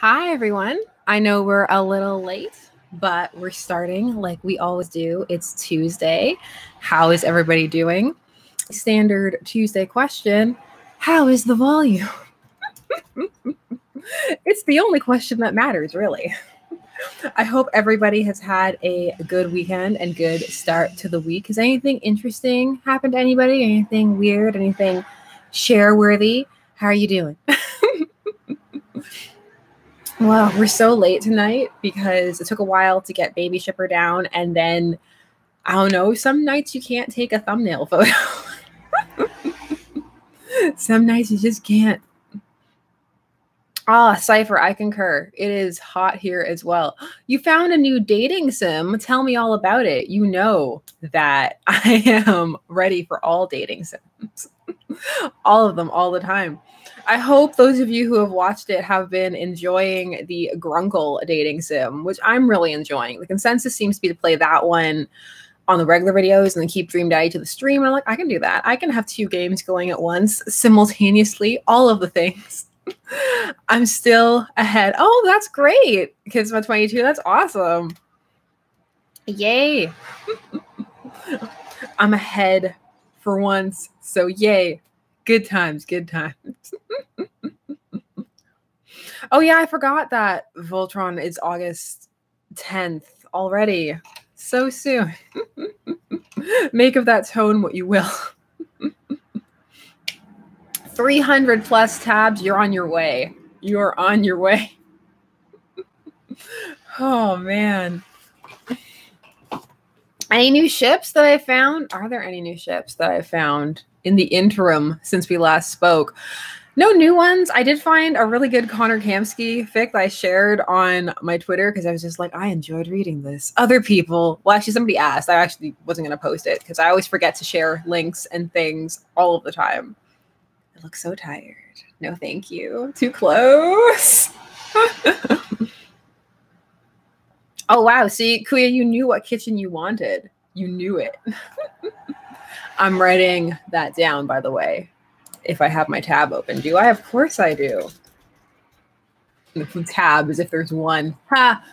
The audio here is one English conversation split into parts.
Hi, everyone. I know we're a little late, but we're starting like we always do. It's Tuesday. How is everybody doing? Standard Tuesday question. How is the volume? It's the only question that matters, really. I hope everybody has had a good weekend and good start to the week. Has anything interesting happened to anybody? Anything weird? Anything share worthy? How are you doing? Well, we're so late tonight because it took a while to get Baby Shipper down, and then I don't know, some nights you can't take a thumbnail photo. Some nights you just can't. Cypher, I concur. It is hot here as well. You found a new dating sim. Tell me all about it. You know that I am ready for all dating sims. All of them, all the time. I hope those of you who have watched it have been enjoying the Grunkle dating sim, which I'm really enjoying. The consensus seems to be to play that one on the regular videos and then keep Dream Daddy to the stream. And I'm like, I can do that. I can have two games going at once simultaneously, all of the things. I'm still ahead. Oh, that's great. Kids about 22. That's awesome. Yay. I'm ahead for once. So yay. Good times, good times. Oh yeah, I forgot that Voltron is August 10th already. So soon. Make of that tone what you will. 300 plus tabs, you're on your way. You're on your way. Oh man. Any new ships that I found? Are there any new ships that I found in the interim since we last spoke? No new ones. I did find a really good Connor Kamsky fic that I shared on my Twitter because I was just like, I enjoyed reading this. Other people, well, actually, somebody asked. I actually wasn't going to post it because I always forget to share links and things all of the time. I look so tired. No, thank you. Too close. Oh, wow. See, Kuya, you knew what kitchen you wanted. You knew it. I'm writing that down, by the way. If I have my tab open. Do I? Of course I do. Tab as if there's one. Ha!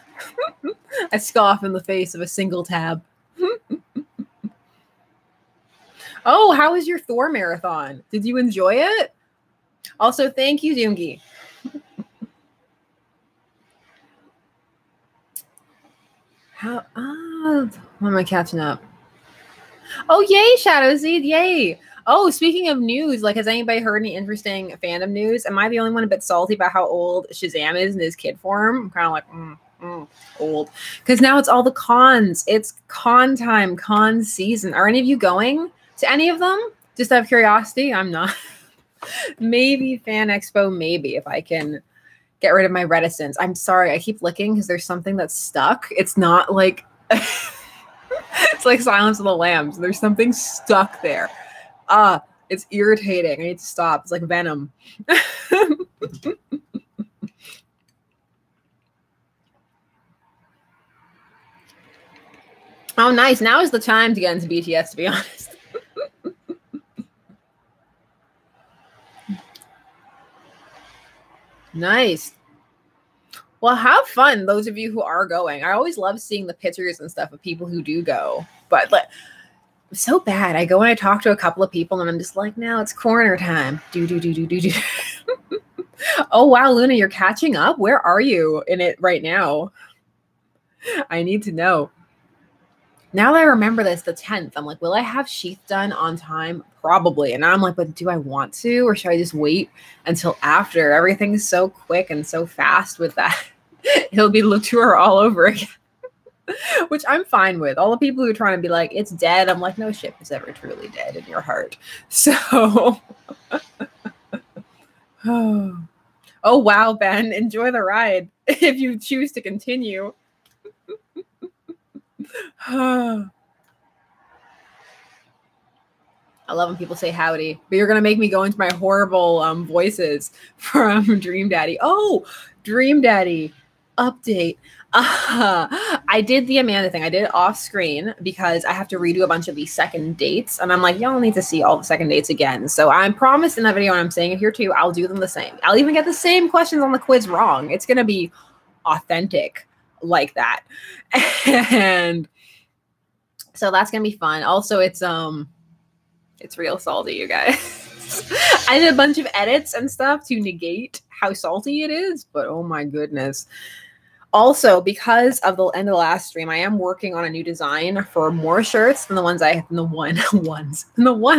I scoff in the face of a single tab. Oh, how was your Thor marathon? Did you enjoy it? Also, thank you, Doongi. How am I catching up? Oh, yay, Shadowseed, yay. Oh, speaking of news, like, has anybody heard any interesting fandom news? Am I the only one a bit salty about how old Shazam is in his kid form? I'm kind of like, old. Because now it's all the cons. It's con time, con season. Are any of you going to any of them? Just out of curiosity, I'm not. Maybe Fan Expo, maybe, if I can get rid of my reticence. I'm sorry, I keep looking because there's something that's stuck. It's not like... It's like Silence of the Lambs. There's something stuck there. It's irritating. I need to stop. It's like venom. Oh, nice. Now is the time to get into BTS, to be honest. Nice. Well, have fun, those of you who are going. I always love seeing the pictures and stuff of people who do go. But like, so bad. I go and I talk to a couple of people and I'm just like, now it's corner time. Do. Oh, wow, Luna, you're catching up? Where are you in it right now? I need to know. Now that I remember this, the 10th, I'm like, will I have Sheath done on time? Probably. And now I'm like, but do I want to? Or should I just wait until after? Everything's so quick and so fast with that. It'll be Latour all over again. Which I'm fine with. All the people who are trying to be like, it's dead. I'm like, no ship is ever truly dead in your heart. So, oh, wow, Ben, enjoy the ride if you choose to continue. I love when people say howdy, but you're going to make me go into my horrible voices from Dream Daddy. Oh, Dream Daddy update. I did the Amanda thing. I did it off screen because I have to redo a bunch of these second dates. And I'm like, y'all need to see all the second dates again. So I'm promised in that video, and I'm saying it here too, I'll do them the same. I'll even get the same questions on the quiz wrong. It's going to be authentic like that. And so that's going to be fun. Also, it's real salty, you guys. I did a bunch of edits and stuff to negate how salty it is, but oh my goodness. Also, because of the end of the last stream, I am working on a new design for more shirts than the one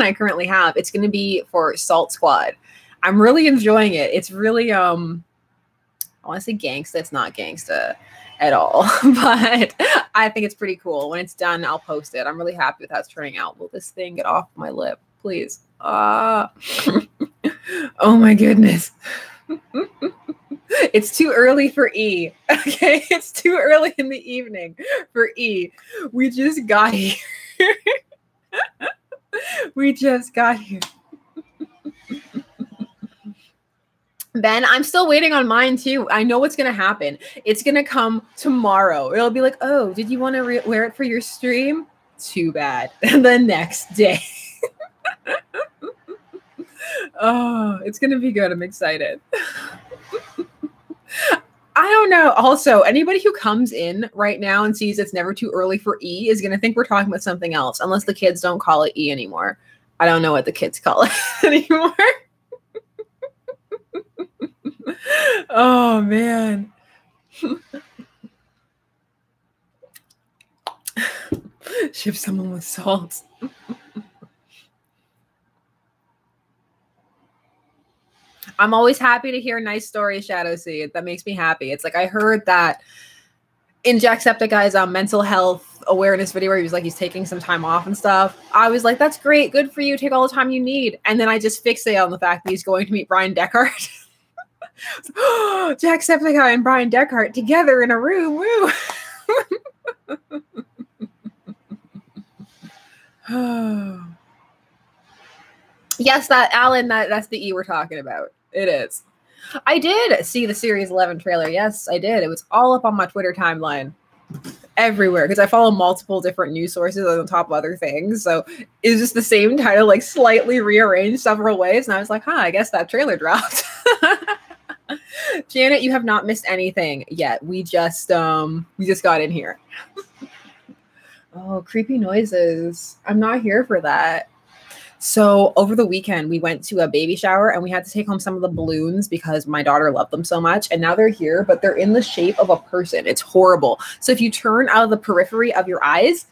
I currently have. It's going to be for Salt Squad. I'm really enjoying it. It's really I want to say gangsta. It's not gangsta at all, but I think it's pretty cool. When it's done, I'll post it. I'm really happy with how it's turning out. Will this thing get off my lip, please? Oh my goodness. It's too early for E. Okay, it's too early in the evening for E. We just got here. We just got here. Ben, I'm still waiting on mine too. I know what's going to happen. It's going to come tomorrow. It'll be like, oh, did you want to wear it for your stream? Too bad. The next day. Oh, it's going to be good. I'm excited. I don't know. Also, anybody who comes in right now and sees it's never too early for E is going to think we're talking about something else, unless the kids don't call it E anymore. I don't know what the kids call it anymore. Oh, man. Ship someone with salt. I'm always happy to hear nice stories, Shadow Seed. That makes me happy. It's like I heard that in Jacksepticeye's mental health awareness video where he was like, he's taking some time off and stuff. I was like, that's great. Good for you. Take all the time you need. And then I just fixate on the fact that he's going to meet Brian Deckard. Jacksepticeye and Brian Deckard together in a room. Woo. Yes, that Alan, that's the E we're talking about. It is. I did see the Series 11 trailer. Yes, I did. It was all up on my Twitter timeline. Everywhere. Because I follow multiple different news sources on top of other things. So it's just the same title, like slightly rearranged several ways. And I was like, I guess that trailer dropped. Janet, you have not missed anything yet. We just got in here. Oh, creepy noises. I'm not here for that. So over the weekend, we went to a baby shower and we had to take home some of the balloons because my daughter loved them so much. And now they're here, but they're in the shape of a person. It's horrible. So if you turn out of the periphery of your eyes,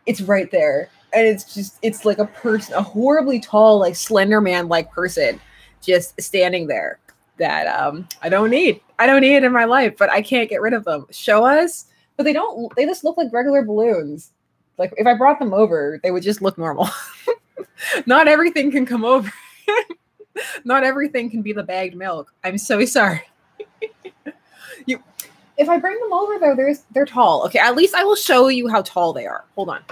it's right there. And it's like a person, a horribly tall, like Slender Man-like person just standing there that I don't need it in my life, but I can't get rid of them. Show us, but they just look like regular balloons. Like if I brought them over, they would just look normal. Not everything can come over. Not everything can be the bagged milk. I'm so sorry. If I bring them over though, they're tall. Okay, at least I will show you how tall they are. Hold on.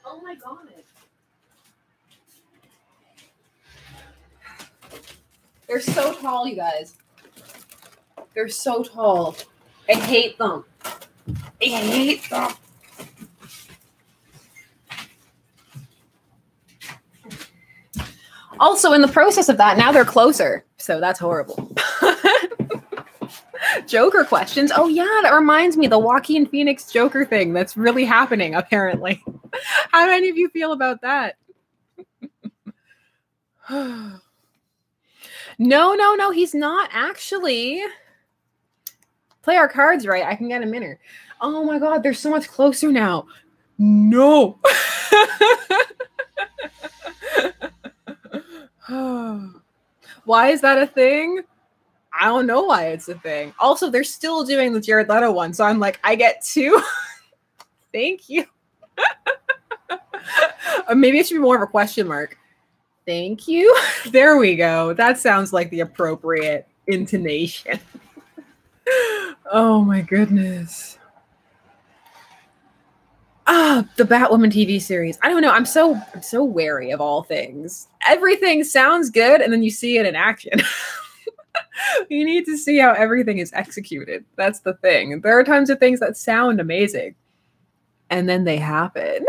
Oh my god. They're so tall, you guys. They're so tall. I hate them. I hate them. Also, in the process of that, now they're closer. So that's horrible. Joker questions. Oh, yeah, that reminds me. The Joaquin Phoenix Joker thing. That's really happening, apparently. How many of you feel about that? No. He's not actually. Play our cards right. I can get him in her. Oh, my God. They're so much closer now. No. Why is that a thing? I don't know why it's a thing. Also, they're still doing the Jared Leto one, so I'm like, I get two. Thank you. Maybe it should be more of a question mark. Thank you. There we go. That sounds like the appropriate intonation. Oh my goodness. The Batwoman TV series. I don't know. I'm so wary of all things. Everything sounds good, and then you see it in action. You need to see how everything is executed. That's the thing. There are tons of things that sound amazing, and then they happen.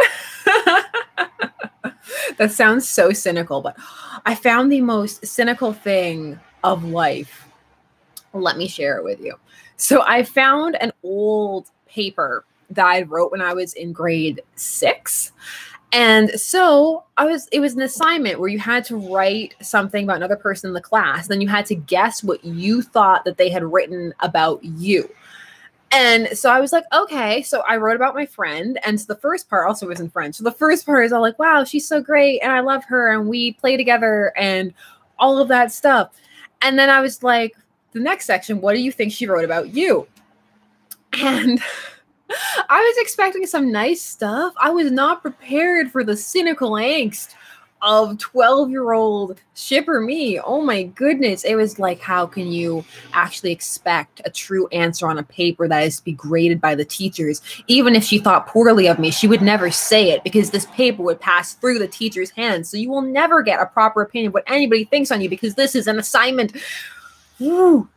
That sounds so cynical, but I found the most cynical thing of life. Let me share it with you. So I found an old paper that I wrote when I was in grade 6. And so it was an assignment where you had to write something about another person in the class. Then you had to guess what you thought that they had written about you. And so I was like, okay. So I wrote about my friend. And so the first part also was in French. So the first part is all like, wow, she's so great. And I love her. And we play together and all of that stuff. And then I was like, the next section, what do you think she wrote about you? And I was expecting some nice stuff. I was not prepared for the cynical angst of 12-year-old shipper me. Oh my goodness. It was like, how can you actually expect a true answer on a paper that is to be graded by the teachers? Even if she thought poorly of me, she would never say it because this paper would pass through the teacher's hands. So you will never get a proper opinion of what anybody thinks on you because this is an assignment. Woo.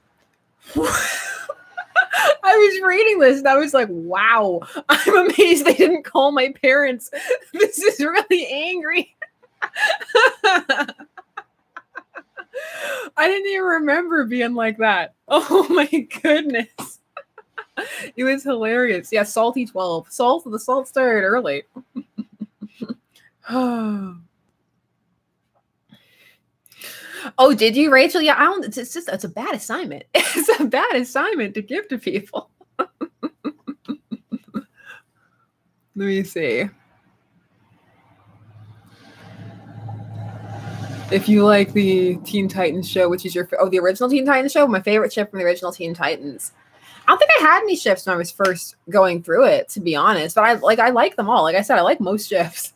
I was reading this and I was like, wow, I'm amazed they didn't call my parents. This is really angry. I didn't even remember being like that. Oh my goodness. It was hilarious. Yeah, salty 12. The salt started early. Oh, did you, Rachel? Yeah, it's a bad assignment. It's a bad assignment to give to people. Let me see. If you like the Teen Titans show, which is the original Teen Titans show, my favorite ship from the original Teen Titans. I don't think I had any ships when I was first going through it, to be honest. But I like them all. Like I said, I like most ships.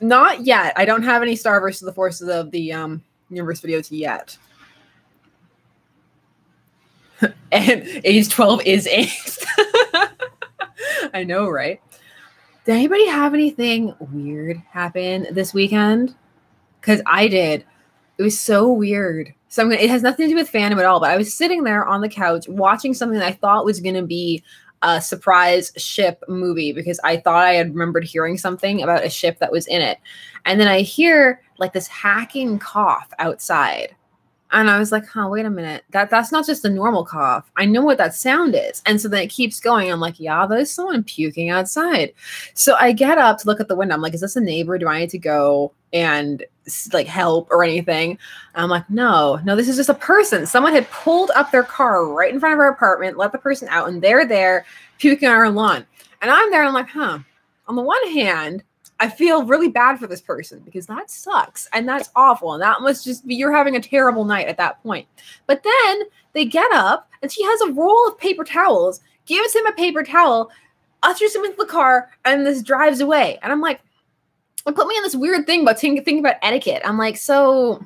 Not yet. I don't have any Starverse to the Forces of the Universe videos yet. And age 12 is angst. I know, right? Did anybody have anything weird happen this weekend? Because I did. It was so weird. So it has nothing to do with fandom at all, but I was sitting there on the couch watching something that I thought was going to be a surprise ship movie because I thought I had remembered hearing something about a ship that was in it. And then I hear like this hacking cough outside. And I was like, wait a minute. That's not just a normal cough. I know what that sound is. And so then it keeps going. I'm like, yeah, there's someone puking outside. So I get up to look at the window. I'm like, is this a neighbor? Do I need to go and like help or anything? And I'm like, no, this is just a person. Someone had pulled up their car right in front of our apartment, let the person out, and they're there puking on our lawn. And I'm there, and I'm like, on the one hand, I feel really bad for this person because that sucks and that's awful. And that must just be, you're having a terrible night at that point. But then they get up and she has a roll of paper towels, gives him a paper towel, ushers him into the car, and this drives away. And I'm like, it put me in this weird thing about thinking about etiquette. I'm like, so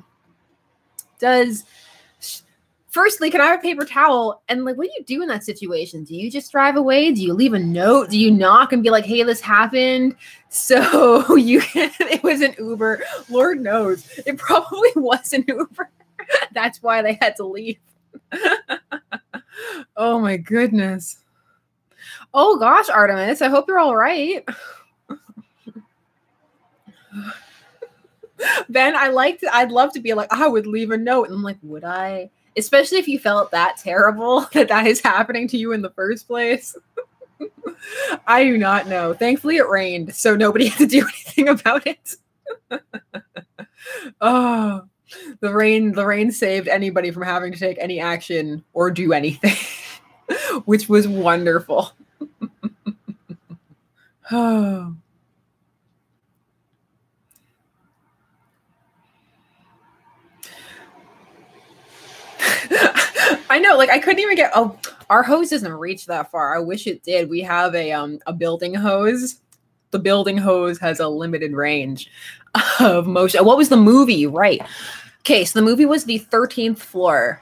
firstly, can I have a paper towel? And like, what do you do in that situation? Do you just drive away? Do you leave a note? Do you knock and be like, hey, this happened? So it was an Uber. Lord knows. It probably was an Uber. That's why they had to leave. Oh my goodness. Oh gosh, Artemis, I hope you're all right. Ben, I'd love to be like, I would leave a note. And I'm like, would I? Especially if you felt that terrible that is happening to you in the first place. I do not know. Thankfully, it rained, so nobody had to do anything about it. Oh, the rain saved anybody from having to take any action or do anything, which was wonderful. Oh. I know, like I couldn't even get. Oh, our hose doesn't reach that far. I wish it did. We have a building hose. The building hose has a limited range of motion. What was the movie? Right. Okay, so the movie was The 13th Floor,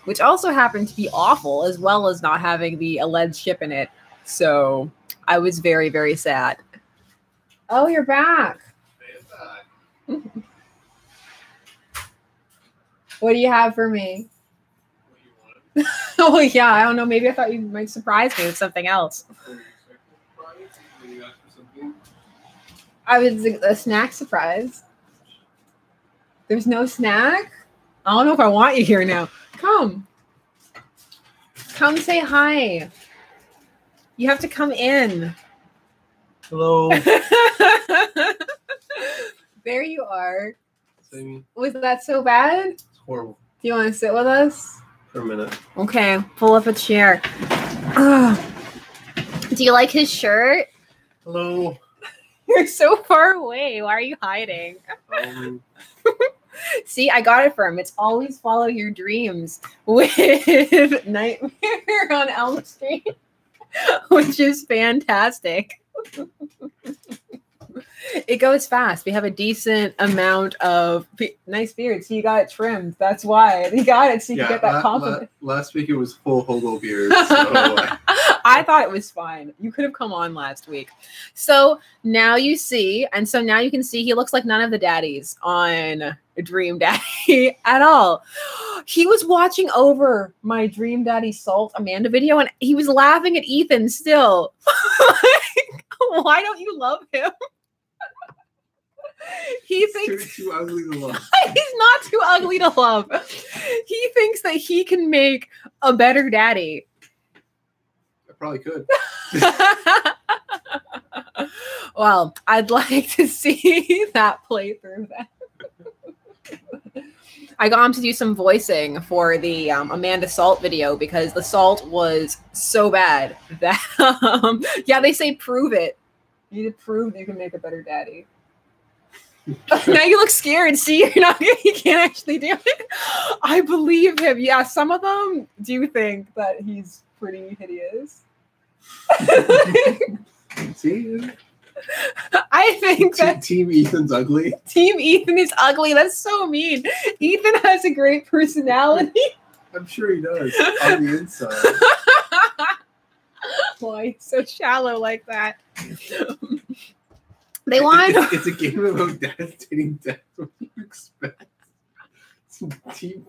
which also happened to be awful, as well as not having the alleged ship in it. So I was very, very sad. Oh, you're back. What do you have for me? What do you want? Oh yeah, I don't know. Maybe I thought you might surprise me with something else. What do you ask for something? I was a snack surprise. There's no snack? I don't know if I want you here now. Come. Come say hi. You have to come in. Hello. There you are. Sammy. Was that so bad? It's horrible. Do you want to sit with us? For a minute. Okay, pull up a chair. Ugh. Do you like his shirt? Hello. You're so far away. Why are you hiding? See, I got it for him. It's always follow your dreams with Nightmare on Elm Street, which is fantastic. It goes fast. We have a decent amount of nice beard. So you got it trimmed. That's why. You got it so you can get that compliment. Last week it was full hobo beard. So I thought it was fine. You could have come on last week. So now you see, and so now you can see he looks like none of the daddies on Dream Daddy at all. He was watching over my Dream Daddy Salt Amanda video and he was laughing at Ethan still. Why don't you love him? He thinks too ugly to love. He's not too ugly to love. He thinks that he can make a better daddy. I probably could. Well, I'd like to see that playthrough then. I got him to do some voicing for the Amanda Salt video because the salt was so bad that yeah, they say prove it. You need to prove that you can make a better daddy. Now you look scared. See, you can't actually do it. I believe him. Yeah, some of them do think that he's pretty hideous. See? I think that Team Ethan's ugly. Team Ethan is ugly. That's so mean. Ethan has a great personality. I'm sure he does on the inside. Why he's so shallow like that? They want. It's a game about dads dating dads. What do you expect? It's deep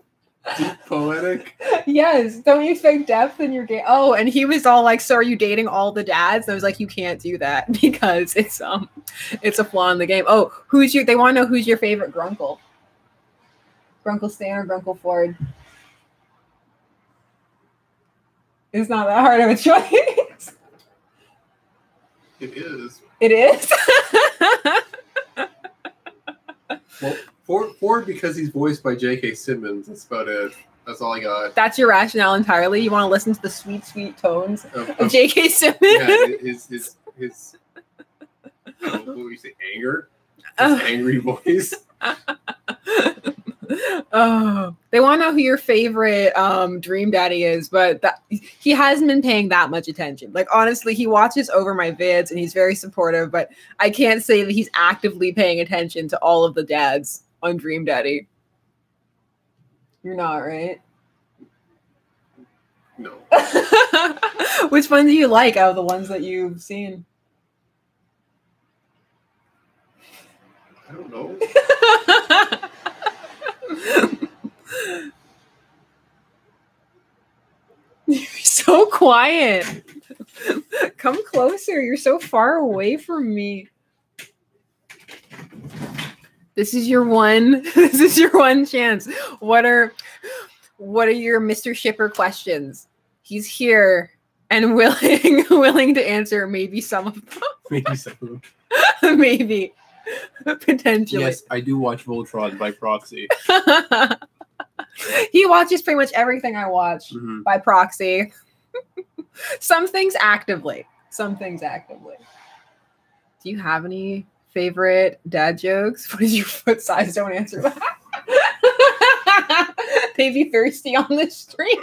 poetic. Yes. Don't you expect depth in your game? Oh, and he was all like, "So are you dating all the dads?" And I was like, "You can't do that because it's a flaw in the game." Oh, they want to know who's your favorite Grunkle? Grunkle Stan or Grunkle Ford? It's not that hard of a choice. It is. It is. Well, Ford because he's voiced by J.K. Simmons. That's about it. That's all I got. That's your rationale entirely. You want to listen to the sweet, sweet tones of J.K. Simmons? Yeah, his what would you say? Anger. His angry voice. Oh, they want to know who your favorite Dream Daddy is, but he hasn't been paying that much attention. Like honestly, he watches over my vids and he's very supportive, but I can't say that he's actively paying attention to all of the dads on Dream Daddy. You're not, right? No. Which one do you like out of the ones that you've seen? I don't know. You're so quiet. Come closer. You're so far away from me. This is your one chance. What are your Mr. Shipper questions? He's here and willing to answer maybe some of them. Maybe some of them. Maybe. Potentially. Yes, I do watch Voltron by proxy. He watches pretty much everything I watch by proxy. Some things actively. Do you have any favorite dad jokes? What is your foot size? Don't answer that. They be thirsty on the street.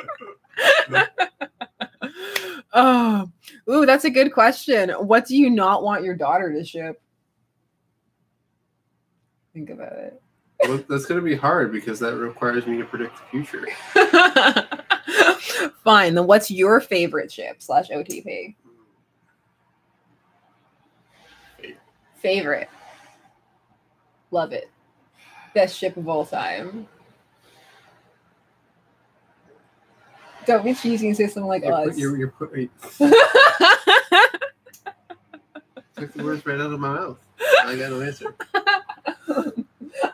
Oh, ooh, that's a good question. What do you not want your daughter to ship? Think about it. Well, that's going to be hard because that requires me to predict the future. Fine. Then what's your favorite ship / OTP? Favorite. Love it. Best ship of all time. Don't be cheesy and say something like us. You're putting took the words right out of my mouth. I got no answer.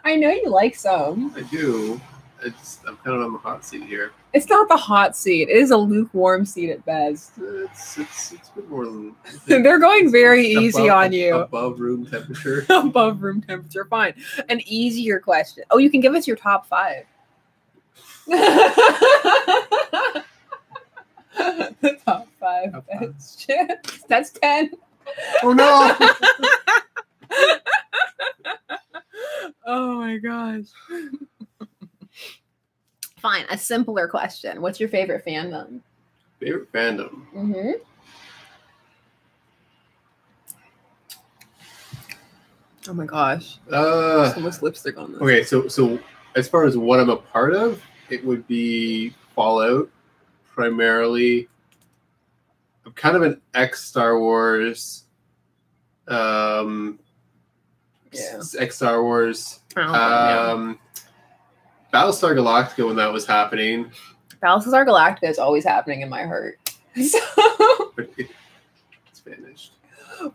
I know you like some. I do. I'm kind of on the hot seat here. It's not the hot seat. It is a lukewarm seat at best. It's been more than. They're going very easy on you. Above room temperature. Above room temperature. Fine. An easier question. Oh, you can give us your top 5. The top 5 Top best ships. That's 10. Oh no! Oh my gosh. Fine, a simpler question. What's your favorite fandom? Favorite fandom? Mm-hmm. Oh my gosh. So much lipstick on this. Okay, so as far as what I'm a part of, it would be Fallout, primarily. I'm kind of an ex-Star Wars. Yeah. Ex-Star Wars. Yeah. Battlestar Galactica when that was happening. Battlestar Galactica is always happening in my heart. So, But it's vanished.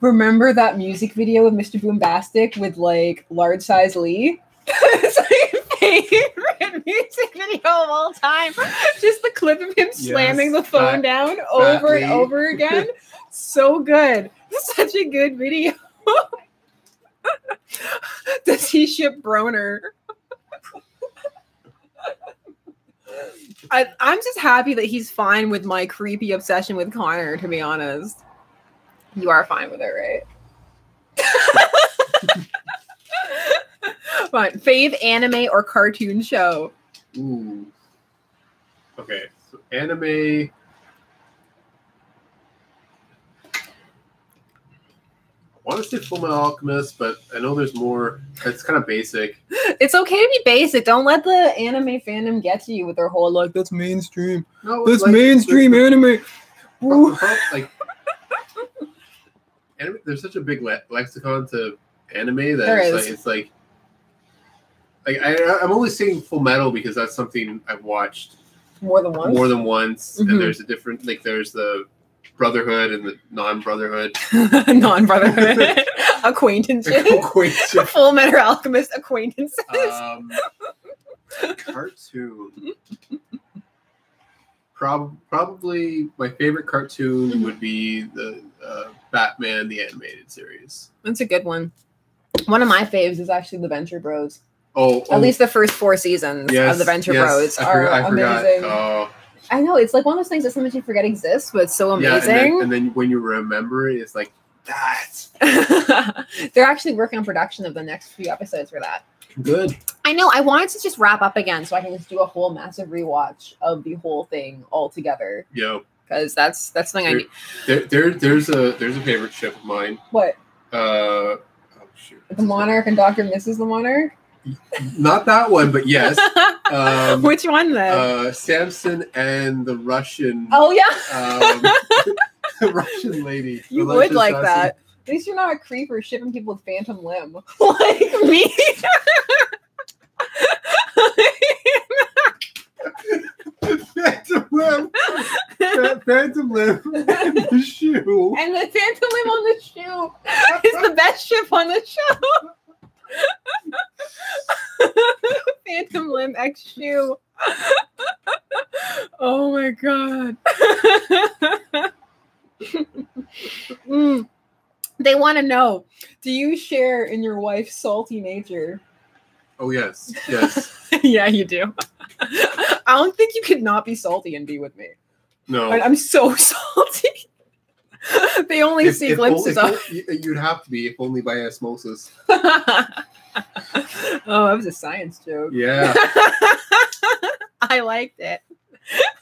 remember that music video with Mr. Boombastic with like large size Lee? It's my favorite music video of all time. Just the clip of him slamming the phone down over and over again. So good. Such a good video. Does he ship Broner? I'm just happy that he's fine with my creepy obsession with Connor, to be honest. You are fine with it, right? Fine. Fave anime or cartoon show? Ooh. Okay, so anime. I want to say Fullmetal Alchemist, but I know there's more. It's kind of basic. It's okay to be basic. Don't let the anime fandom get to you with their whole like that's mainstream. No, That's like, mainstream anime. Ooh. Like, anime, there's such a big lexicon to anime that There it's like I'm only saying Full Metal because that's something I've watched More than once. and Mhm. there's a different there's the Brotherhood and the non-Brotherhood. Non-brotherhood. Acquaintances. Acquaintance. Full Metal Alchemist acquaintances. Cartoon. Probably my favorite cartoon would be the Batman the Animated Series. That's a good one. One of my faves is actually the Venture Bros. At least the first 4 seasons of the Venture Bros are amazing. Oh. I know, it's like one of those things that sometimes you forget exists, but it's so amazing. Yeah, and then when you remember it, it's like, that. They're actually working on production of the next few episodes for that. Good. I know, I wanted to just wrap up again so I can just do a whole massive rewatch of the whole thing all together. Yeah. Because that's something I need. There's a favorite ship of mine. What? Oh, shoot. The Monarch and Dr. Mrs. the Monarch? Not that one, but yes. Which one then? Samson and the Russian. Oh yeah. The Russian lady. You would like that. At least you're not a creeper shipping people with Phantom Limb like me. Phantom Limb. Phantom Limb and the shoe. And the Phantom Limb on the shoe is the best ship on the show. Phantom Limb X shoe. Oh my god. They want to know, do you share in your wife's salty nature? Oh yes. Yeah, you do. I don't think you could not be salty and be with me. No. I'm so salty. They only see glimpses of. You'd have to be, if only by osmosis. Oh, that was a science joke. Yeah. I liked it.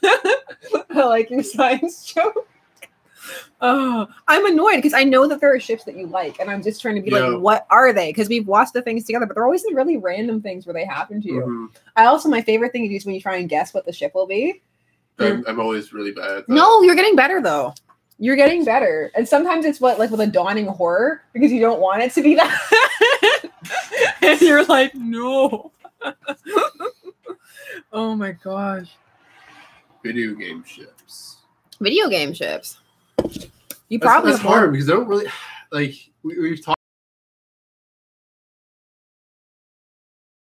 I like your science joke. Oh, I'm annoyed because I know that there are ships that you like, and I'm just trying to be like, what are they? Because we've watched the things together, but they're always the really random things where they happen to you. Mm-hmm. I also, my favorite thing is when you try and guess what the ship will be. I'm always really bad at that. No, you're getting better though. You're getting better. And sometimes it's what, like with a dawning horror, because you don't want it to be that. And you're like, no. Oh my gosh. Video game ships. Video game ships. You probably that's hard because I don't really like we've talked.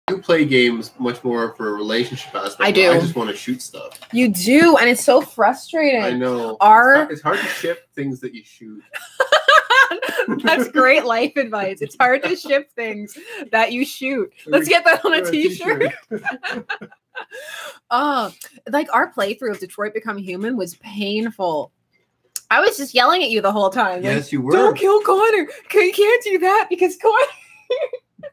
You play games much more for a relationship aspect. I do. I just want to shoot stuff. You do, and it's so frustrating. I know. It's hard to ship things that you shoot. That's great life advice. It's hard to ship things that you shoot. Let's get that on a t-shirt. Like our playthrough of Detroit Become Human was painful. I was just yelling at you the whole time. Yes, like, you were. Don't kill Connor. You can't do that because Connor.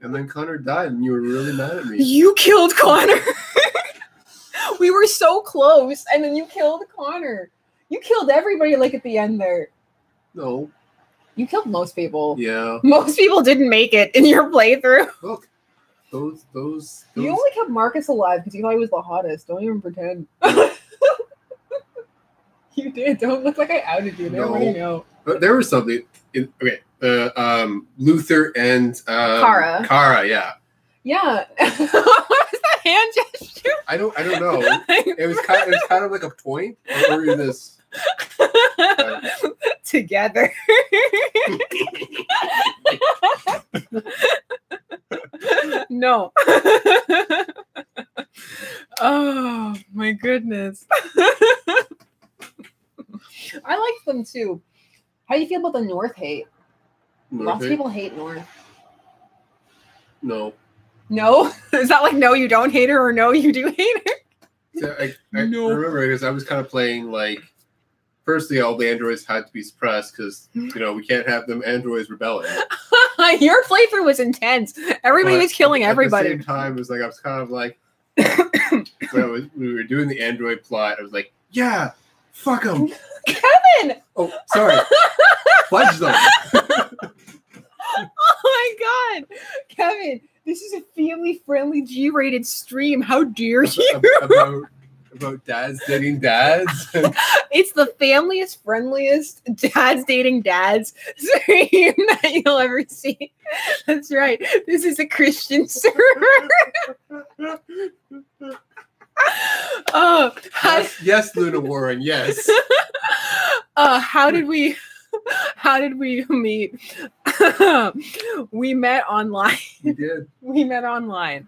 And then Connor died, and you were really mad at me. You killed Connor. We were so close, and then you killed Connor. You killed everybody, like, at the end there. No. You killed most people. Yeah. Most people didn't make it in your playthrough. Look, those. You only kept Marcus alive because you thought he was the hottest. Don't even pretend. You did. Don't look like I outed you. They already know. But there was something. Luther and Kara. Kara, yeah. Yeah. What was that hand gesture? I don't know. It was kind of like a point. Or were you this? Together. No. Oh my goodness. I like them too. How do you feel about the North hate? Lots of people hate North. No. No? Is that like no, you don't hate her, or no, you do hate her? So I remember because I was kind of playing like, firstly, all the androids had to be suppressed because, we can't have them androids rebelling. Your playthrough was intense. Everybody was killing everybody. At the same time, it was like, I was kind of like, when we were doing the android plot, I was like, yeah, fuck them. Kevin! Oh, sorry. Fudge them. Oh my god. Kevin, this is a family-friendly G-rated stream. How dare you? About dads dating dads. It's the friendliest dads dating dads stream that you'll ever see. That's right. This is a Christian server. Oh, yes, Luna Warren. Yes. How did we meet? We met online. We did. We met online.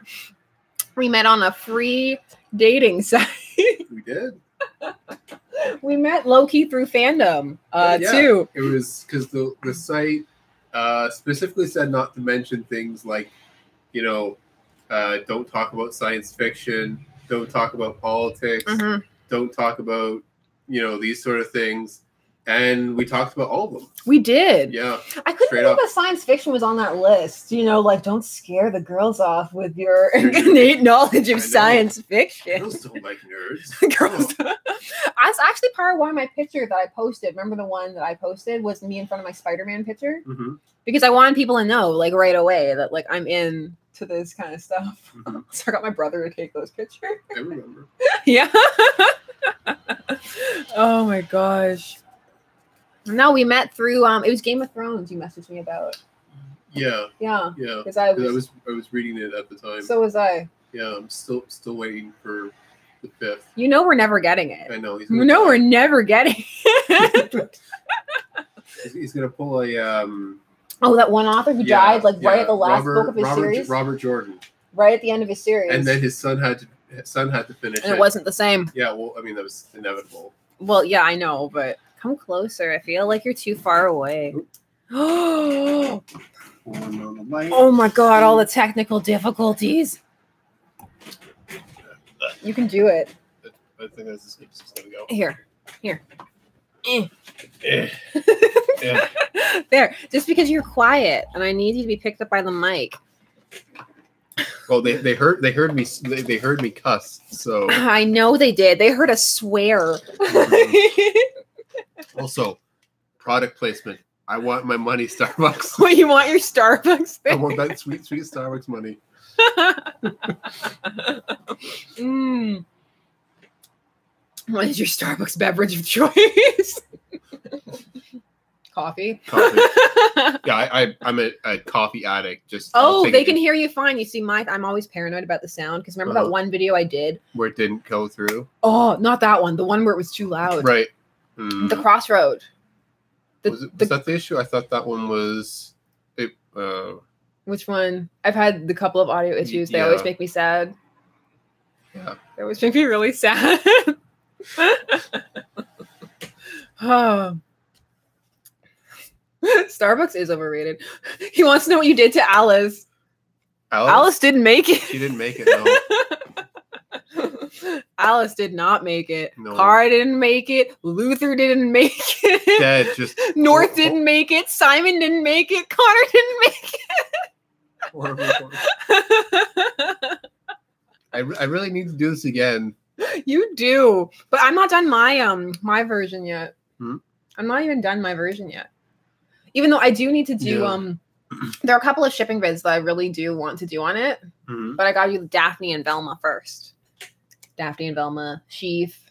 We met on a free dating site. We did. We met low-key through fandom, too. It was because the site specifically said not to mention things like, don't talk about science fiction, don't talk about politics, don't talk about, these sort of things. And we talked about all of them. We did. Yeah. I couldn't believe that science fiction was on that list. Like, don't scare the girls off with your innate knowledge of science fiction. Girls don't like nerds. Girls. That's actually part of why my picture that I posted, remember the one that I posted, was me in front of my Spider-Man picture? Mm-hmm. Because I wanted people to know, like, right away that, like, I'm in to this kind of stuff. Mm-hmm. So I got my brother to take those pictures. I remember. Yeah. Oh, my gosh. No, we met through it was Game of Thrones you messaged me about. Yeah. Yeah. Yeah. Because I was reading it at the time. So was I. Yeah, I'm still waiting for the 5th. We're never getting it. I know. We're never getting it. He's gonna pull a that one author who died right at the last book of his series. Robert Jordan. Right at the end of his series. And then his son had to finish it. And it wasn't the same. Yeah, well, I mean that was inevitable. Well, yeah, I know, but come closer. I feel like you're too far away. Oh my god, all the technical difficulties. You can do it. I think that's as good as it's gonna go. Here. Yeah. There. Just because you're quiet and I need you to be picked up by the mic. Well, they heard me cuss, so I know they did. They heard us swear. Also, product placement. I want my money, Starbucks. What, you want your Starbucks thing? I want that sweet Starbucks money. What is your Starbucks beverage of choice? Coffee. Coffee. Yeah, I'm a coffee addict. Just they can hear you fine. You see, I'm always paranoid about the sound because remember that one video I did where it didn't go through? Oh, not that one. The one where it was too loud. Right. The crossroad. Was that the issue? I thought that one was it. Which one? I've had the couple of audio issues. They always make me sad. Yeah. They always make me really sad. Oh. Starbucks is overrated. He wants to know what you did to Alice. Alice didn't make it. She didn't make it, no. Alice did not make it. No. Cara didn't make it. Luther didn't make it. Dead, just North didn't make it. Simon didn't make it. Connor didn't make it. Horrible. I really need to do this again. You do, but I'm not done my version yet. Hmm? I'm not even done my version yet. Even though I do need to do there are a couple of shipping vids that I really do want to do on it, but I gotta do Daphne and Velma first. Daphne and Velma, Sheath.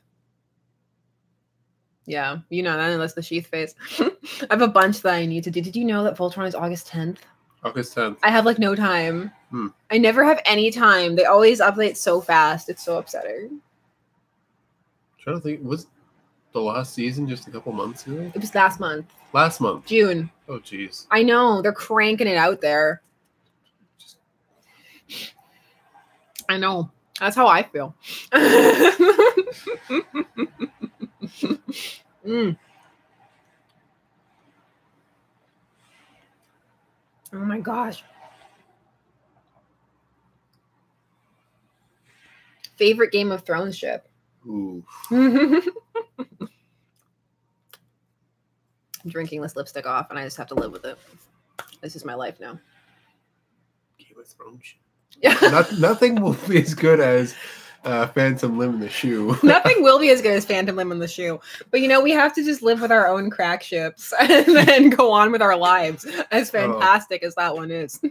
Yeah, you know that unless the Sheath phase. I have a bunch that I need to do. Did you know that Voltron is August 10th? August 10th. I have like no time. I never have any time. They always update so fast. It's so upsetting. I'm trying to think, was the last season just a couple months ago? It was last month. Last month. June. Oh, jeez. I know. They're cranking it out there. I know. That's how I feel. Oh my gosh. Favorite Game of Thrones ship? Ooh. I'm drinking this lipstick off and I just have to live with it. This is my life now. Game of Thrones. Yeah. Nothing will be as good as Phantom Limb in the Shoe. Nothing will be as good as Phantom Limb in the Shoe. But you know, we have to just live with our own crack ships and then go on with our lives. As fantastic as that one is.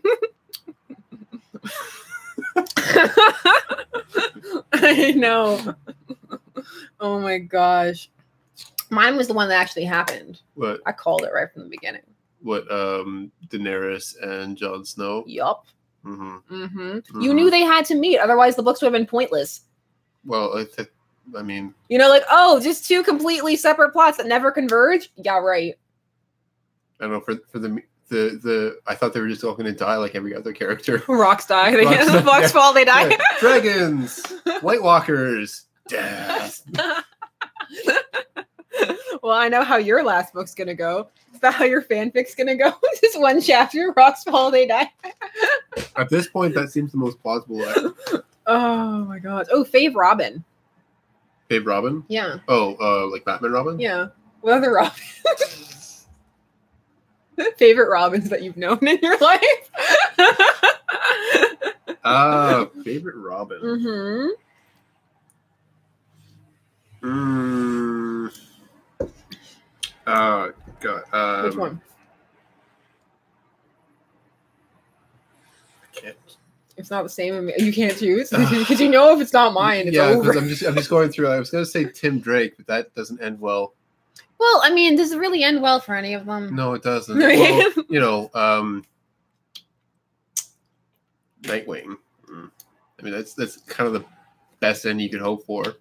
I know. Oh my gosh. Mine was the one that actually happened. What? I called it right from the beginning. What, Daenerys and Jon Snow? Yup. Mm-hmm. You knew they had to meet, otherwise the books would have been pointless. Well, I mean... You know, like, oh, just two completely separate plots that never converge? Yeah, right. I don't know, for the I thought they were just all going to die like every other character. Rocks die. They get in the box fall, they die. Yeah. Dragons! White Walkers! Death! Well, I know how your last book's gonna go. Is that how your fanfic's gonna go? Just one chapter, rocks fall, they die. At this point, that seems the most plausible. Oh my god. Oh, Fave Robin. Fave Robin? Yeah. Oh, like Batman Robin? Yeah. What other Robin? Favorite Robins that you've known in your life? Favorite Robin. Oh god. Which one? I can't. It's not the same. You can't choose because you know if it's not mine, it's over. I'm just going through. I was gonna say Tim Drake, but that doesn't end well. Well, I mean, does it really end well for any of them? No, it doesn't. Well, you know, Nightwing. I mean, that's kind of the best end you could hope for.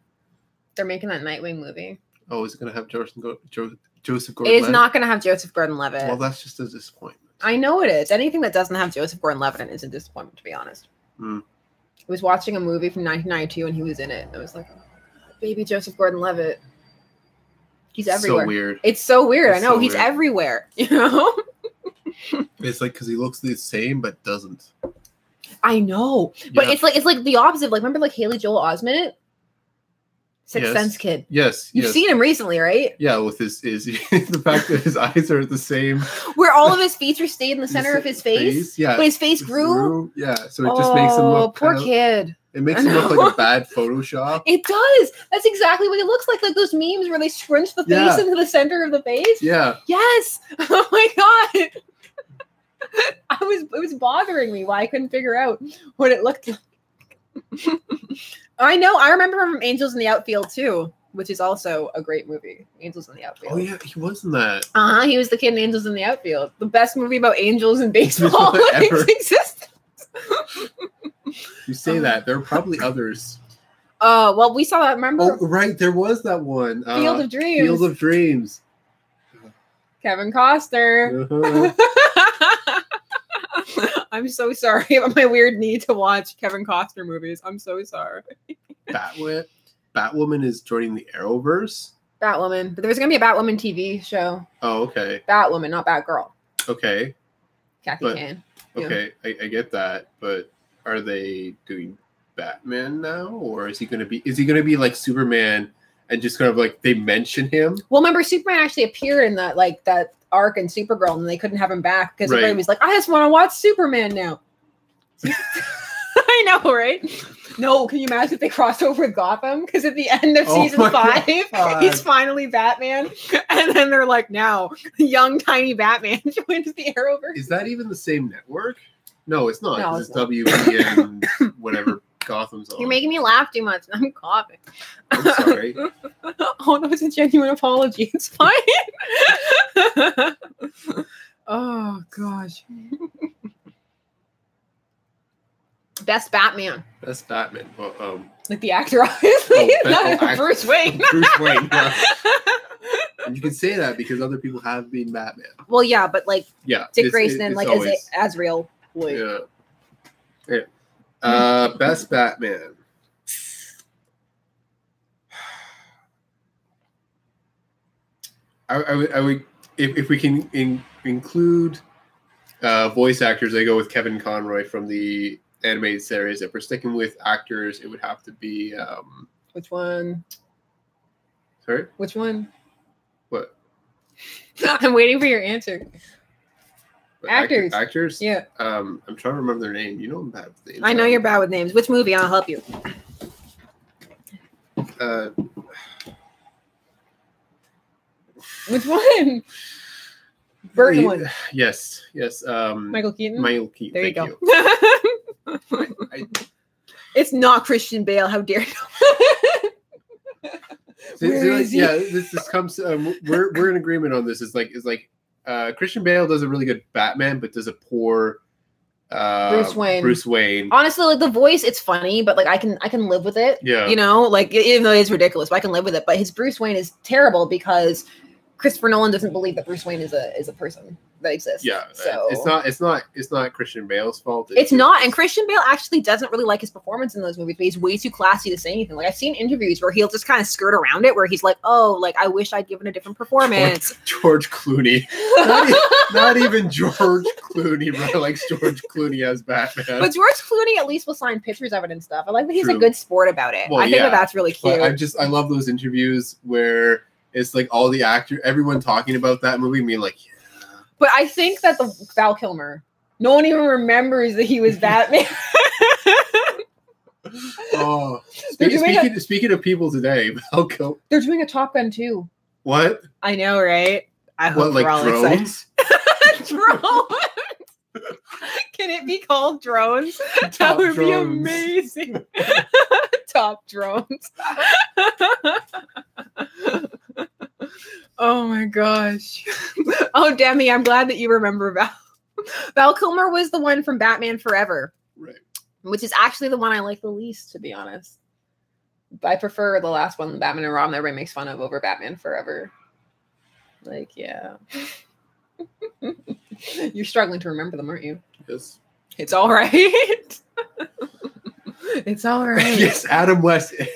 They're making that Nightwing movie. Oh, is it going to have Joseph Gordon-Levitt? It is not going to have Joseph Gordon-Levitt. Well, that's just a disappointment. I know it is. Anything that doesn't have Joseph Gordon-Levitt is a disappointment, to be honest. I was watching a movie from 1992 and he was in it. I was like, oh, baby Joseph Gordon-Levitt. He's everywhere. So weird. It's so weird. It's I know. So He's weird. Everywhere. You know? It's like because he looks the same but doesn't. I know. But it's like the opposite. Like, remember like Haley Joel Osment? Sixth Sense kid. Yes. You've seen him recently, right? Yeah, with his the fact that his eyes are the same. Where all of his features stayed in the center of his face. Yeah. But his face grew. Yeah. So it just makes him look poor kid. It makes him look like a bad Photoshop. It does. That's exactly what he looks like those memes where they scrunch the face into the center of the face. Yeah. Yes. Oh my god. It was bothering me why I couldn't figure out what it looked like. I know. I remember him from Angels in the Outfield too. which is also a great movie. Angels in the Outfield. Oh yeah, he was in that. He was the kid in Angels in the Outfield. The best movie about angels in baseball in Ever. existence. You say that. There are probably others. Well, we saw that, remember? Oh, right. There was that one. Field of Dreams. Field of Dreams. Kevin Costner. Uh-huh. I'm so sorry about my weird need to watch Kevin Costner movies. I'm so sorry. Batwoman is joining the Arrowverse. Batwoman. But there's going to be a Batwoman TV show. Oh, okay. Batwoman, not Batgirl. Okay. Kathy But- Kane. Okay, I get that, but are they doing Batman now, or is he going to be like Superman and just kind of like they mention him? Well, remember Superman actually appeared in that arc in Supergirl, and they couldn't have him back because Right. everybody was like, "I just want to watch Superman now." I know, right? No, can you imagine if they crossed over with Gotham? Because at the end of Oh season my 5, God. he's finally Batman, and then they're like, "Now, young tiny Batman joins the Arrowverse." Is that even the same network? No, it's not. No, 'cause it's it's WB and whatever Gotham's on. You're making me laugh too much, and I'm coughing. I'm sorry. Oh no, it's a genuine apology. It's fine. Oh gosh. Best Batman. That's Batman. Well, Like the actor, obviously. actor. Bruce Wayne. Bruce Wayne. Yeah. And you can say that because other people have been Batman. Well, yeah, but like Yeah. Dick it's- Grayson, it's like always- as Azrael. Like, yeah. Best Batman. I would if we can include voice actors, I go with Kevin Conroy from the animated series. If we're sticking with actors, it would have to be which one? sorry, Which one? what? I'm waiting for your answer. Actors. Actors. Yeah. I'm trying to remember their name. You know I'm bad with names. I know you're bad with names. Which movie? I'll help you. Which one? Burton one. Yes. Michael Keaton. Michael Keaton. There you Thank go. I- It's not Christian Bale. How dare you? Where is he? Yeah, this comes. We're in agreement on this. Is like Christian Bale does a really good Batman, but does a poor Bruce Wayne. Bruce Wayne. Honestly, like the voice, it's funny, but like I can live with it. Yeah. You know, like even though it's ridiculous, but I can live with it. But his Bruce Wayne is terrible because Christopher Nolan doesn't believe that Bruce Wayne is a person that exists. Yeah, So it's not Christian Bale's fault. it's not, and Christian Bale actually doesn't really like his performance in those movies, but he's way too classy to say anything. Like I've seen interviews where he'll just kind of skirt around it, where he's like, "Oh, like I wish I'd given a different performance." George Clooney. Not even George Clooney, bro. Likes George Clooney as Batman. But George Clooney at least will sign pictures of it and stuff. I like that he's a True. good sport about it. Well, I think yeah, that's really cute. But I love those interviews where it's like all the everyone talking about that movie, and being like, yeah. But I think that the Val Kilmer, no one even remembers that he was Batman. Oh, They're doing speaking of people today, Val Kilmer. They're doing a Top Gun too. What? I know, right? I hope What, like we're all drones? excited. Drones. Can it be called drones? That Top would be drones. amazing. Top drones. Oh my gosh. Oh, Demi, I'm glad that you remember Val. Val Kilmer was the one from Batman Forever, Right. which is actually the one I like the least, to be honest. I prefer the last one, Batman and Robin, that everybody makes fun of over Batman Forever. Like, yeah. You're struggling to remember them, aren't you? Yes. It's all right. It's all right. Yes, Adam West. I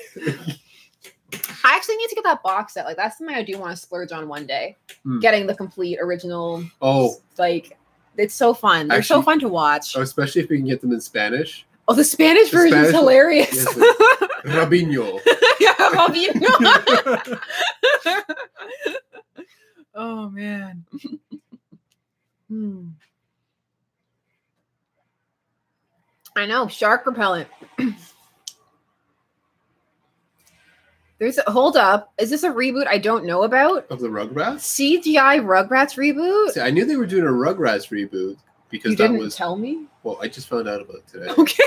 actually need to get that box set. Like, that's something I do want to splurge on one day. Hmm. Getting the complete original. Oh, Like, it's so fun. They're so Actually- fun to watch. especially if we can get them in Spanish. Oh, the Spanish The version is Spanish- hilarious. Yes, Rabinho. Yeah, Robinho. Oh man. I know, shark repellent. Hold up. Is this a reboot I don't know about? Of the Rugrats? CGI Rugrats reboot? See, I knew they were doing a Rugrats reboot because You that didn't was tell me? well, I just found out about it today. Okay.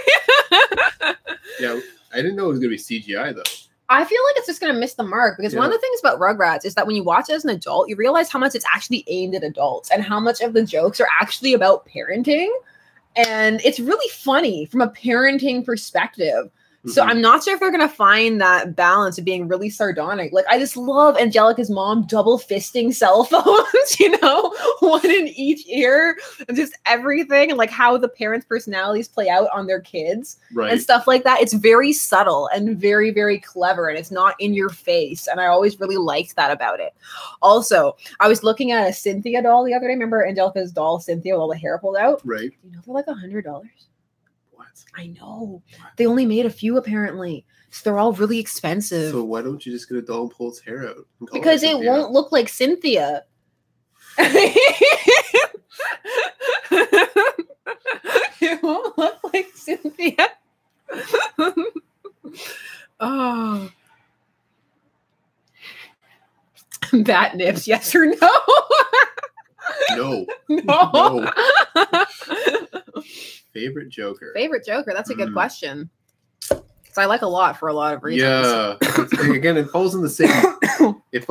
Yeah, I didn't know it was gonna be CGI though. I feel like it's just going to miss the mark because one of the things about Rugrats is that when you watch it as an adult, you realize how much it's actually aimed at adults and how much of the jokes are actually about parenting. And it's really funny from a parenting perspective. So I'm not sure if they're going to find that balance of being really sardonic. Like, I just love Angelica's mom double fisting cell phones, you know, one in each ear, and just everything, and like how the parents' personalities play out on their kids and stuff like that. It's very subtle and very, very clever, and it's not in your face. And I always really liked that about it. Also, I was looking at a Cynthia doll the other day. Remember Angelica's doll, Cynthia, with all the hair pulled out? Right. You know, they're like $100. I know. They only made a few apparently. So they're all really expensive. So why don't you just get a doll and pull its hair out? Because it won't look like Cynthia. It won't look like Cynthia. Oh. Bat nips, yes or no? No. No. Favorite Joker. Favorite Joker. That's a good question. Because I like a lot for a lot of reasons. Yeah. Again, it falls in the same. It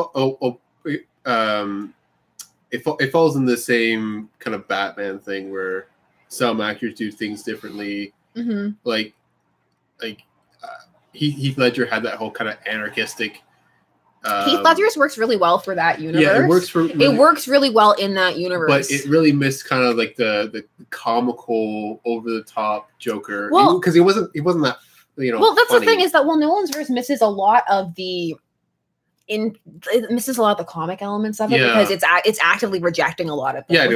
falls in the same kind of Batman thing where some actors do things differently. Mm-hmm. Like Heath Ledger had that whole kind of anarchistic. Heath Ledger's works really well for that universe. Yeah, it works really well in that universe. But it really missed kind of like the comical, over the top Joker. Well, because he wasn't that, you know. Well, that's funny. The thing is that Nolan's verse misses a lot of the comic elements of it because it's actively rejecting a lot of them. Yeah,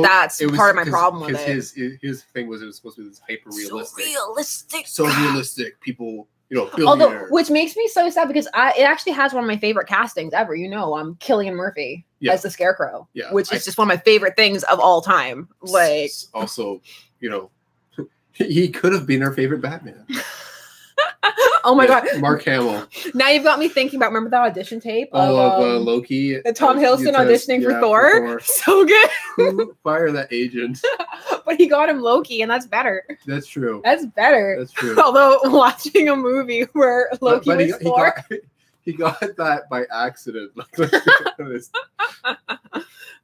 that's part of my problem with it. His thing was it was supposed to be this hyper realistic, so realistic people. You know, which makes me so sad because it actually has one of my favorite castings ever. You know, Cillian Murphy as the Scarecrow, which is just one of my favorite things of all time. Like, also, you know, he could have been our favorite Batman. Oh my God, Mark Hamill. Now you've got me thinking about. Remember that audition tape of Loki? The Tom Hiddleston auditioning for Thor. So good. Fire that agent. But he got him Loki, and that's better. That's true. That's better. That's true. Although watching a movie where Loki was Thor, he got that by accident.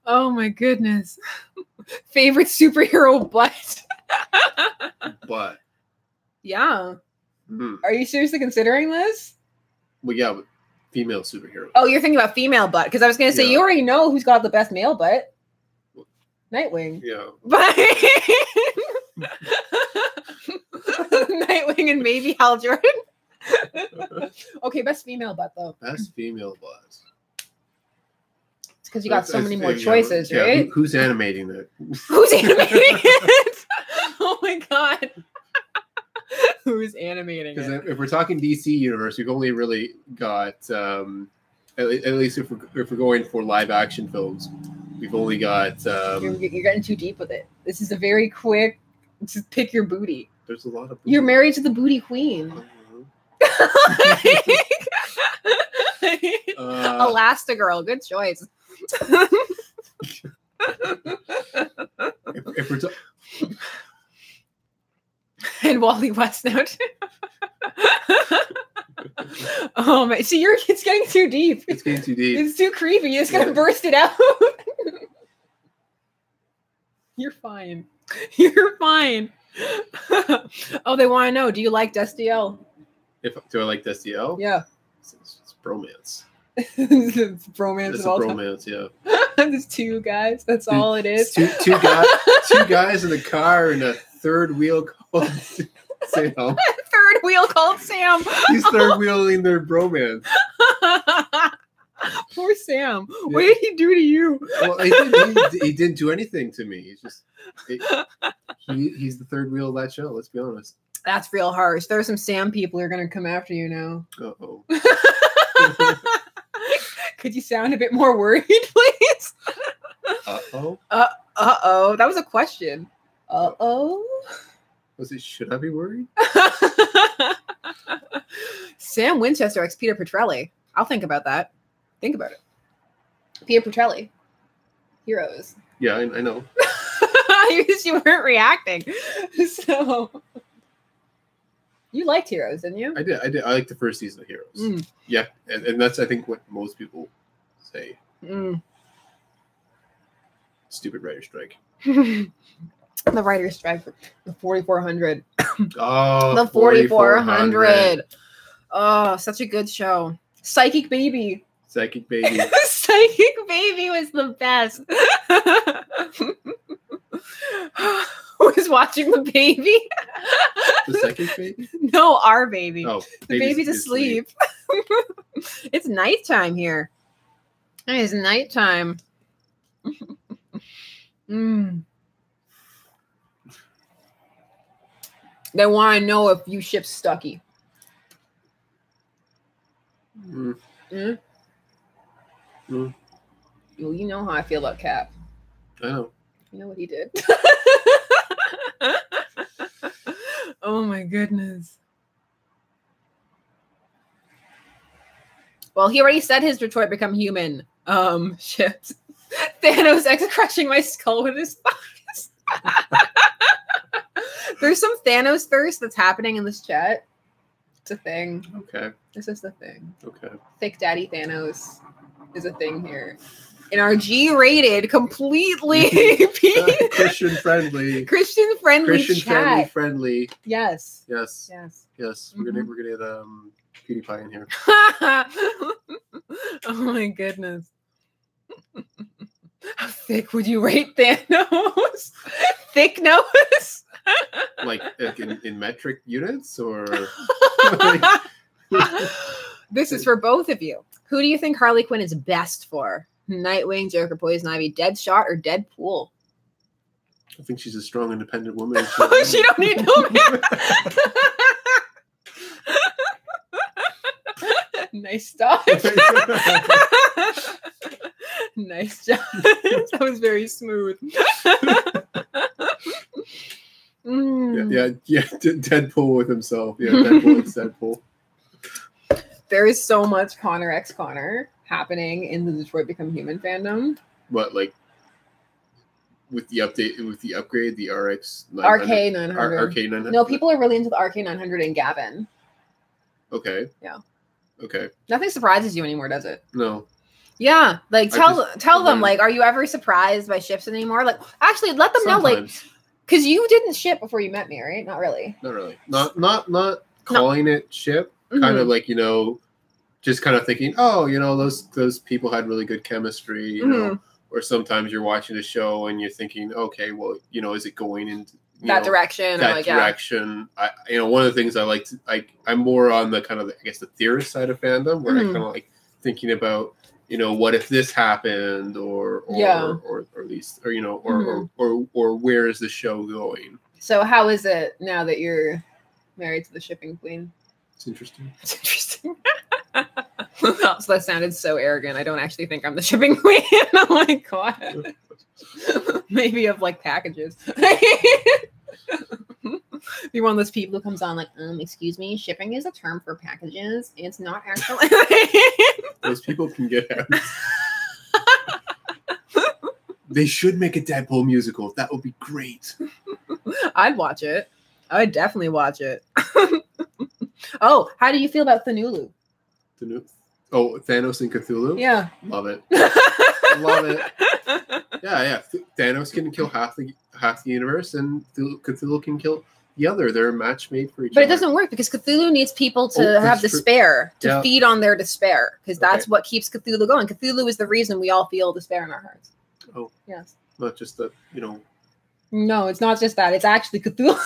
Oh my goodness! Favorite superhero butt. Butt. Yeah. Are you seriously considering this? Well, yeah, but female superhero. Oh, you're thinking about female butt because I was going to say you already know who's got the best male butt. Nightwing. Yeah. But Nightwing and maybe Hal Jordan. Okay, best female butt though. Best female butt. It's because you got so many more choices, right? Who's animating it? Who's animating it? Oh my God. Who's animating it? If we're talking DC universe, we've only really got at least if we're going for live action films, we've only got. You're getting too deep with it. This is a very quick. Just pick your booty. There's a lot of. You're married to the booty queen. Elastigirl, good choice. if we're and Wally West now too. Oh my! See, it's getting too deep. It's getting too deep. It's too creepy. You just gotta burst it out. You're fine. You're fine. Oh, they want to know: do you like Destiel? Do I like Destiel? Yeah. It's bromance. It's bromance. It's a bromance. Yeah. There's two guys. That's all it is. Two guys in a car and a third wheel called Sam. Third wheel called Sam. He's third wheeling their bromance. Poor Sam. Yeah. What did he do to you? Well, he didn't do anything to me. He's just he's the third wheel of that show. Let's be honest. That's real harsh. There are some Sam people who are going to come after you now. Uh-oh. Could you sound a bit more worried, please? Uh-oh. Uh-oh. That was a question. Uh-oh. Was it, should I be worried? Sam Winchester ex Peter Petrelli. I'll think about that. Think about it. Peter Petrelli. Heroes. Yeah, I know. You weren't reacting. So You liked Heroes, didn't you? I did. I like the first season of Heroes. Mm. Yeah, and that's I think what most people say. Mm. Stupid writer strike. The writer's strike for the 4400. Oh, The 4400. Oh, such a good show. Psychic Baby. Psychic Baby. Psychic Baby was the best. Who was watching the baby? The Psychic Baby? No, our baby. Oh, the baby's asleep. It's nighttime here. It is nighttime. Mm. They want to know if you ship Stucky. Mm. Mm? Mm. Well, you know how I feel about Cap. I know. You know what he did? Oh my goodness. Well, he already said his Detroit Become Human ships. Thanos crushing my skull with his thighs. There's some Thanos thirst that's happening in this chat. It's a thing. Okay. This is the thing. Okay. Thick Daddy Thanos is a thing here. In our G-rated, completely Christian friendly chat. friendly. Yes. Yes. Yes. Yes. Mhm. We're gonna get PewDiePie in here. Oh my goodness. How thick would you rate Thanos? Thick nose? Like in metric units or This is for both of you. Who do you think Harley Quinn is best for? Nightwing, Joker, Poison Ivy, Deadshot, or Deadpool? I think she's a strong, independent woman. She don't need no man. Nice dodge. Nice job. That was very smooth. Yeah. Deadpool with himself. Yeah, Deadpool is Deadpool. There is so much Connor x Connor happening in the Detroit Become Human fandom. What, like with the upgrade, the RX 900, RK900. RK900. No, people are really into the RK900 and Gavin. Okay. Yeah. Okay. Nothing surprises you anymore, does it? No. Yeah, like tell them, like, are you ever surprised by ships anymore? Like, actually, let them know, like, because you didn't ship before you met me, right? Not really. Not really. Not calling it ship. Mm-hmm. Kind of like, just kind of thinking, oh, those people had really good chemistry, you know. Or sometimes you're watching a show and you're thinking, okay, well, is it going in that direction? That direction. Yeah. One of the things I like to, I'm more on the kind of, I guess, the theorist side of fandom, where I kind of like thinking about, what if this happened, or at least, or where is the show going? So how is it now that you're married to the shipping queen? It's interesting. It's interesting. So that sounded so arrogant. I don't actually think I'm the shipping queen. Oh my god. Maybe of like packages. You're one of those people who comes on like, excuse me, shipping is a term for packages. It's not actually. Those people can get out. They should make a Deadpool musical. That would be great. I'd watch it. I would definitely watch it. Oh, how do you feel about Thanulu? Oh, Thanos and Cthulhu? Yeah. Love it. Love it. Yeah. Thanos can kill half the universe, and Cthulhu can kill the other. They're a match made for each other. But it doesn't work because Cthulhu needs people to have despair, to feed on their despair, because that's what keeps Cthulhu going. Cthulhu is the reason we all feel despair in our hearts. Oh. Yes. Not just that, No, it's not just that. It's actually Cthulhu.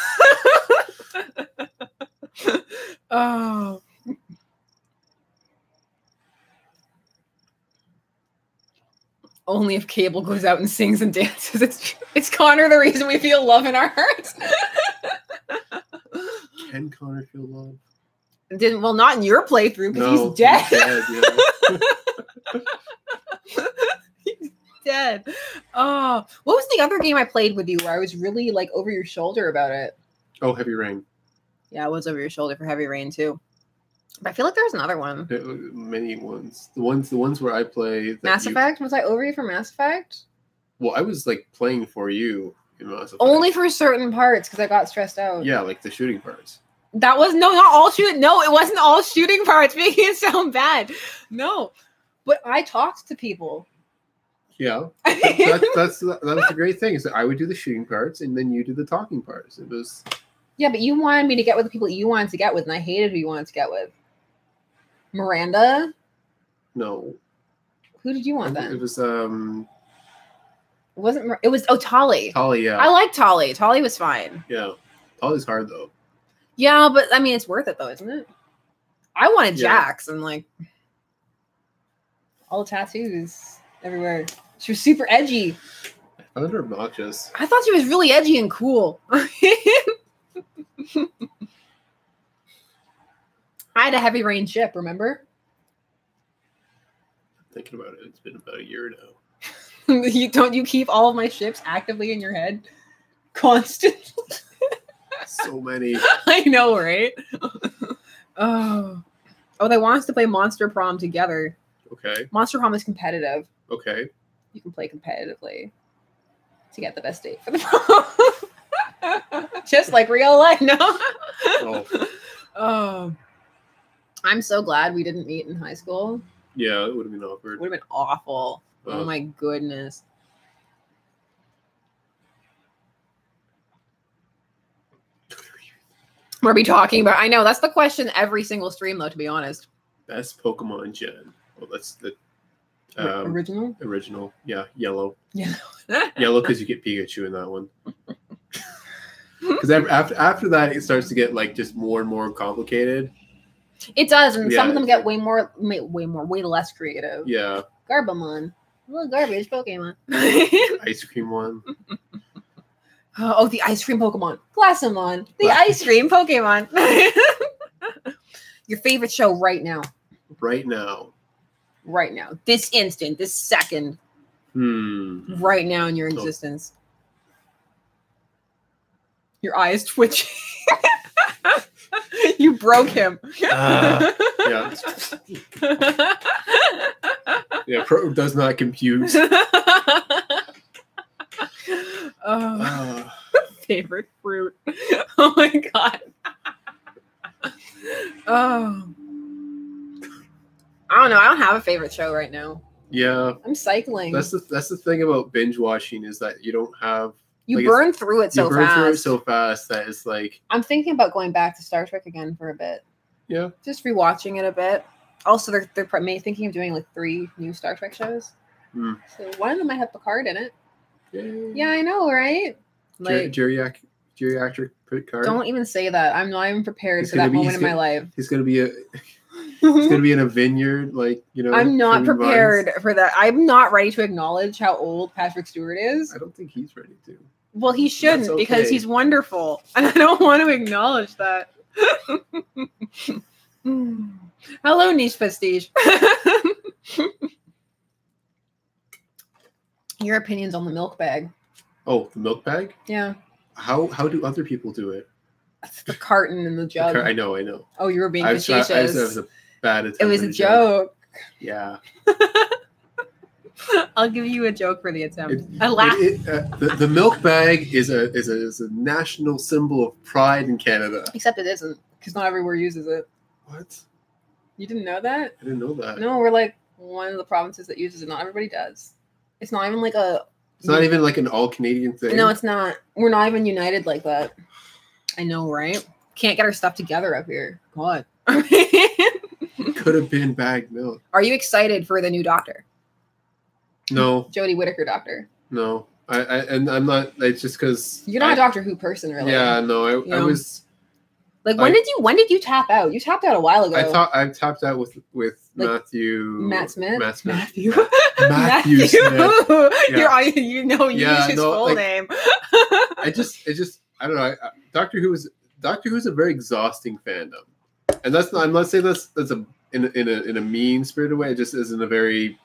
Oh. Only if Cable goes out and sings and dances. It's Connor the reason we feel love in our hearts. Can Connor feel love? Well, not in your playthrough because he's dead. He's dead, yeah. He's dead. Oh, what was the other game I played with you where I was really like over your shoulder about it? Oh, Heavy Rain. Yeah, I was over your shoulder for Heavy Rain too. But I feel like there was another one. Many ones. The ones where I play. Mass Effect? Was I over you for Mass Effect? Well, I was like playing for you in Mass Effect. Only for certain parts because I got stressed out. Yeah, like the shooting parts. That was not all shooting. No, it wasn't all shooting parts, making it sound bad. No, but I talked to people. Yeah, that's the great thing is that I would do the shooting parts and then you do the talking parts. It was. Yeah, but you wanted me to get with the people you wanted to get with, and I hated who you wanted to get with. Miranda? No. Who did you want then? It was It was Tali. Tali, yeah. I like Tali. Tali was fine. Yeah. Tali's hard though. Yeah, but I mean it's worth it though, isn't it? I wanted Jax and like all the tattoos everywhere. She was super edgy. I found her obnoxious. I thought she was really edgy and cool. I had a heavy rain ship, remember? Thinking about it, it's been about a year now. You keep all of my ships actively in your head constantly? So many. I know, right? Oh, they want us to play Monster Prom together. Okay. Monster Prom is competitive. Okay. You can play competitively to get the best date for the prom. Just like real life, no? Oh. I'm so glad we didn't meet in high school. Yeah, it would have been awkward. Would have been awful. Oh my goodness. What are we talking about? I know, that's the question every single stream, though, to be honest. Best Pokemon gen. Well, that's the... original? Original. Yeah, yellow. Yeah. Yellow because you get Pikachu in that one. Because after that, it starts to get like just more and more complicated. It does, and some of them get way less creative. Yeah. Garbamon. Little garbage Pokemon. Ice cream one. Oh, the ice cream Pokemon. Glassamon. The ice cream Pokemon. Your favorite show right now. Right now. Right now. This instant. This second. Right now in your existence. Your eyes twitching. You broke him. Yeah. Yeah, Pro does not compute. Favorite fruit. Oh my god. Oh. I don't know. I don't have a favorite show right now. Yeah. I'm cycling. That's the thing about binge watching is that you don't have you burn through it so fast. You burn through it so fast that it's like I'm thinking about going back to Star Trek again for a bit. Yeah. Just rewatching it a bit. Also, they're thinking of doing like 3 new Star Trek shows. So one of them might have Picard in it. Yay. Yeah, I know, right? Like geriatric Picard. Don't even say that. I'm not even prepared for that moment in my life. He's gonna be he's gonna be in a vineyard, like I'm not prepared for that. I'm not ready to acknowledge how old Patrick Stewart is. I don't think he's ready to. Well, he shouldn't because he's wonderful, and I don't want to acknowledge that. Hello, Niche Prestige. Your opinions on the milk bag? Oh, the milk bag? Yeah. How do other people do it? It's the carton and the jug. I know. Oh, you were being facetious. It was a bad attempt. It was a joke. Yeah. I'll give you a joke for the attempt. I laughed. The milk bag is a national symbol of pride in Canada. Except it isn't, because not everywhere uses it. What? You didn't know that? I didn't know that. No, we're like one of the provinces that uses it. Not everybody does. It's not even like It's not even like an all Canadian thing. No, it's not. We're not even united like that. I know, right? Can't get our stuff together up here. God. Could have been bagged milk. Are you excited for the new Doctor? No. Jodie Whittaker Doctor. No. I'm not. It's just because you're not a Doctor Who person, really. Yeah, no. I was. Like when did you tap out? You tapped out a while ago. I tapped out with like Matt Smith. Matthew Smith. Yeah. You use his full name. I don't know. Doctor Who is a very exhausting fandom, and that's not. I'm not saying that's in a mean spirited way. It just isn't a very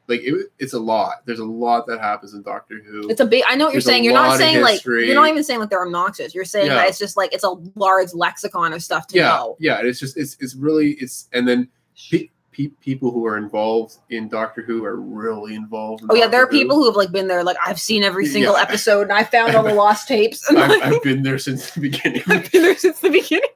it's a lot. There's a lot that happens in Doctor Who. It's a big. I know what you're saying. You're not saying you're not even saying like they're obnoxious. You're saying that it's just like it's a large lexicon of stuff to know. Yeah, it's just it's really and then people who are involved in Doctor Who are really involved. There are people who have been there. Like I've seen every single episode, and I found all the lost tapes. And I've been there since the beginning. I've been there since the beginning.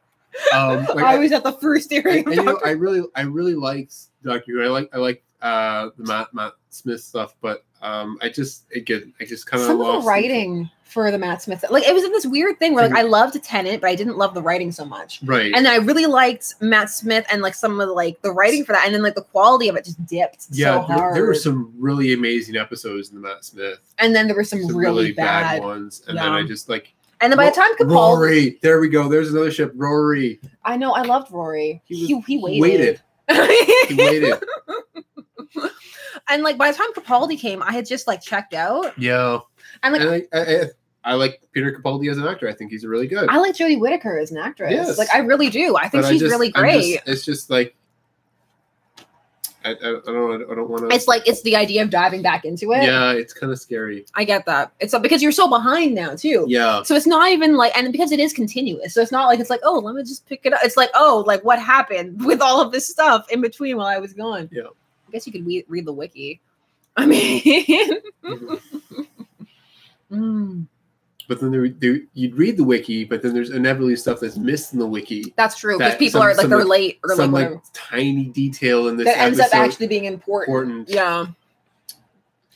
I was at the first hearing. I really liked Dr. Who. I like the Matt Smith stuff, but I just kind of some of the writing for the Matt Smith, like it was this weird thing where like I loved Tenet, but I didn't love the writing so much. Right. And then I really liked Matt Smith and like some of the like the writing for that, and then like the quality of it just dipped so hard. There were some really amazing episodes in the Matt Smith, and then there were some really bad ones, and then I just like. And then by the time Capaldi, Rory, there we go. There's another ship, Rory. I know, I loved Rory. He waited. He waited. And like by the time Capaldi came, I had just like checked out. Yeah. And like I like Peter Capaldi as an actor. I think he's really good. I like Jodie Whittaker as an actress. Yes. Like I really do. I think she's really great. It's just like I don't want to. It's like it's the idea of diving back into it. Yeah, it's kind of scary. I get that. It's because you're so behind now too. Yeah. So it's not even like, and because it is continuous, so it's not like it's like, oh, let me just pick it up. It's like, oh, like what happened with all of this stuff in between while I was gone. Yeah. I guess you could read the wiki. I mean. But then you'd read the wiki, but then there's inevitably stuff that's missed in the wiki. That's true, because people are like they're late or some like like tiny detail in this that ends up actually being important. Yeah.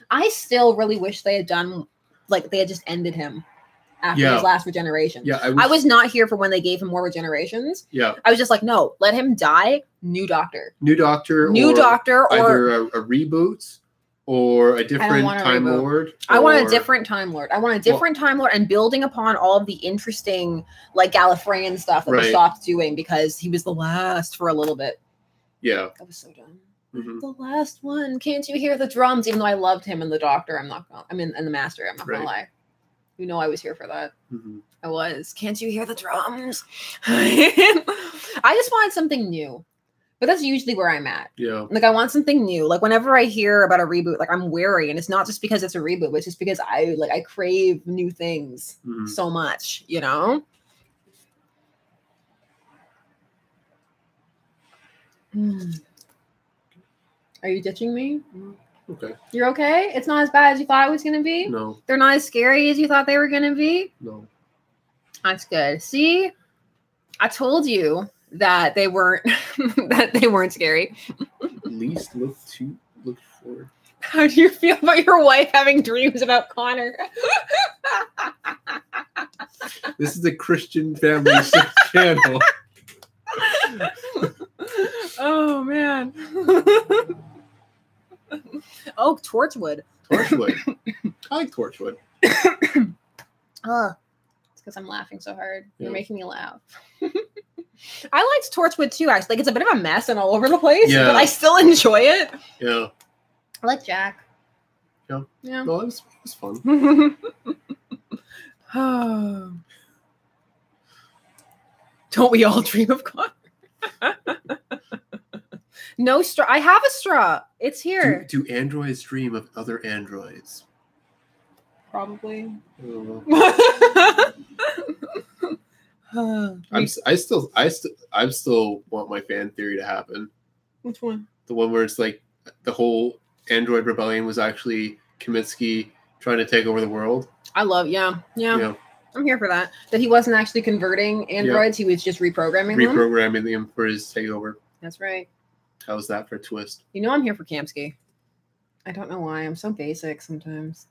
I still really wish they had done like they had just ended him after his last regeneration. Yeah, I was not here for when they gave him more regenerations. Yeah, I was just like, no, let him die. New Doctor, or either a reboot. Or a different Time Lord. I want a different Time Lord. I want a different Time Lord, and building upon all of the interesting, like Gallifreyan stuff that they stopped doing because he was the last for a little bit. Yeah, that was so dumb. Mm-hmm. The last one. Can't you hear the drums? Even though I loved him and the Doctor, and the Master. I'm not gonna lie. You know, I was here for that. Mm-hmm. I was. Can't you hear the drums? I just wanted something new. But that's usually where I'm at. Yeah. Like, I want something new. Like, whenever I hear about a reboot, like, I'm wary. And it's not just because it's a reboot, but it's just because I crave new things so much, you know? Are you ditching me? Okay. You're okay? It's not as bad as you thought it was going to be? No. They're not as scary as you thought they were going to be? No. That's good. See? I told you that they weren't scary. At least look forward. How do you feel about your wife having dreams about Connor? This is a Christian family channel. Oh man. Oh, Torchwood. Torchwood. I like Torchwood. Oh, it's because I'm laughing so hard. Yeah. You're making me laugh. I liked Torchwood too, actually. Like, it's a bit of a mess and all over the place, but I still enjoy it. Yeah. I like Jack. Yeah. Yeah. No, it was fun. Don't we all dream of Connor? No straw. I have a straw. It's here. Do androids dream of other androids? Probably. I still want my fan theory to happen. Which one? The one where it's like the whole android rebellion was actually Kaminsky trying to take over the world. I love, yeah. I'm here for that. That he wasn't actually converting androids; he was just reprogramming them for his takeover. That's right. How's that for a twist? You know, I'm here for Kamsky. I don't know why. I'm so basic sometimes.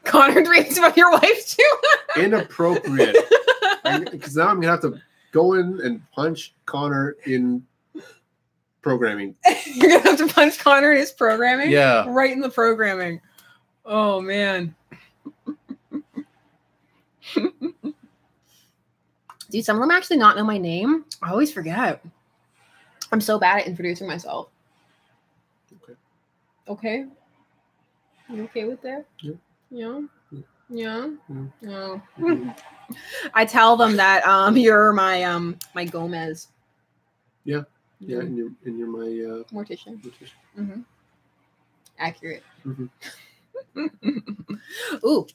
Connor dreams about your wife too. Inappropriate. Because now I'm gonna have to go in and punch Connor in programming. You're gonna have to punch Connor in his programming? Yeah. Right in the programming. Oh man. Dude, some of them actually not know my name. I always forget. I'm so bad at introducing myself. Okay. You okay with that? Yeah. Yeah. Yeah. Yeah. Oh. I tell them that you're my my Gomez. Yeah. Yeah, and you're my mortician. Mm-hmm. Accurate. Mm-hmm. Ooh.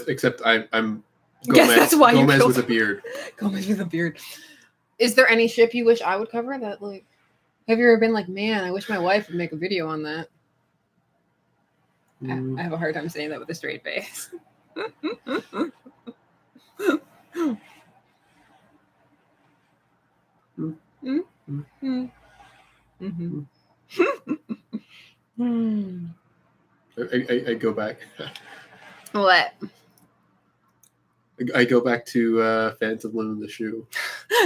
Except I'm Gomez. That's why Gomez with a beard. Gomez with a beard. Is there any ship you wish I would cover that, like, have you ever been like, man, I wish my wife would make a video on that? I have a hard time saying that with a straight face. I go back. What? I go back to Phantom Limb in the Shoe.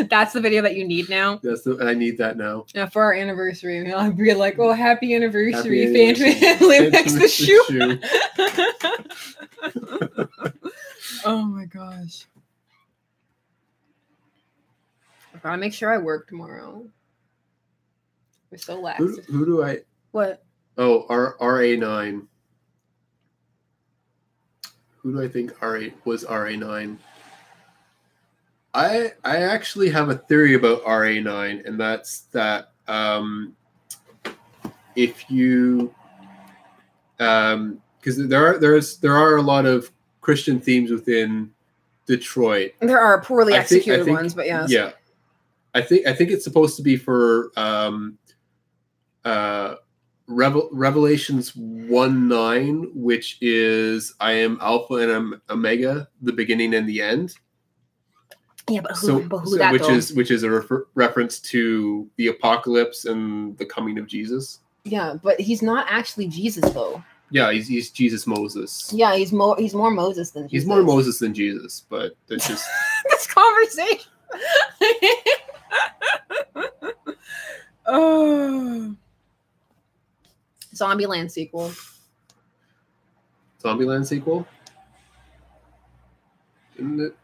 That's the video that you need now? I need that now. Yeah, for our anniversary. I'll be like, oh, happy anniversary, Phantom Limb next to the shoe. Oh my gosh. I gotta make sure I work tomorrow. We're so lax. Who do I... What? Oh, RA9. Who do I think was RA9? I actually have a theory about RA9, and that's that if you because there are a lot of Christian themes within Detroit. There are poorly executed ones, but yes. Yeah. I think it's supposed to be for Revelations 1:9, which is I am Alpha and I'm Omega, the beginning and the end. Yeah, but who which is a reference to the apocalypse and the coming of Jesus. Yeah, but he's not actually Jesus though. Yeah, he's Jesus Moses. Yeah, he's more Moses than Jesus. He's more Moses than Jesus, but it's just this conversation. Oh. Zombieland sequel. Zombieland sequel? Isn't it?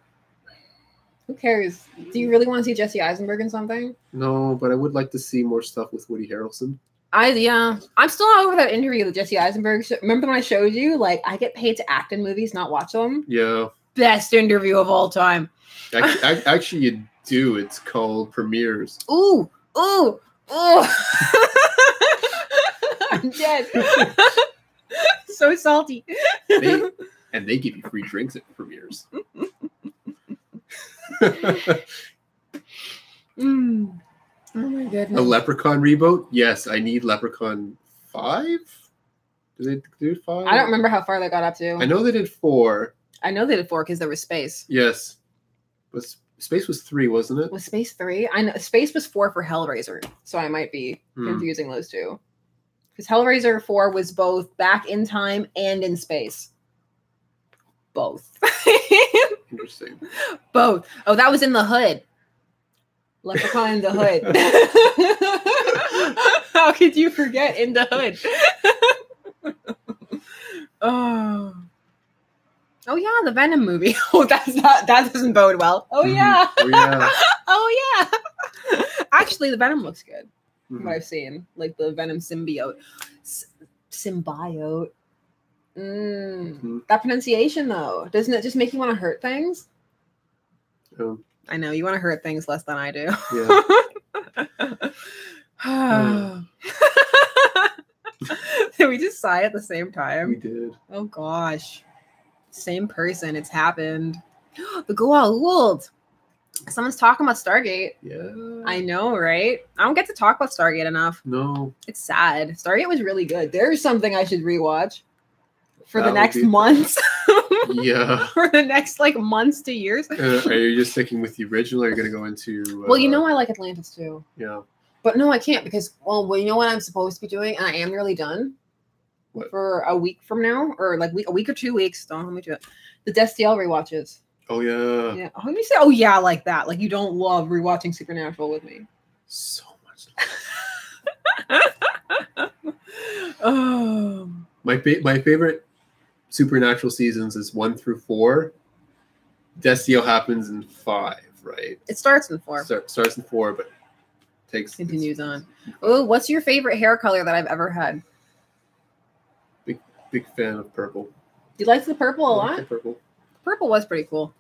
Who cares? Do you really want to see Jesse Eisenberg in something? No, but I would like to see more stuff with Woody Harrelson. I'm still not over that interview with Jesse Eisenberg. Remember when I showed you? Like, I get paid to act in movies, not watch them. Yeah. Best interview of all time. Actually, you do. It's called Premieres. Ooh. I'm dead. So salty. They give you free drinks at Premieres. Oh my goodness. A Leprechaun reboot? Yes, I need Leprechaun 5? Did they do 5? I don't remember how far they got up to. I know they did 4. I know they did 4 because there was Space. Yes. But Space was 3, wasn't it? Was Space 3? I know Space was 4 for Hellraiser, so I might be confusing those two. Because Hellraiser 4 was both back in time and in space. Both. Interesting. Both. Oh, that was in the hood. Leprechaun in the hood. How could you forget In the Hood? Oh yeah, the Venom movie. Oh, that doesn't bode well. Oh yeah. Oh yeah. Actually, the Venom looks good. From what I've seen, like the Venom symbiote. Symbiote. That pronunciation though, doesn't it just make you want to hurt things? Oh. I know you want to hurt things less than I do. Yeah. Did we just sigh at the same time? We did. Oh gosh. Same person. It's happened. The Goa'uld. Someone's talking about Stargate. Yeah. I know, right? I don't get to talk about Stargate enough. No. It's sad. Stargate was really good. There's something I should rewatch for the next months. Yeah. For the next months to years. Are you just sticking with the original or are you going to go into... Well, I like Atlantis too. Yeah. But no, I can't because, well, you know what I'm supposed to be doing? And I am nearly done. What? For a week from now, or a week or 2 weeks. Don't hold me to it. The Destiel rewatches. Oh, yeah. Yeah. How do you say, oh, yeah, like that? Like you don't love rewatching Supernatural with me. So much. Oh. My favorite Supernatural seasons is 1 through 4. Destiel happens in 5, right? It starts in 4. Starts in 4, but continues on. Oh, what's your favorite hair color that I've ever had? Big fan of purple. You liked the purple a lot? Purple. Purple was pretty cool.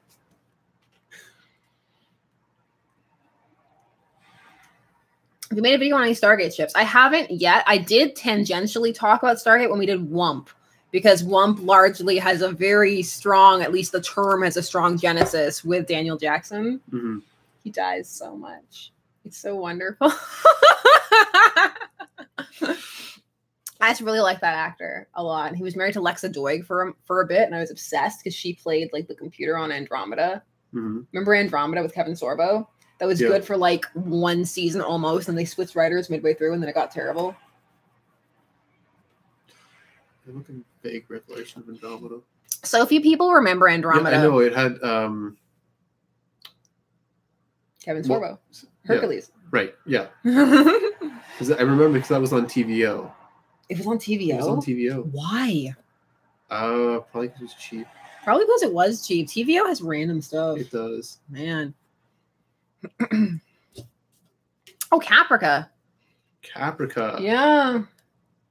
Have you made a video on any Stargate ships? I haven't yet. I did tangentially talk about Stargate when we did WUMP, because WUMP largely has a very strong, at least the term has a strong genesis with Daniel Jackson. Mm-hmm. He dies so much. It's so wonderful. I just really like that actor a lot. And he was married to Lexa Doig for a bit, and I was obsessed because she played like the computer on Andromeda. Mm-hmm. Remember Andromeda with Kevin Sorbo? That was good for like one season almost, and they switched writers midway through, and then it got terrible. I have a vague recollection of Andromeda. So few people remember Andromeda. Yeah, I know it had Kevin Sorbo. Hercules. Yeah, right, yeah. I remember because that was on TVO. It was on TVO? It was on TVO. Why? Probably because it was cheap. Probably because it was cheap. TVO has random stuff. It does. Man. Oh, Caprica. Caprica. Yeah.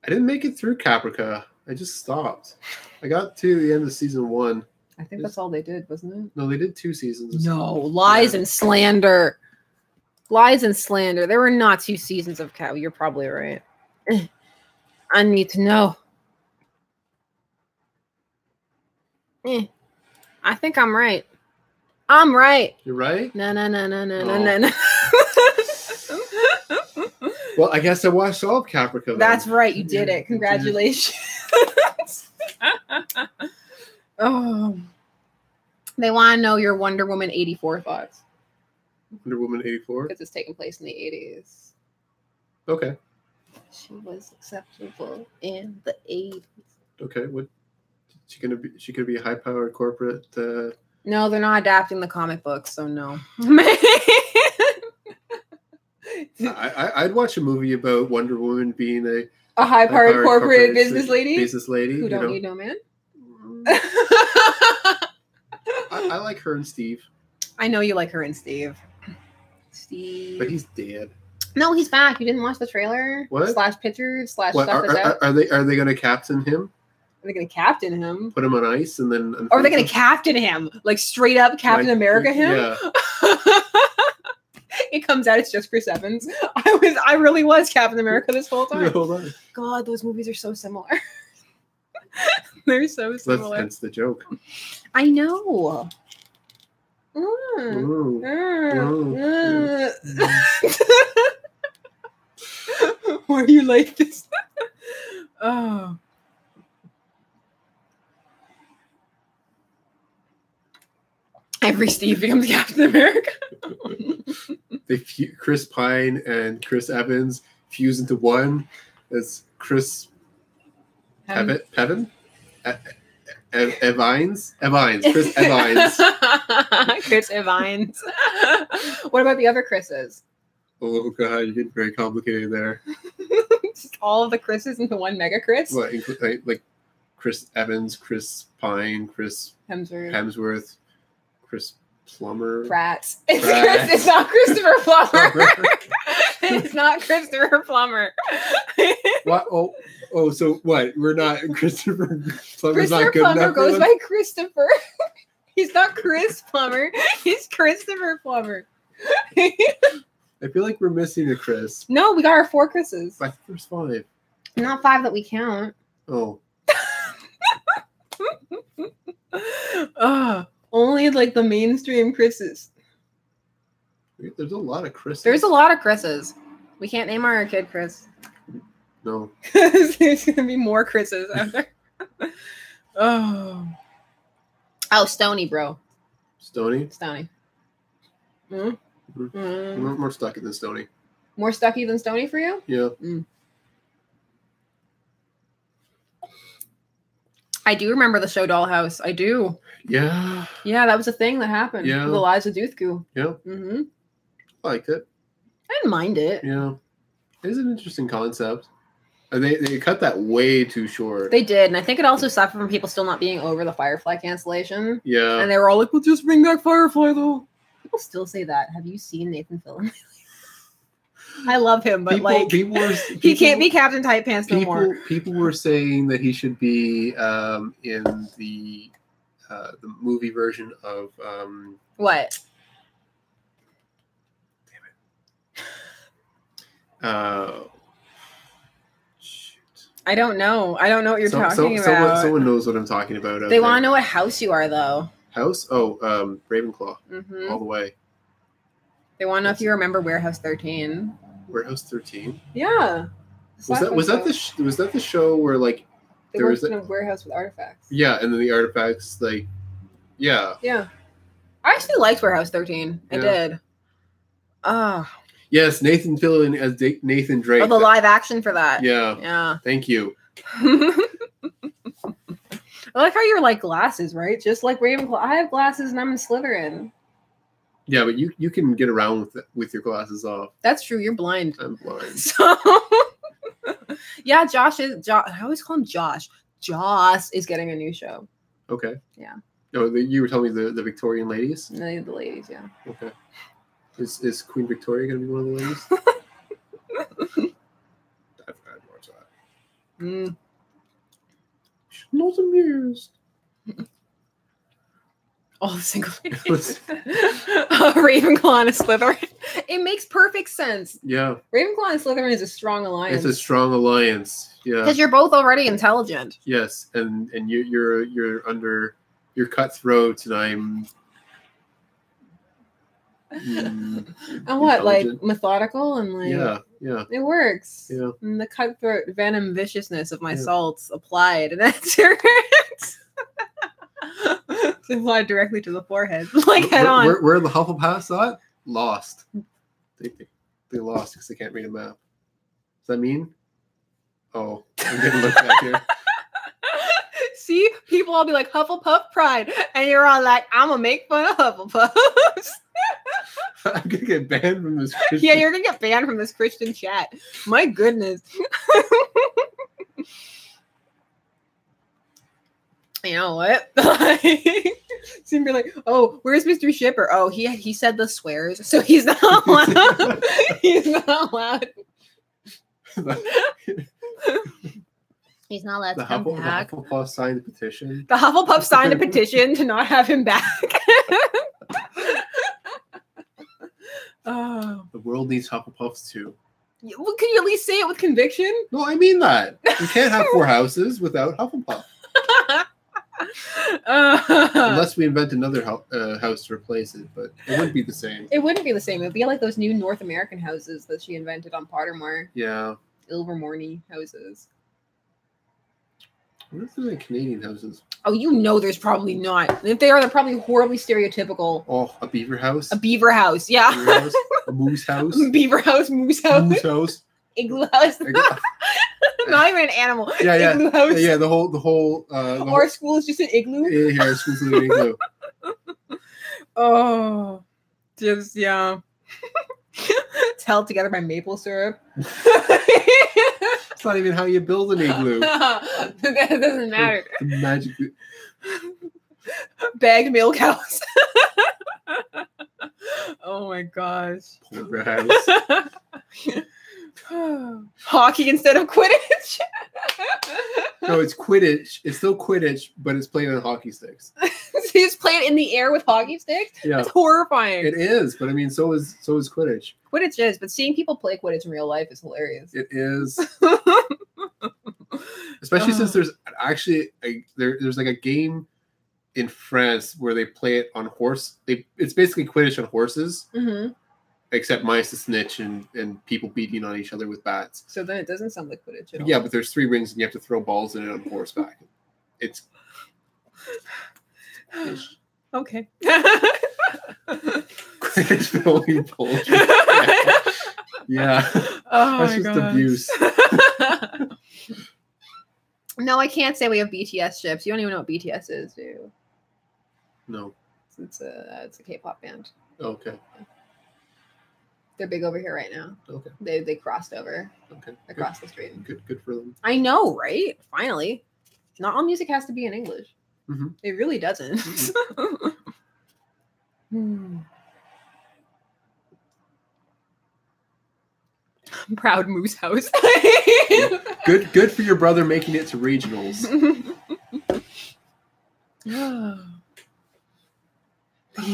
I didn't make it through Caprica. I just stopped. I got to the end of season 1. I think that's all they did, wasn't it? No, they did 2 seasons. No, lies and slander. Lies and slander. There were not 2 seasons of Cap. You're probably right. I need to know. I think I'm right. I'm right. You're right? No. Well, I guess I watched all of Caprica then. That's right. You did it. Congratulations. Oh. They want to know your Wonder Woman 84 thoughts. Wonder Woman 84? Because it's taking place in the 80s. Okay. She was acceptable in the 80s. Okay. What? She gonna be a high-powered corporate? No, they're not adapting the comic books, so no. I'd watch a movie about Wonder Woman being a high-powered corporate business lady. Business lady who don't need no man. I like her and Steve. I know you like her and Steve. Steve. But he's dead. No, he's back. You didn't watch the trailer? What? / pictures / What, stuff that's out? Are they going to captain him? Are they going to captain him? Put him on ice and then... Or are they going to captain him? Like straight up Captain America him? Yeah. It comes out, it's just Chris Evans. I really was Captain America this whole time. Hold on. God, those movies are so similar. They're so similar. Hence the joke. I know. Why are you like this? Oh. Every Steve becomes Captain America. Chris Pine and Chris Evans fuse into one. It's Chris Pevin? Evines? Chris Evines. Chris Evines. What about the other Chris's? Oh, God, you're getting very complicated there. Just all of the Chris's into one mega Chris? What, like Chris Evans, Chris Pine, Chris Hemsworth, Chris Plummer. Pratt. It's not Christopher Plummer. It's not Christopher Plummer. What? Oh, so what? We're not Christopher Plummer's not good Plummer enough. Goes by Christopher. He's not Chris Plummer. He's Christopher Plummer. I feel like we're missing a Chris. No, we got our 4 Chris's. I think there's 5. Not 5 that we count. Oh. Only like the mainstream Chris's. There's a lot of Chris's. There's a lot of Chris's. We can't name our kid Chris. No. There's going to be more Chris's out there. Oh, Stony, bro. Stony? Mm-hmm. More Stucky than Stony. More Stucky than Stony for you? Yeah. I do remember the show Dollhouse. I do. Yeah. Yeah, that was a thing that happened. Yeah. With Eliza Duthku. Yeah. Mm-hmm. I liked it. I didn't mind it. Yeah. It is an interesting concept. They cut that way too short. They did, and I think it also suffered from people still not being over the Firefly cancellation. Yeah. And they were all like, "We'll just bring back Firefly, though." People still say that. Have you seen Nathan Fillion? I love him, but he can't be Captain Tight Pants no more. People were saying that he should be in the movie version of what? Damn it. I don't know. I don't know what you're talking about. Someone knows what I'm talking about. They want to know what house you are, though. House? Oh, Ravenclaw. Mm-hmm. All the way. They want to know if you remember Warehouse 13. Warehouse 13? Yeah. Was that the show where like they worked in a warehouse with artifacts? Yeah, and then the artifacts like yeah. I actually liked Warehouse 13. I did. Yes, Nathan Fillion as Nathan Drake. Oh, the live action for that. Yeah. Thank you. I like how you're like glasses, right? Just like Ravenclaw. I have glasses and I'm in Slytherin. Yeah, but you can get around with your glasses off. That's true. You're blind. I'm blind. So, yeah, I always call him Josh. Joss is getting a new show. Okay. Yeah. No, you were telling me the Victorian ladies? The ladies, yeah. Okay. Is Queen Victoria going to be one of the ladies? I'd watch that. She's not amused. All the single ladies. Ravenclaw and a Slytherin. It makes perfect sense. Yeah. Ravenclaw and Slytherin is a strong alliance. It's a strong alliance. Yeah. Because you're both already intelligent. Yes, and you're cutthroat, and I'm. And what, like methodical and like yeah, it works. Yeah, and the cutthroat venom viciousness of my salts applied, and that's your it's applied directly to the forehead, like head on. Where the Hufflepuffs at? Lost. They lost because they can't read a map. Does that mean? Oh, I'm getting looked at here. See, people all be like Hufflepuff pride, and you're all like, I'm gonna make fun of Hufflepuffs. I'm gonna get banned from this Christian. Yeah, you're gonna get banned from this Christian chat. My goodness. You know what? Seem to be like, oh, where's Mr. Shipper? Oh, he said the swears, so he's not allowed. He's not allowed. He's not allowed to come back. The Hufflepuff signed a petition. The Hufflepuff signed a petition to not have him back. Oh. The world needs Hufflepuffs too. Well, can you at least say it with conviction? No, I mean that. You can't have 4 houses without Hufflepuff. Unless we invent another house to replace it, but it wouldn't be the same. It wouldn't be the same. It would be like those new North American houses that she invented on Pottermore. Yeah. Ilvermorny houses. What if they're like Canadian houses? Oh, you know there's probably not. And if they are, they're probably horribly stereotypical. Oh, a beaver house? A beaver house, yeah. Beaver house? A moose house? Beaver house, moose house. Moose house. Igloo house. Not even an animal. Yeah. Igloo house. Yeah, the whole our school is just an igloo. Yeah, our school's an igloo. Oh, just yeah. It's held together by maple syrup. It's not even how you build an igloo. That doesn't matter. The magic. Bagged milk house. Oh my gosh. Poor house. Hockey instead of Quidditch. No, it's Quidditch. It's still Quidditch, but it's played on hockey sticks. So you just play it in the air with hockey sticks? Yeah. It's horrifying. It is, but I mean, so is Quidditch. Quidditch is, but seeing people play Quidditch in real life is hilarious. It is. Especially since there's actually there's like a game in France where they play it on horse. It's basically Quidditch on horses. Mm-hmm. Except minus the snitch and people beating on each other with bats. So then it doesn't sound like Quidditch at all. Yeah, but there's 3 rings and you have to throw balls in it on horseback. It's okay. Quidditch filming poultry. Yeah. Oh, that's just abuse. No, I can't say we have BTS ships. You don't even know what BTS is, do you? No. It's a K-pop band. Okay. They're big over here right now. Okay. They crossed over. Okay. Across the street. Good for them. I know, right? Finally. Not all music has to be in English. Mm-hmm. It really doesn't. Mm-hmm. Proud Moose House. Good for your brother making it to regionals. You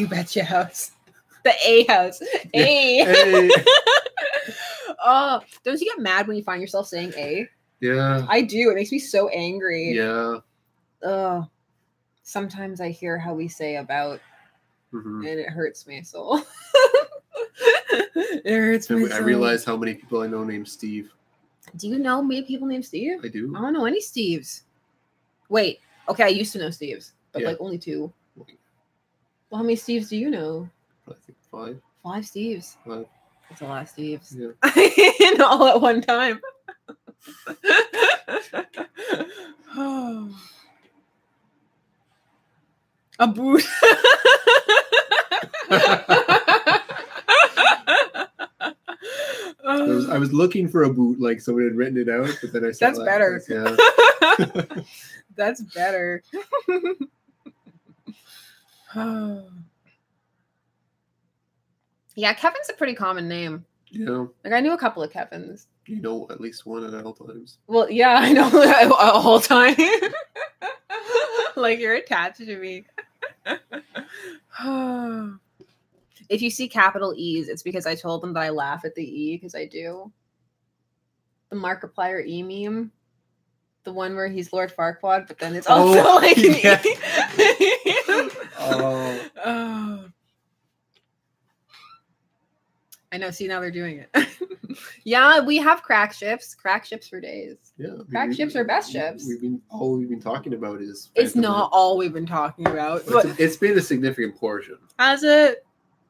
betcha house. The A house. A. Hey. Oh, don't you get mad when you find yourself saying A? Yeah. I do. It makes me so angry. Yeah. Sometimes I hear how we say about, mm-hmm. and it hurts my soul. It hurts my soul. I realize how many people I know named Steve. Do you know many people named Steve? I do. I don't know any Steves. Wait. Okay, I used to know Steves, but Yeah. like only 2. Well, how many Steves do you know? I think 5. 5 Steves. 5. That's a lot of Steves. Yeah. All at one time. A boot. I was looking for a boot, like someone had written it out, but then I said that's better. Yeah. That's better. Yeah, Kevin's a pretty common name. Yeah. Like I knew a couple of Kevins. You know at least one at all times. Well, yeah, I know a whole time. Like you're attached to me. If you see capital E's, it's because I told them that I laugh at the E because I do. The Markiplier E meme. The one where he's Lord Farquaad, but then it's also like an yeah. E. Oh. I know. See, now they're doing it. Yeah, we have crack ships. Crack ships for days. Yeah. Crack ships are best ships. All we've been talking about is. It's not all we've been talking about. It's been a significant portion. Has it?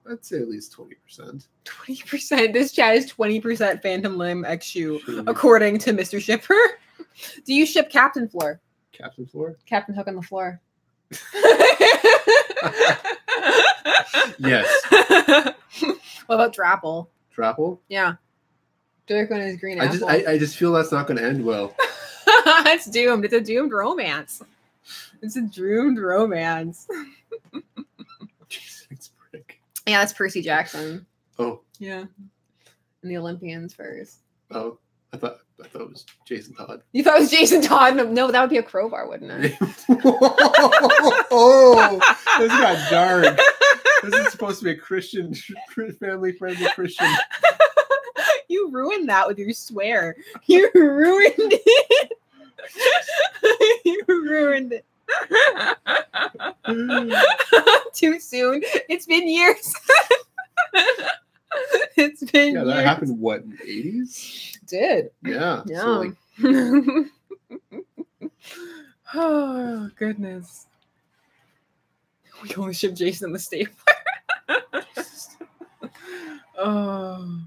I'd say at least 20%. 20%. This chat is 20% Phantom Limb X Shoe, according to Mr. Shipper. Do you ship Captain Floor? Captain Floor? Captain Hook on the floor. Yes. What about Drapple? Drapple? Yeah. Dirk on his green apple. I just feel that's not going to end well. It's doomed. It's a doomed romance. It's a doomed romance. It's prick. Yeah, that's Percy Jackson. Oh. Yeah. And the Olympians first. Oh. I thought it was Jason Todd. You thought it was Jason Todd? No, that would be a crowbar, wouldn't it? Oh, this got dark. This is supposed to be a Christian, family-friendly Christian. You ruined that with your swear. You ruined it. You ruined it. Too soon. It's been years. It's been years. That happened, what, in the 80s? It did. Yeah. Yeah. So oh, goodness. We only ship Jason the Stapler. Oh.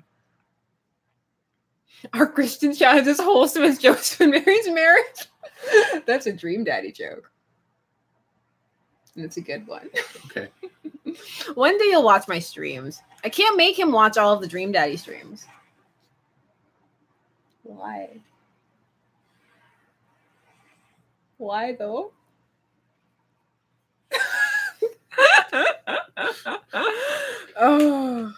Our Christian child is as wholesome as Joseph and Mary's marriage. That's a Dream Daddy joke. And it's a good one. Okay. One day you'll watch my streams. I can't make him watch all of the Dream Daddy streams. Why? Why though? Oh.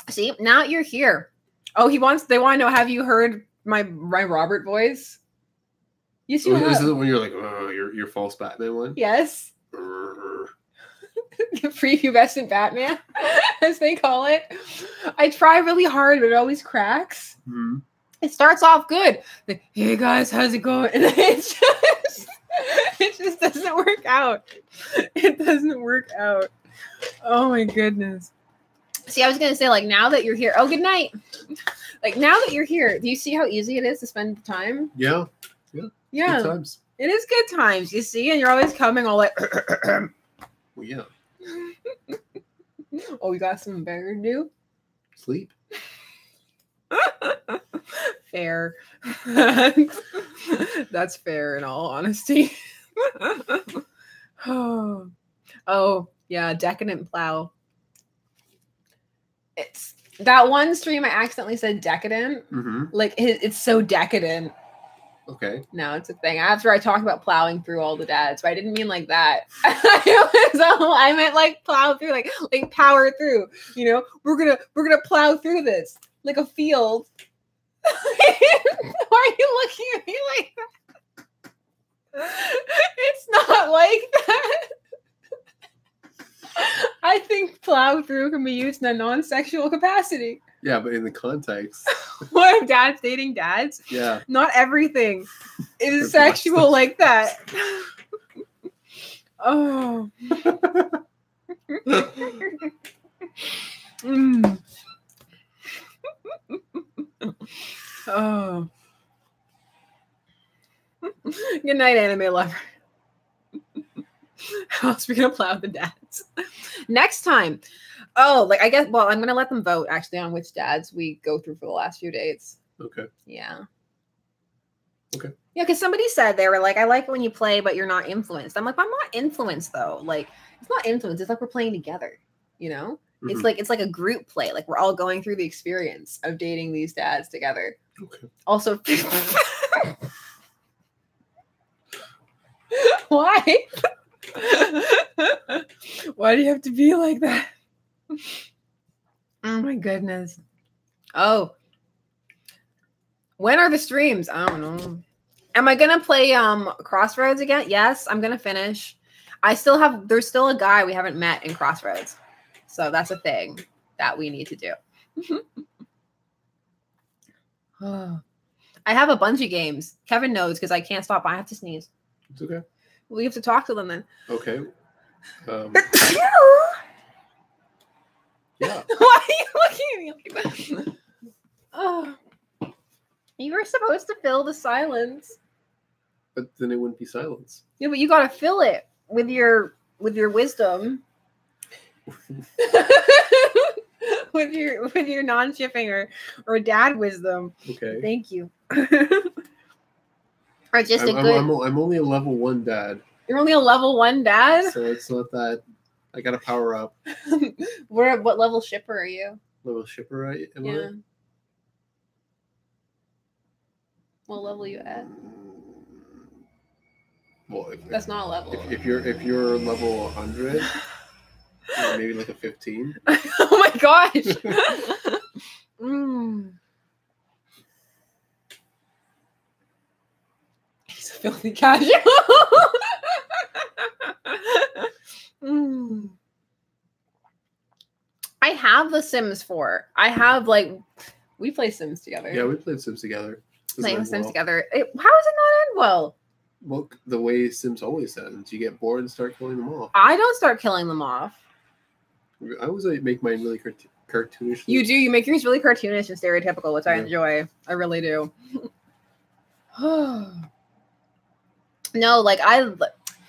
See, now you're here. Oh, they want to know, have you heard my Robert voice? Yes, you have. This is when you're like, oh, your false Batman one? Yes. The prepubescent Batman, as they call it. I try really hard, but it always cracks. Mm-hmm. It starts off good. Like, hey guys, how's it going? And then it just doesn't work out. It doesn't work out. Oh my goodness. See, I was gonna say, like, now that you're here. Oh, good night. Like, now that you're here, do you see how easy it is to spend the time? Yeah. Yeah. Good times. It is good times, you see, and you're always coming all like. Well, yeah. Oh, we got some better to do? Sleep. Fair. That's fair in all honesty. Oh, yeah, Decadent Plow. It's that one stream I accidentally said decadent. Mm-hmm. Like, it's so decadent. Okay. No, it's a thing. After I talk about plowing through all the dads, but I didn't mean like that. I meant like plow through, like power through. You know, we're gonna plow through this like a field. Why are you looking at me like that? It's not like that. I think plow through can be used in a non-sexual capacity. Yeah, but in the context. What, if dads dating dads? Yeah. Not everything is sexual like that. Oh. Oh. Good night, anime lover. How else are we gonna plow the dads? Next time. Oh, like I guess. Well, I'm gonna let them vote actually on which dads we go through for the last few dates. Okay. Yeah. Okay. Yeah, because somebody said they were like, I like it when you play, but you're not influenced. I'm like, I'm not influenced though. Like, it's not influenced. It's like we're playing together. You know, it's like a group play. Like we're all going through the experience of dating these dads together. Okay. Also, why? Why do you have to be like that? Oh my goodness. Oh. When are the streams? I don't know. Am I gonna play Crossroads again? Yes, I'm gonna finish. There's still a guy we haven't met in Crossroads. So that's a thing that we need to do. I have a bunch of games. Kevin knows because I can't stop. I have to sneeze. It's okay. We have to talk to them then. Okay. Yeah. Why are you looking at me like that? Oh. You were supposed to fill the silence. But then it wouldn't be silence. Yeah, but you gotta fill it with your wisdom. with your non-shipping or dad wisdom. Okay. Thank you. Or just I'm only a level 1 dad. You're only a level 1 dad? So it's not that I gotta power up. What level shipper are you? Level shipper, right? Yeah. What level are you at? Well, that's not a level. If you're level 100, maybe like a 15. Oh my gosh. He's a filthy casual. I have the Sims 4. I have we play Sims together. Yeah, we played Sims together. Playing Sims together. How does it not end well? Well, the way Sims always ends, you get bored and start killing them off. I don't start killing them off. I always make mine really cartoonish. You do. You make yours really cartoonish and stereotypical, which I enjoy. I really do. No, I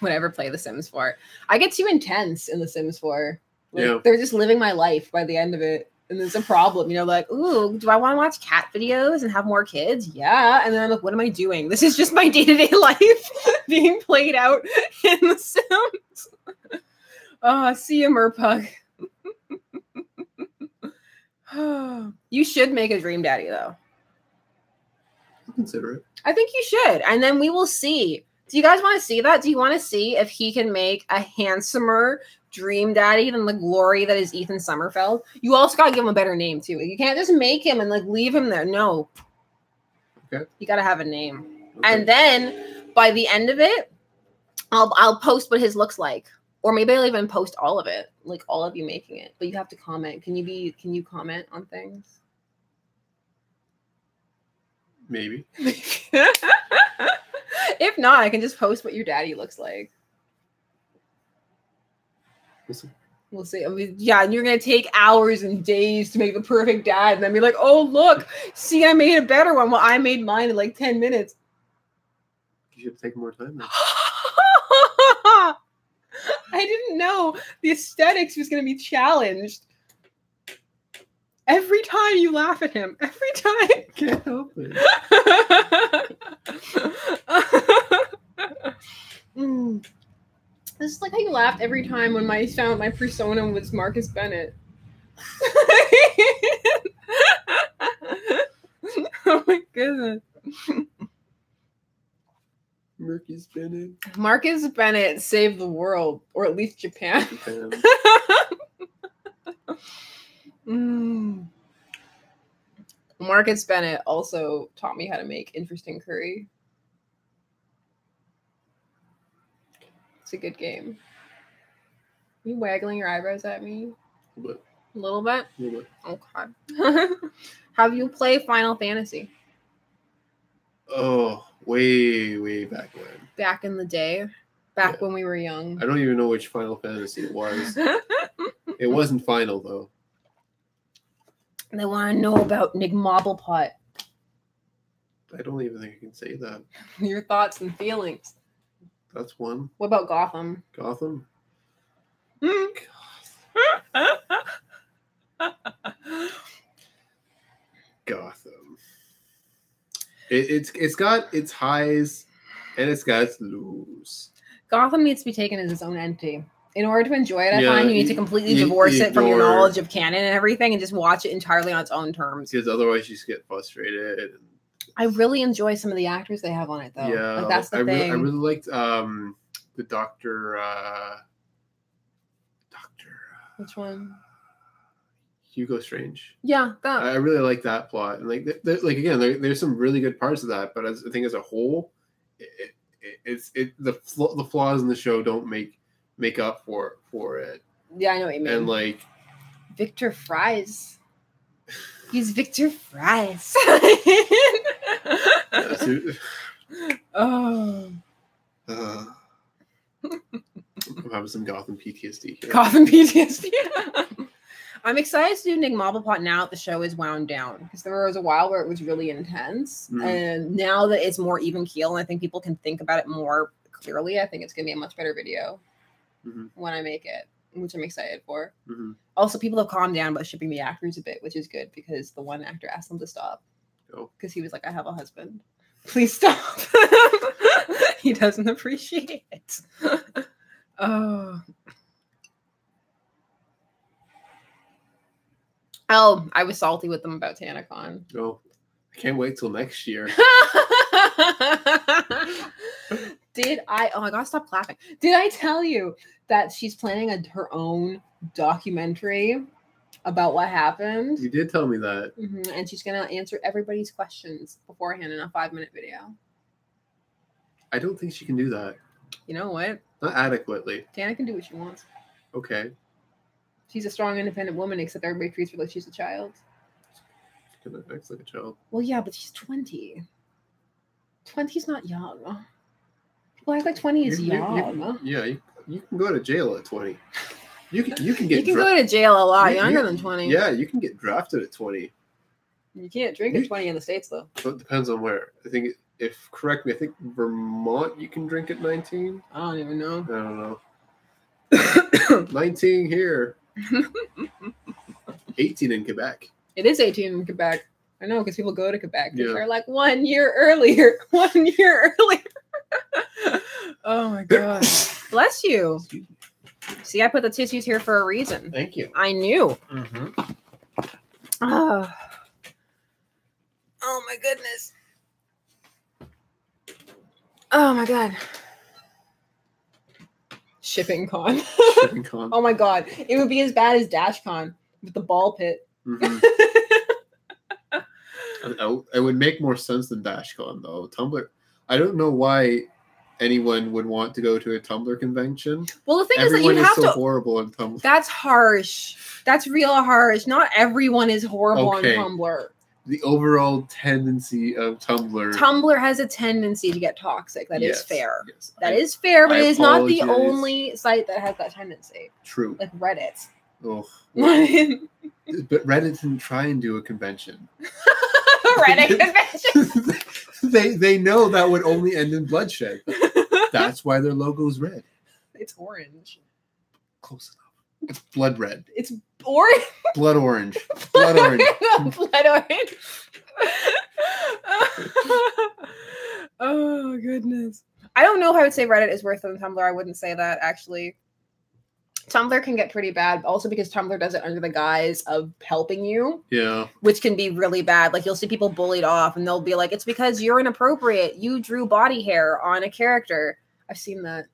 would ever play The Sims 4. I get too intense in The Sims 4. They're just living my life by the end of it. And there's a problem, ooh, do I want to watch cat videos and have more kids? Yeah. And then I'm like, what am I doing? This is just my day-to-day life being played out in The Sims. Oh, see you, Merpug. You should make a Dream Daddy, though. I'll consider it. I think you should. And then we will see. Do you guys want to see that? Do you want to see if he can make a handsomer Dream Daddy than the glory that is Ethan Summerfeld? You also got to give him a better name, too. You can't just make him and leave him there. No. Okay. You got to have a name. Okay. And then by the end of it, I'll post what his looks like. Or maybe I'll even post all of it, all of you making it. But you have to comment. Can you comment on things? Maybe. If not, I can just post what your daddy looks like. We'll see. I mean, yeah, and you're going to take hours and days to make the perfect dad. And then be like, oh, look, see, I made a better one. Well, I made mine in 10 minutes. You should take more time then. I didn't know the aesthetics was going to be challenged. Every time you laugh at him. Every time. Can't help it. This is how you laughed every time when I found my persona was Marcus Bennett. Oh my goodness. Marcus Bennett saved the world, or at least Japan. Marcus Bennett also taught me how to make interesting curry. It's a good game. Are you waggling your eyebrows at me? A little bit? A little bit. Oh, God. Have you played Final Fantasy? Oh, way back when. Back in the day? Back when we were young? I don't even know which Final Fantasy it was. It wasn't Final, though. They want to know about Nick Mobblepot. I don't even think I can say that. Your thoughts and feelings. That's one. What about Gotham? Gotham? Gotham. It's got its highs and it's got its lows. Gotham needs to be taken as its own entity. In order to enjoy it, I find you need to completely divorce it from your knowledge of canon and everything and just watch it entirely on its own terms. Because otherwise you just get frustrated. I really enjoy some of the actors they have on it, though. Yeah. Like, that's the thing. I really liked the Doctor... Which one? Hugo Strange. Yeah, that. I really like that plot, and like again, there's some really good parts of that, but I think as a whole, the flaws in the show don't make up for it. Yeah, I know what you mean. And like Victor Fries, he's Victor Fries. Oh. I'm having some Gotham PTSD here. Gotham PTSD. I'm excited to do Nick Mobblepot now that the show is wound down, because there was a while where it was really intense, and now that it's more even keel and I think people can think about it more clearly, I think it's going to be a much better video when I make it, which I'm excited for. Also, people have calmed down about shipping the actors a bit, which is good, because the one actor asked them to stop because he was like, I have a husband. Please stop. He doesn't appreciate it. Oh, I was salty with them about TanaCon. Oh, I can't wait till next year. Did I? Oh my God, stop clapping. Did I tell you that she's planning her own documentary about what happened? You did tell me that. And she's going to answer everybody's questions beforehand in a 5-minute video. I don't think she can do that. You know what? Not adequately. Tana can do what she wants. Okay. She's a strong, independent woman, except everybody treats her like she's a child. She's gonna act like a child. Well, yeah, but she's 20. 20's not young. People act like 20 is young. You can go to jail at 20. You can get. You can go to jail a lot younger than 20. Yeah, you can get drafted at 20. You can't drink at 20 in the States, though. So it depends on where. I think, correct me, I think Vermont you can drink at 19. I don't even know. I don't know. 19 here. 18 in Quebec. It is 18 in Quebec. I know, because people go to Quebec. They're like 1 year earlier. 1 year earlier. Oh my God. Bless you. See, I put the tissues here for a reason. Thank you. I knew. Oh my goodness. Oh my God. Shipping con. Oh my God. It would be as bad as DashCon with the ball pit. It would make more sense than DashCon, though. Tumblr. I don't know why anyone would want to go to a Tumblr convention. Well, the thing is that you have to. Horrible on Tumblr. That's harsh. That's real harsh. Not everyone is horrible on Tumblr. The overall tendency of Tumblr. Tumblr has a tendency to get toxic. That is fair. Yes. That is fair, but it is not the only site that has that tendency. True. Like Reddit. Oh. But Reddit didn't try and do a convention. Reddit convention. They know that would only end in bloodshed. That's why their logo is red. It's orange. Close enough. It's blood red. It's orange. Blood orange. Blood orange. Blood orange. Oh goodness. I don't know if I would say Reddit is worse than Tumblr. I wouldn't say that, actually. Tumblr can get pretty bad, also because Tumblr does it under the guise of helping you. Yeah. Which can be really bad. Like, you'll see people bullied off, and they'll be like, it's because you're inappropriate. You drew body hair on a character. I've seen that.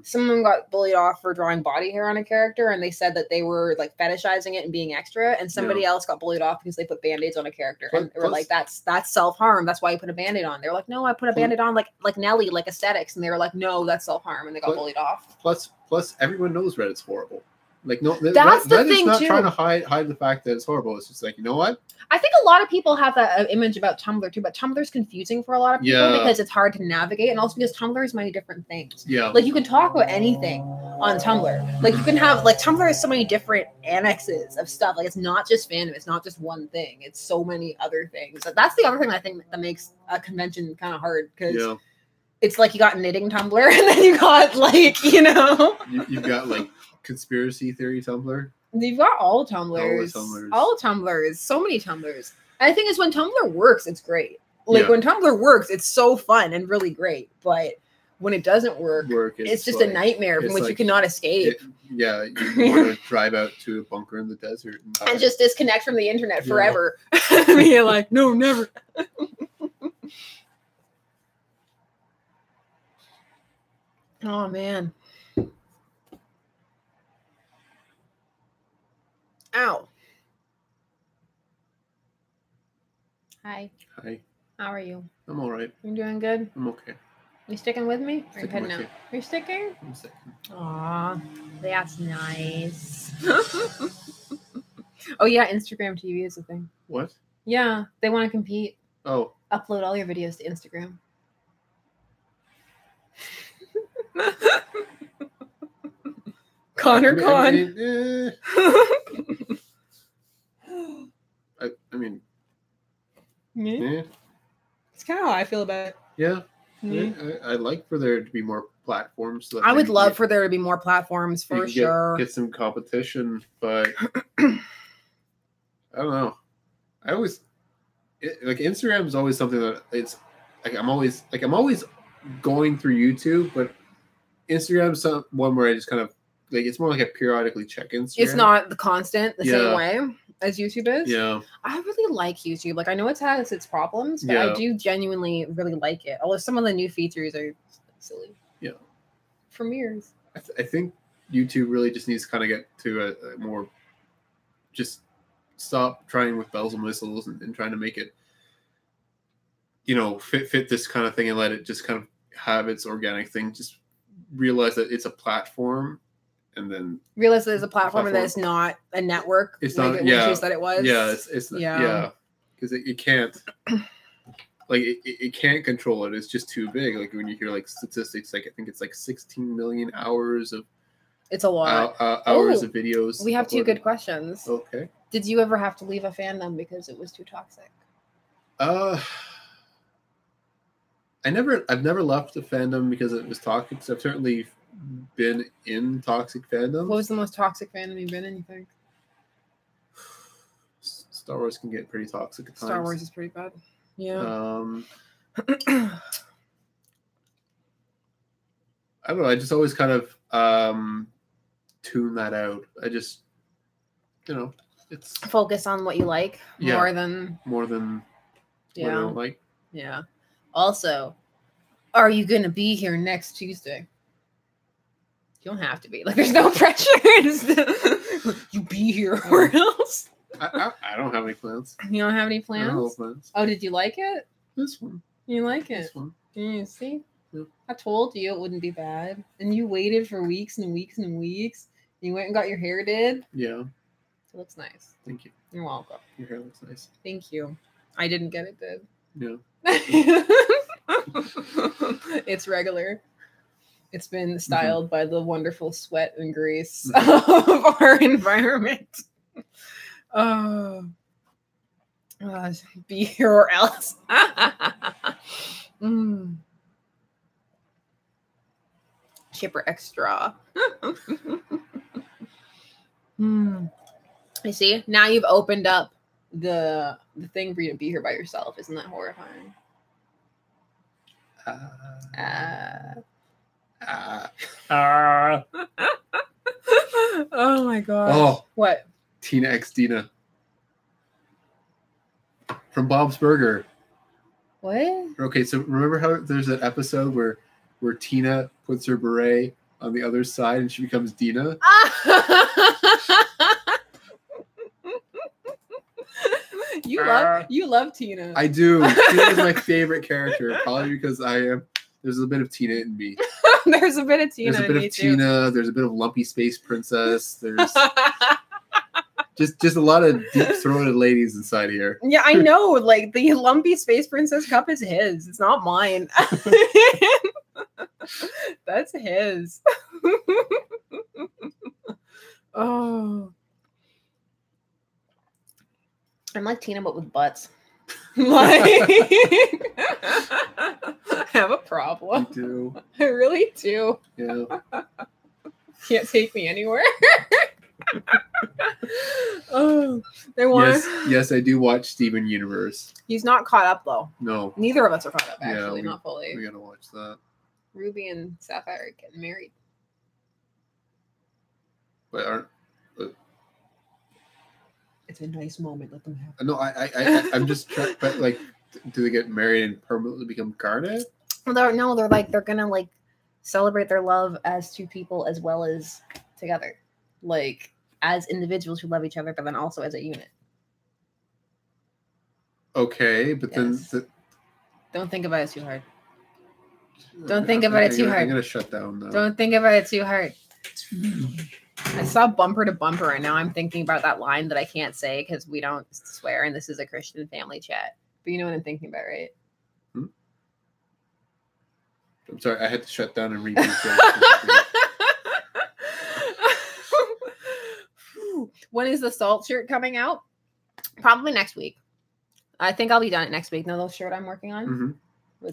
Someone got bullied off for drawing body hair on a character, and they said that they were like fetishizing it and being extra, and somebody else got bullied off because they put band-aids on a character. And they were like, that's self-harm. That's why you put a band-aid on. They're like, no, I put a band-aid on like Nelly, like aesthetics. And they were like, no, that's self-harm. And they got bullied off. Plus everyone knows Reddit's horrible. Like, no, that's the thing not too. trying to hide the fact that it's horrible. It's just like, you know what? I think a lot of people have that image about Tumblr too, but Tumblr's confusing for a lot of people because it's hard to navigate, and also because Tumblr is many different things. Yeah. Like, you can talk about anything on Tumblr. Like, you can have, like, Tumblr has so many different annexes of stuff. Like, it's not just fandom. It's not just one thing. It's so many other things. So that's the other thing I think that makes a convention kind of hard, because it's like you got knitting Tumblr, and then you got, like, you know. You've got, like, conspiracy theory Tumblr. You've got all Tumblrs. All Tumblrs. So many Tumblrs. And I think is when Tumblr works, it's great. Like, when Tumblr works, it's so fun and really great. But when it doesn't work it's just like, a nightmare from which you cannot escape. You want to drive out to a bunker in the desert. And just disconnect from the internet forever. I mean, you're like, no, never. Oh, man. Ow. Hi. Hi. How are you? I'm all right. You doing good? I'm okay. You sticking with me? Or Sticking with you. You're sticking? I'm sticking. Aw, that's nice. Oh, yeah, Instagram TV is a thing. What? Yeah, they want to compete. Oh. Upload all your videos to Instagram. Connor Con. I mean, yeah. It's kind of how I feel about it. Yeah. I'd like for there to be more platforms. So I would love for there to be more platforms for sure. Get some competition, but I don't know. Like, Instagram is always something that it's like I'm always going through YouTube, but Instagram's one where I just kind of like, it's more like I periodically check Instagram. It's not the constant the same way as YouTube is. Yeah. I really like YouTube. Like, I know it has its problems, but I do genuinely really like it. Although some of the new features are silly. Yeah. From years. I think YouTube really just needs to kind of get to a more, just stop trying with bells and whistles and trying to make it, you know, fit this kind of thing, and let it just kind of have its organic thing. Just realize that it's a platform. And then realize there's a platform and that it's not a network. It's like not. It that it was. Yeah. It's because it can't. Like, it can't control it. It's just too big. Like, when you hear like statistics, like I think it's like 16 million hours of. It's a lot. Hours of videos. We have 2 good questions. Okay. Did you ever have to leave a fandom because it was too toxic? I've never left a fandom because it was toxic. So I've certainly been in toxic fandoms. What was the most toxic fandom you've been in, you think? Star Wars can get pretty toxic at times. Star Wars is pretty bad. Yeah. I don't know. I just always kind of tune that out. I just, you know, it's focus on what you like more than what I don't like. Yeah. Also, are you gonna be here next Tuesday? You don't have to be. Like, there's no pressure. You be here or else. I don't have any plans. You don't have any plans? I don't have plans. Oh, did you like it? This one. You like it? This one. You see? Yeah. I told you it wouldn't be bad. And you waited for weeks and weeks and weeks. You went and got your hair did. Yeah. It looks nice. Thank you. You're welcome. Your hair looks nice. Thank you. I didn't get it did. Yeah. It's regular. It's been styled by the wonderful sweat and grease of our environment. Be here or else. Chipper extra. You see, now you've opened up the thing for you to be here by yourself. Isn't that horrifying? Oh my god. Oh, what? Tina X Dina from Bob's Burger. What? Okay, so remember how there's an episode where Tina puts her beret on the other side and she becomes Dina? You love Tina. I do. Tina is my favorite character, probably because I am There's a bit of Tina in me. There's a bit of Tina. There's a bit of Tina. There's a bit of lumpy space princess. There's just a lot of deep throated ladies inside here. Yeah, I know. Like the lumpy space princess cup is his. It's not mine. That's his. Oh, I'm like Tina, but with butts. Like, I have a problem. You do. I really do. Yeah. Can't take me anywhere. Oh, they want. Yes, I do watch Steven Universe. He's not caught up though. No. Neither of us are caught up. Actually, Yeah, not fully. We gotta watch that. Ruby and Sapphire are getting married. But aren't. It's a nice moment. Let them have. No, I'm just trying. But like, do they get married and permanently become Garnet? Well, they're gonna like celebrate their love as two people as well as together, like as individuals who love each other, but then also as a unit. Okay, but Yes. then Don't think about it too hard. Don't think about it too hard. I'm gonna shut down now. Don't think about it too hard. I saw Bumper to Bumper, and now I'm thinking about that line that I can't say because we don't swear, and this is a Christian family chat. But you know what I'm thinking about, right? I'm sorry, I had to shut down and read these. When is the Salt shirt coming out? Probably next week. I think I'll be done it next week. No, the shirt I'm working on. Mm-hmm.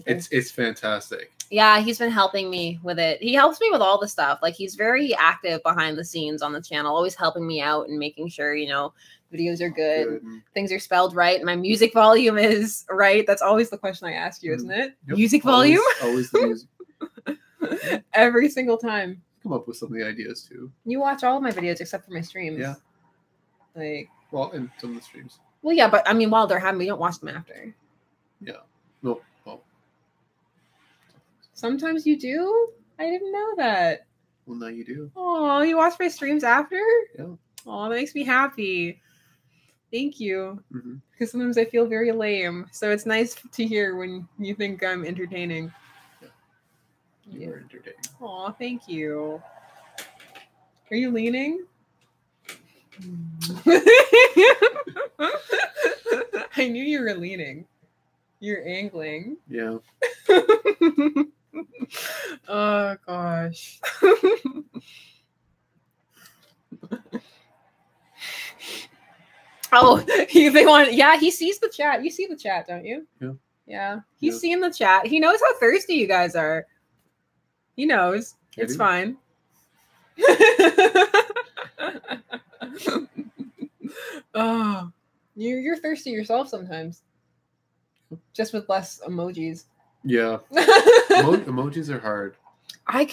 It's fantastic. Yeah, he's been helping me with it. He helps me with all the stuff. Like he's very active behind the scenes on the channel, always helping me out and making sure, videos are good. Things are spelled right, and my music volume is right. That's always the question I ask you, isn't it? Yep. Music volume? Always the music. Every single time. Come up with some of the ideas too. You watch all of my videos except for my streams. Yeah. Well, in some of the streams. Well, yeah, but I mean, while they're having, we don't watch them after. Yeah. No. Well. Sometimes you do? I didn't know that. Well, now you do. Oh, you watch my streams after? Yeah. Oh, that makes me happy. Thank you. Mm-hmm. Because sometimes I feel very lame. So it's nice to hear when you think I'm entertaining. Yeah. You are entertaining. Oh, thank you. Are you leaning? I knew you were leaning. You're angling. Yeah. Oh gosh. Oh, they want. Yeah, he sees the chat. You see the chat, don't you? Yeah. Yeah, he's seeing the chat. He knows how thirsty you guys are. He knows. It's fine. Oh, you're thirsty yourself sometimes. Just with less emojis. Yeah. Emojis are hard. I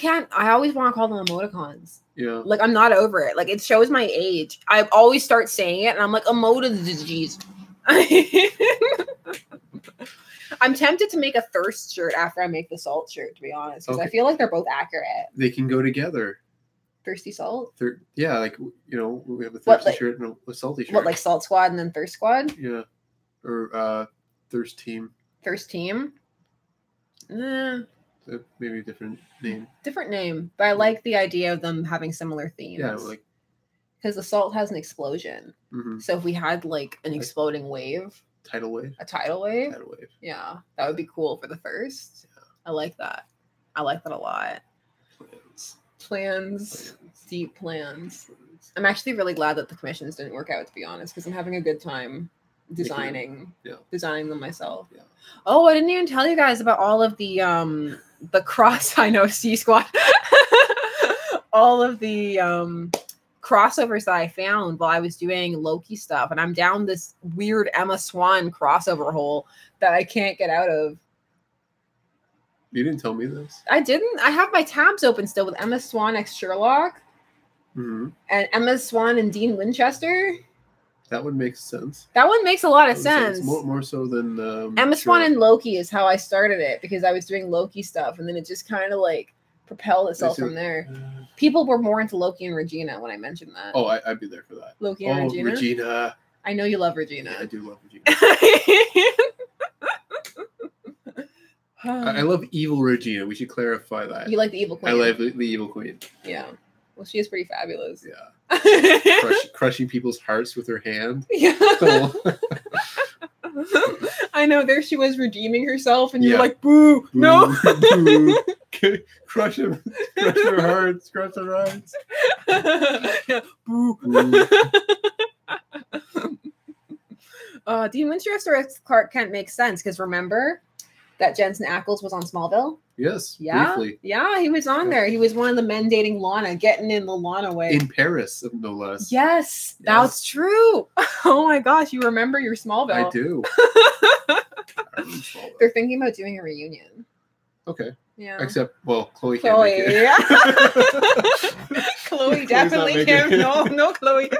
always want to call them emoticons. Yeah. Like, I'm not over it. Like, it shows my age. I always start saying it, and I'm like, emojis. I'm tempted to make a thirst shirt after I make the salt shirt, to be honest, because I feel like they're both accurate. They can go together. Thirsty salt? Yeah, like, we have a thirsty shirt and a salty shirt. What, like Salt Squad and then Thirst Squad? Yeah. Or Thirst Team. Thirst Team? Maybe a different name. Different name, but I like the idea of them having similar themes. Yeah, like because the salt has an explosion. Mm-hmm. So if we had like an exploding wave, a tidal wave, yeah, that would be cool for the thirst. Yeah. I like that. I like that a lot. Plans. Deep plans. I'm actually really glad that the commissions didn't work out, to be honest, because I'm having a good time designing them myself. Yeah. Oh, I didn't even tell you guys about all of the C Squad. All of the crossovers that I found while I was doing Loki stuff, and I'm down this weird Emma Swan crossover hole that I can't get out of. You didn't tell me this. I didn't. I have my tabs open still with Emma Swan x Sherlock, and Emma Swan and Dean Winchester. That one makes sense. That one makes a lot of sense. More so than Emma Swan and Loki is how I started it, because I was doing Loki stuff, and then it just kind of like propelled itself from there. People were more into Loki and Regina when I mentioned that. Oh, I'd be there for that. Loki and Regina. Regina. I know you love Regina. Yeah, I do love Regina. I love evil Regina. We should clarify that. You like the evil queen? I like the evil queen. Yeah. Well, she is pretty fabulous. Yeah. Crushing people's hearts with her hand. Yeah. I know. There she was redeeming herself, and you're like, "Boo, boo, no!" Boo. Crush their hearts. Crush their hearts. Yeah. Boo. Dean Winchester as Clark Kent makes sense because remember that Jensen Ackles was on Smallville? Yes. Yeah. Briefly. Yeah, he was on there. He was one of the men dating Lana, getting in the Lana way. In Paris, no less. Yes, that's true. Oh my gosh, you remember your Smallville. I do. They're thinking about doing a reunion. Okay. Yeah. Except, well, Chloe can't make it. Yeah. Chloe definitely can't. No, Chloe.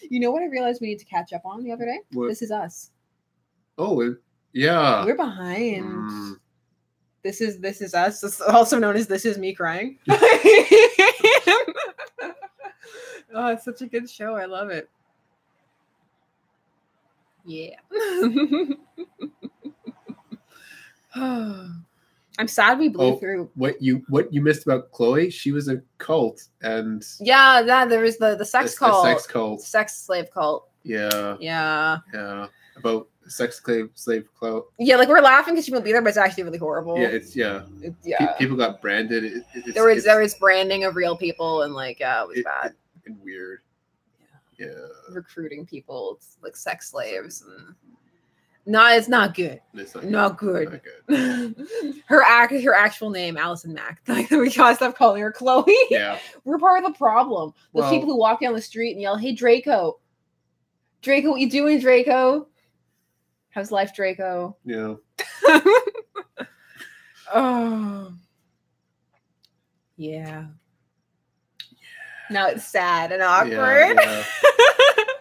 You know what I realized we need to catch up on the other day? What? This Is Us. Oh, yeah. We're behind. This is Us. It's also known as This Is Me Crying. Oh, it's such a good show. I love it. Yeah. I'm sad we blew through. What you missed about Chloe? She was a cult, and there was the sex cult, sex slave cult. Yeah. About sex slave cult. Yeah, like we're laughing because she won't be there, but it's actually really horrible. Yeah, people got branded. There was branding of real people, and it was bad and weird. Yeah, recruiting people like sex slaves and. No, it's not good. It's not good. Her actual name, Allison Mack. Like we gotta stop calling her Chloe. Yeah, we're part of the problem. Those people who walk down the street and yell, "Hey, Draco! Draco, what you doing, Draco? How's life, Draco?" Yeah. Oh. Yeah. Now it's sad and awkward. Yeah.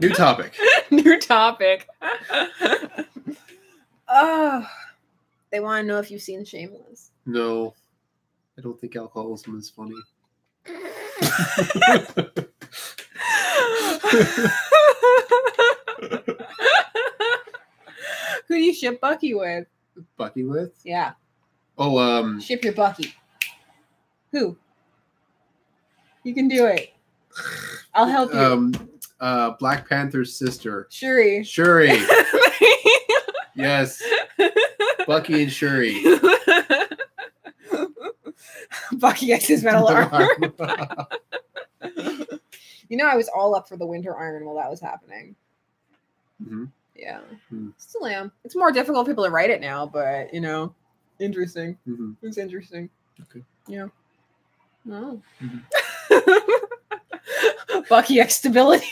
New topic. New topic. Oh, they want to know if you've seen Shameless. No, I don't think alcoholism is funny. Who do you ship Bucky with? Bucky with? Yeah. Oh, ship your Bucky. Who? You can do it. I'll help you. Black Panther's sister. Shuri. Yes. Bucky and Shuri. Bucky X's metal armor. I was all up for the Winter Iron while that was happening. Mm-hmm. Yeah. Mm-hmm. Still am. It's more difficult for people to write it now, but, interesting. Mm-hmm. It's interesting. Okay. Yeah. Oh. Mm-hmm. Bucky X stability.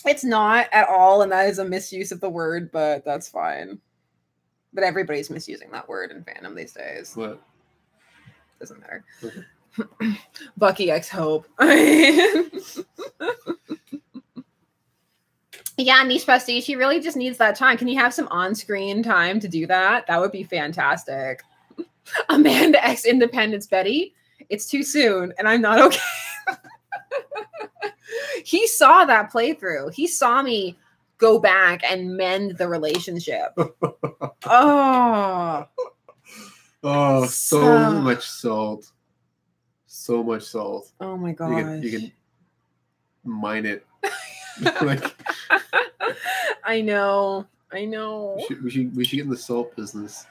It's not at all, and that is a misuse of the word, but that's fine. But everybody's misusing that word in fandom these days. What? Doesn't matter. Okay. Bucky X Hope. Yeah, Niche Prestige, she really just needs that time. Can you have some on-screen time to do that? That would be fantastic. Amanda X Independence Betty. It's too soon, and I'm not okay. He saw that playthrough. He saw me go back and mend the relationship. Oh, so much salt. So much salt. Oh my gosh. You can mine it. I know. We should get in the salt business.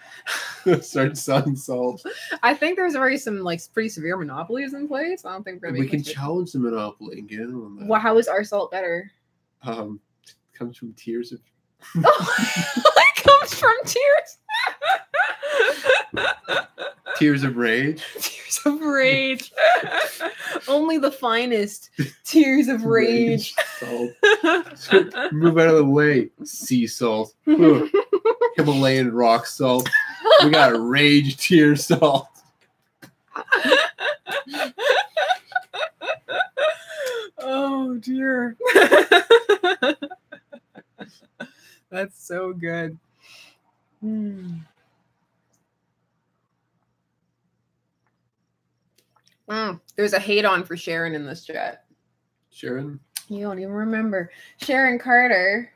Start selling salt. I think there's already some pretty severe monopolies in place. I don't think we're gonna. We can challenge the monopoly and get in on that. Well, how is our salt better? It comes from tears of. It comes from tears. Tears of rage. Tears of rage. Only the finest tears of rage. Salt. Move out of the way. Sea salt. Himalayan rock salt. We got rage tear salt. Oh dear. That's so good. There's a hate on for Sharon in this chat. Sharon? You don't even remember. Sharon Carter.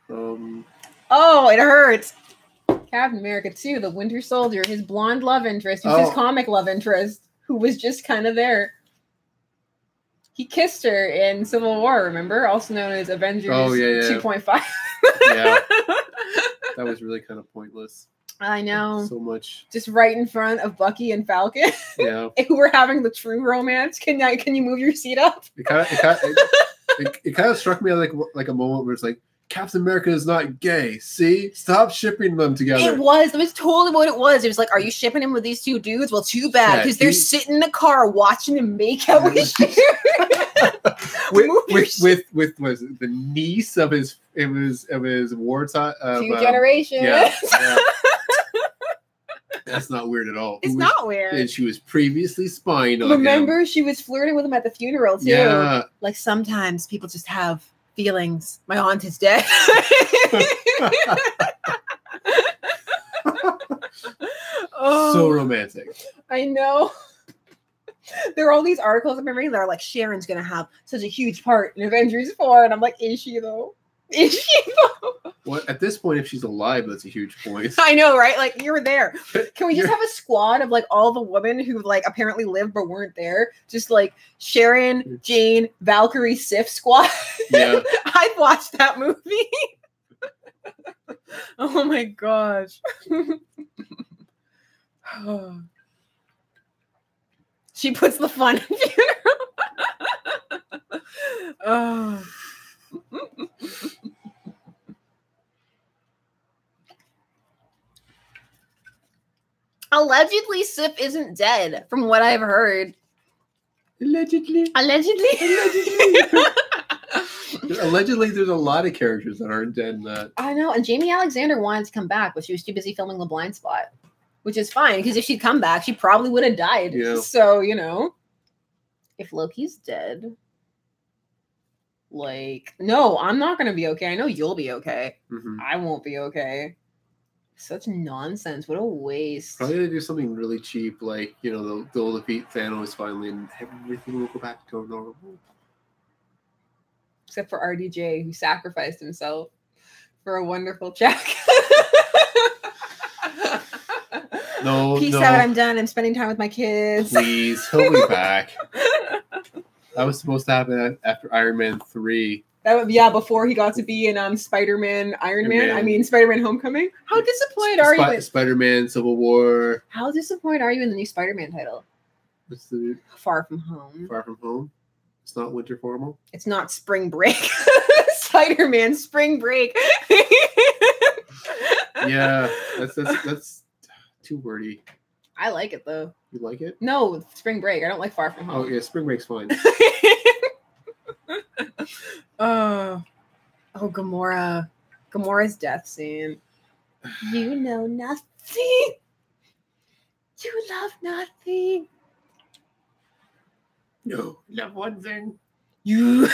Oh, it hurts. Captain America 2, the Winter Soldier, his blonde love interest, who's his comic love interest, who was just kind of there. He kissed her in Civil War, remember? Also known as Avengers 2.5. Yeah. That was really kind of pointless. I know. So much. Just right in front of Bucky and Falcon. Yeah. Who were having the true romance. Can you move your seat up? It kind of struck me like a moment where it's like, Captain America is not gay. See? Stop shipping them together. It was totally what it was. It was like, are you shipping him with these two dudes? Well, too bad, because they're sitting in the car watching him make out with Sharon. with was it the niece of his wartime two generations. Yeah. That's not weird at all. It's not weird. And she was previously spying on Remember, him. she was flirting with him at the funeral too. Yeah. Like sometimes people just have feelings. My aunt is dead. So romantic. I know. There are all these articles I've been reading that are like, Sharon's gonna have such a huge part in Avengers 4, and I'm like, is she though? Is she though? Well, at this point, if she's alive, that's a huge point. I know, right? Like, you're there. Can we just have a squad of like all the women who like apparently lived but weren't there? Just like Sharon, Jane, Valkyrie, Sif squad. Yeah. I'd watch that movie. Oh my gosh. She puts the fun in funeral. Oh. Allegedly, Sif isn't dead, from what I've heard. Allegedly. Allegedly, there's a lot of characters that aren't dead in that. I know, and Jamie Alexander wanted to come back, but she was too busy filming The Blind Spot, which is fine, because if she'd come back, she probably would have died. Yeah. So, if Loki's dead, no, I'm not going to be okay. I know you'll be okay. Mm-hmm. I won't be okay. Such nonsense. What a waste. Probably gonna do something really cheap, like, they'll defeat Thanos finally and everything will go back to normal. Except for RDJ, who sacrificed himself for a wonderful check. No, Peace out, I'm done. I'm spending time with my kids. Please, he'll be back. That was supposed to happen after Iron Man 3. Before he got to be in Spider-Man, Iron Man. I mean, Spider-Man Homecoming. How disappointed are you? Spider-Man, Civil War. How disappointed are you in the new Spider-Man title? What's the Far From Home. Far From Home? It's not Winter Formal? It's not Spring Break. Spider-Man Spring Break. Yeah, that's too wordy. I like it though. You like it? No, Spring Break. I don't like Far From Home. Oh yeah, Spring Break's fine. Gamora. Gamora's death scene. You know nothing. You love nothing. No, love one thing. You.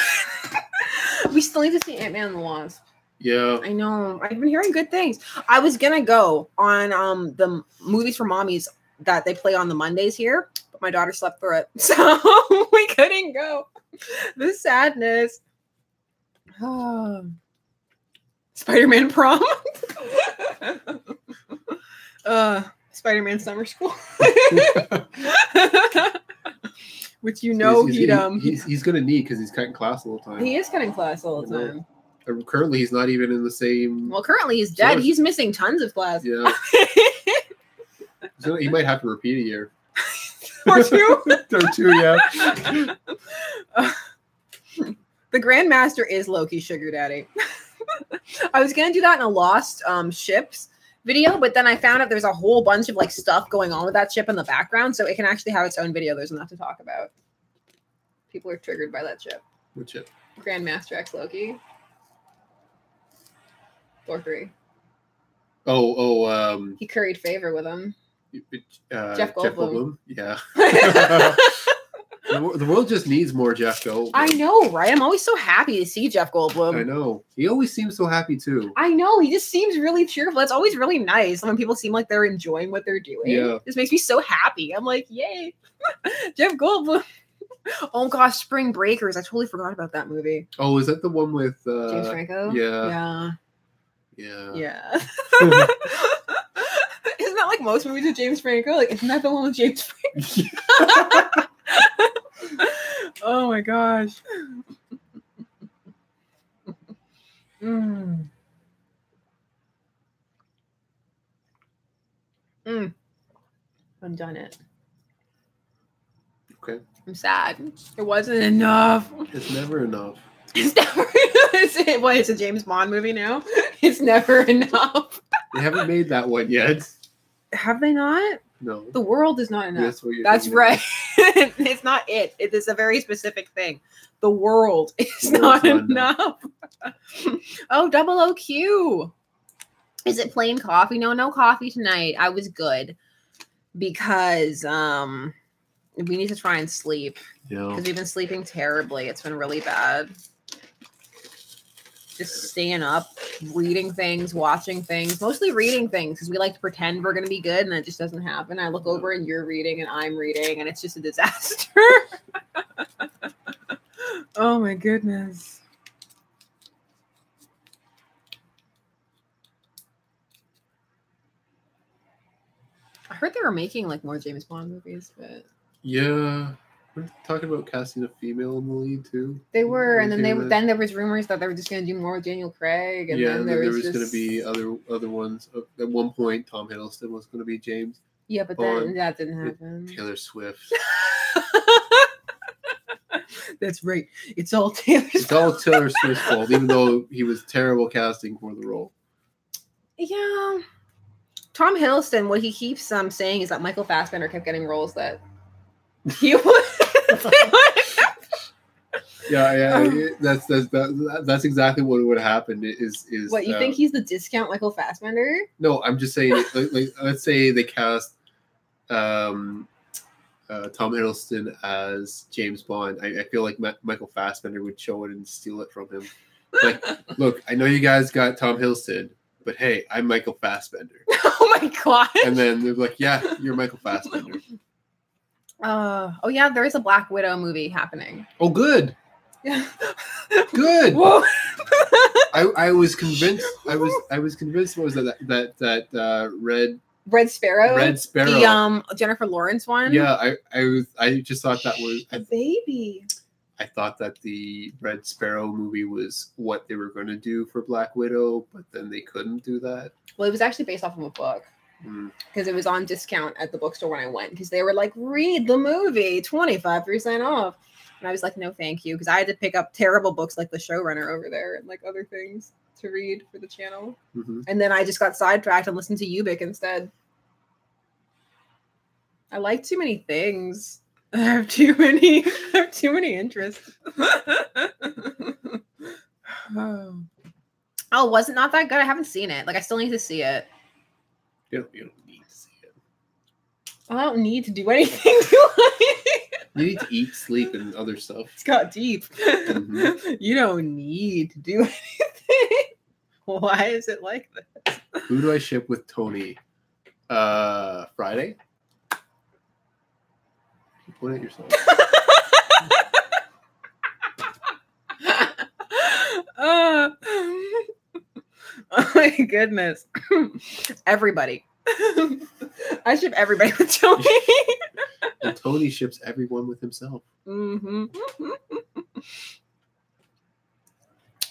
We still need to see Ant-Man and the Wasp. Yeah. I know. I've been hearing good things. I was gonna go on the movies for mommies that they play on the Mondays here, but my daughter slept through it, so we couldn't go. The sadness. Oh. Spider-Man prom. Spider-Man summer school. Which he's gonna need because he's cutting class all the time. He is cutting class all the time. Currently, he's not even in the same. Well, currently he's dead. Source. He's missing tons of class. Yeah. So he might have to repeat a year. Or two. Or two, yeah. The Grandmaster is Loki's sugar daddy. I was gonna do that in a Lost Ships video, but then I found out there's a whole bunch of stuff going on with that ship in the background, so it can actually have its own video. There's enough to talk about. People are triggered by that ship. What ship? Grandmaster X Loki. Thor 3. He curried favor with him. Jeff Goldblum. Yeah. The world just needs more Jeff Goldblum. I know, right? I'm always so happy to see Jeff Goldblum. I know. He always seems so happy, too. I know. He just seems really cheerful. It's always really nice when people seem like they're enjoying what they're doing. Yeah. It just makes me so happy. I'm like, yay. Jeff Goldblum. Oh gosh, Spring Breakers. I totally forgot about that movie. Oh, is that the one with James Franco? Yeah. Isn't that like most movies with James Franco? Like, isn't that the one with James Franco? Oh my gosh. I've done it. Okay. I'm sad. It wasn't enough. It's never enough. It's never. What? It's a James Bond movie now. It's never enough. They haven't made that one yet. Have they not? No. The world is not enough. That's right. It's not it. It is a very specific thing. The world is not enough. Oh, double OQ. Is it plain coffee? No coffee tonight. I was good because we need to try and sleep. Yeah. Because we've been sleeping terribly. It's been really bad. Just staying up, reading things, watching things, mostly reading things because we like to pretend we're going to be good and that just doesn't happen. I look over and you're reading and I'm reading and it's just a disaster. Oh my goodness. I heard they were making like more James Bond movies, but yeah. We're talking about casting a female in the lead too. They were, and then there was rumors that they were just going to do more with Daniel Craig, and then there was going to be other ones. At one point, Tom Hiddleston was going to be James. Yeah, but then that didn't happen. Taylor Swift. That's right. It's all Taylor Swift's fault, even though he was terrible casting for the role. Yeah, Tom Hiddleston. What he keeps saying is that Michael Fassbender kept getting roles that he would. Yeah. That's exactly what would happen. Is what you think he's the discount Michael Fassbender? No, I'm just saying. Like, let's say they cast Tom Hiddleston as James Bond. I feel like Michael Fassbender would show it and steal it from him. Like, look, I know you guys got Tom Hiddleston, but hey, I'm Michael Fassbender. Oh my god! And then they're like, yeah, you're Michael Fassbender. Oh yeah, there is a Black Widow movie happening. Oh, good. Yeah. Good. I was convinced. I was convinced. What was that Red Sparrow? Red Sparrow. The Jennifer Lawrence one. Yeah, I just thought that was a baby. I thought that the Red Sparrow movie was what they were going to do for Black Widow, but then they couldn't do that. Well, it was actually based off of a book. Because it was on discount at the bookstore when I went. Because they were like, read the movie, 25% off. And I was like, no, thank you. Because I had to pick up terrible books like The Showrunner over there and like other things to read for the channel. Mm-hmm. And then I just got sidetracked and listened to Ubik instead. I like too many things. I have too many interests. Oh, was it not that good? I haven't seen it. Like, I still need to see it. You don't need to see it. I don't need to do anything. You need to eat, sleep, and other stuff. It's got deep. Mm-hmm. You don't need to do anything. Why is it like this? Who do I ship with Tony? Friday? Point at yourself. Oh my goodness. Everybody. I ship everybody with Tony. And Tony ships everyone with himself. Mm-hmm.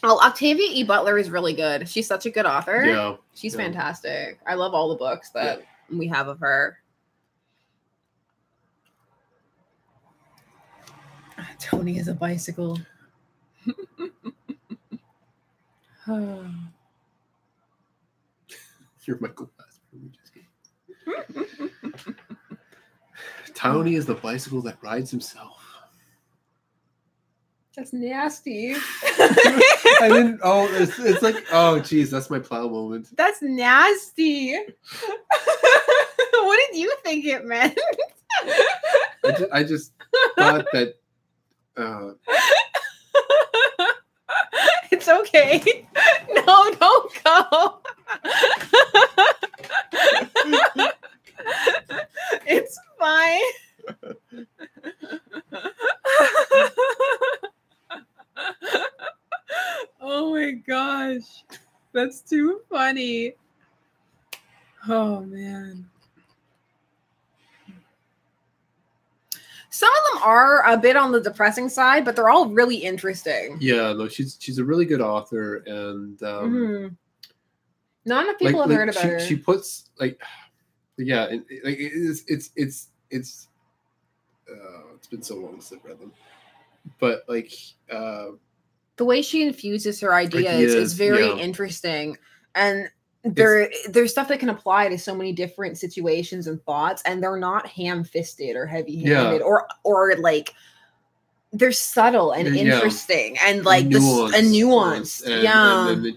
Oh, Octavia E. Butler is really good. She's such a good author. Yeah. She's fantastic. I love all the books that we have of her. Tony is a bicycle. You're Michael Fassbender. Tony is the bicycle that rides himself. That's nasty. I didn't. Oh, it's like. Oh, geez, that's my plow moment. That's nasty. What did you think it meant? I just thought that. It's okay. No, don't go. It's fine. my gosh. That's too funny. Oh, man. Some of them are a bit on the depressing side, but they're all really interesting. Yeah, no, she's a really good author, and not enough people have heard about her. She puts it's been so long since I've read them, but the way she infuses her ideas is very interesting, and there's stuff that can apply to so many different situations and thoughts, and they're not ham-fisted or heavy-handed or like they're subtle and interesting and like nuanced. And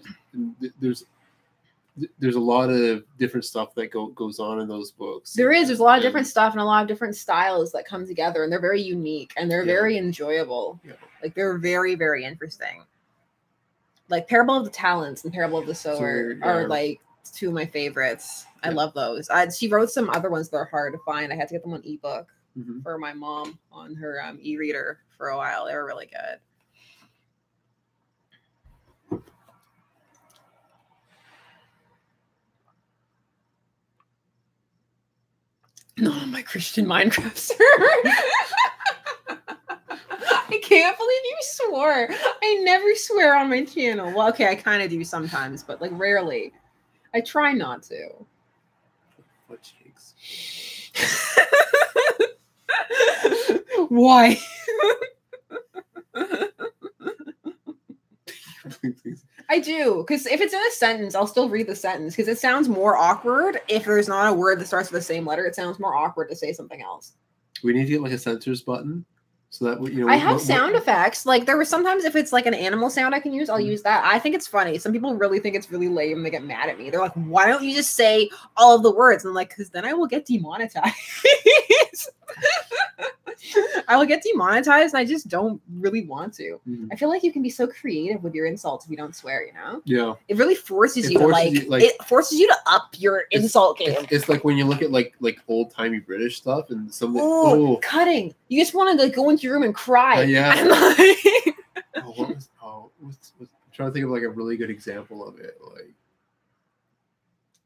there's a lot of different stuff that goes on in those books. There's a lot of different stuff and a lot of different styles that come together, and they're very unique and they're very enjoyable. Yeah. Like they're very, very interesting. Like Parable of the Talents and Parable of the Sower are like two of my favorites. I love those. She wrote some other ones that are hard to find. I had to get them on ebook for my mom on her e-reader for a while. They were really good. Not on my Christian Minecraft server. I can't believe you swore. I never swear on my channel. Well, okay, I kind of do sometimes, but like rarely. I try not to. What cheeks? Why? Please. I do, because if it's in a sentence, I'll still read the sentence because it sounds more awkward if there's not a word that starts with the same letter. It sounds more awkward to say something else. We need to get like a censors button. So that I have sound effects. Like there were sometimes if it's like an animal sound I can use, I'll use that. I think it's funny. Some people really think it's really lame. They get mad at me. They're like, "Why don't you just say all of the words?" And I'm like, "Because then I will get demonetized." I will get demonetized, and I just don't really want to. I feel like you can be so creative with your insults if you don't swear. You know? Yeah. It really forces you to up your insult game. It's like when you look at like old timey British stuff and something. Cutting. You just want to like go into your room and cry. Yeah. And, like, I'm trying to think of like a really good example of it. Like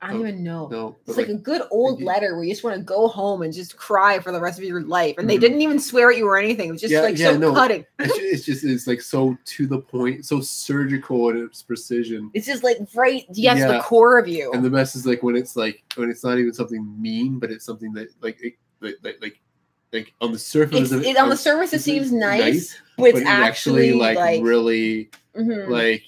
I don't even know. No, it's like a good old letter where you just want to go home and just cry for the rest of your life, and they didn't even swear at you or anything. It was just cutting. It's like so to the point, so surgical in its precision. It's just like right to the core of you. And the best is like when it's not even something mean, but it's something that like on the surface on the surface it seems nice, but it's actually like really like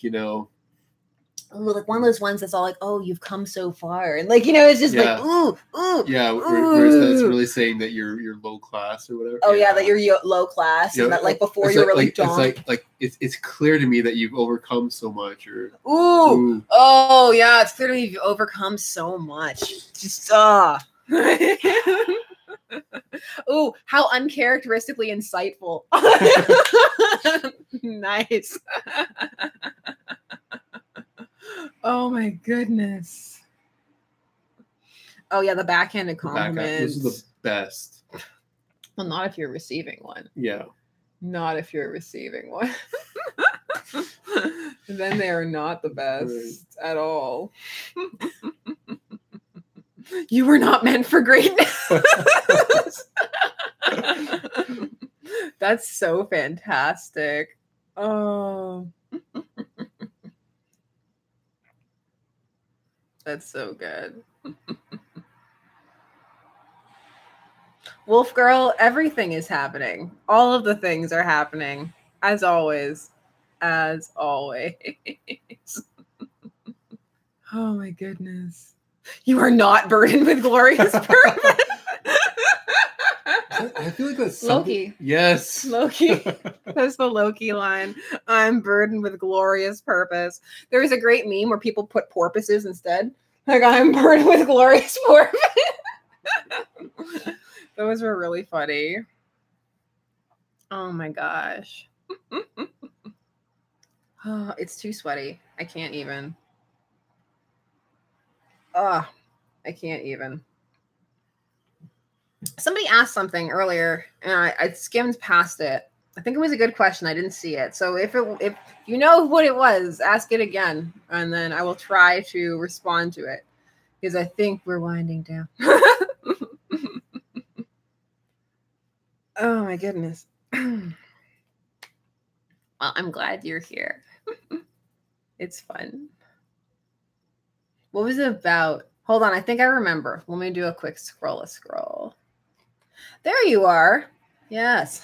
like one of those ones that's all like, "Oh, you've come so far," and like it's just like, "Ooh, whereas that's really saying that you're low class or whatever. Oh yeah, that you're low class, and that like before you're really dumb. It's clear to me that you've overcome so much, or oh yeah, it's clear to me you've overcome so much. Just Ooh, how uncharacteristically insightful. Nice. Oh my goodness. Oh yeah, the backhanded compliments. Those are the best. Well, not if you're receiving one. Yeah. Not if you're receiving one. Then they are not the best at all. You were not meant for greatness. That's so fantastic. Oh. That's so good. Wolf Girl, everything is happening. All of the things are happening. As always. As always. Oh my goodness. You are not burdened with glorious purpose. I feel like that's Loki. Yes. Loki. That's the Loki line. I'm burdened with glorious purpose. There was a great meme where people put porpoises instead. Like, I'm burdened with glorious purpose. Those were really funny. Oh my gosh. Oh, it's too sweaty. I can't even. I can't even. Somebody asked something earlier, and I skimmed past it. I think it was a good question. I didn't see it. So if you know what it was, ask it again, and then I will try to respond to it, because I think we're winding down. Oh my goodness. Well, I'm glad you're here. It's fun. What was it about? Hold on, I think I remember. Let me do a quick scroll. There you are. Yes.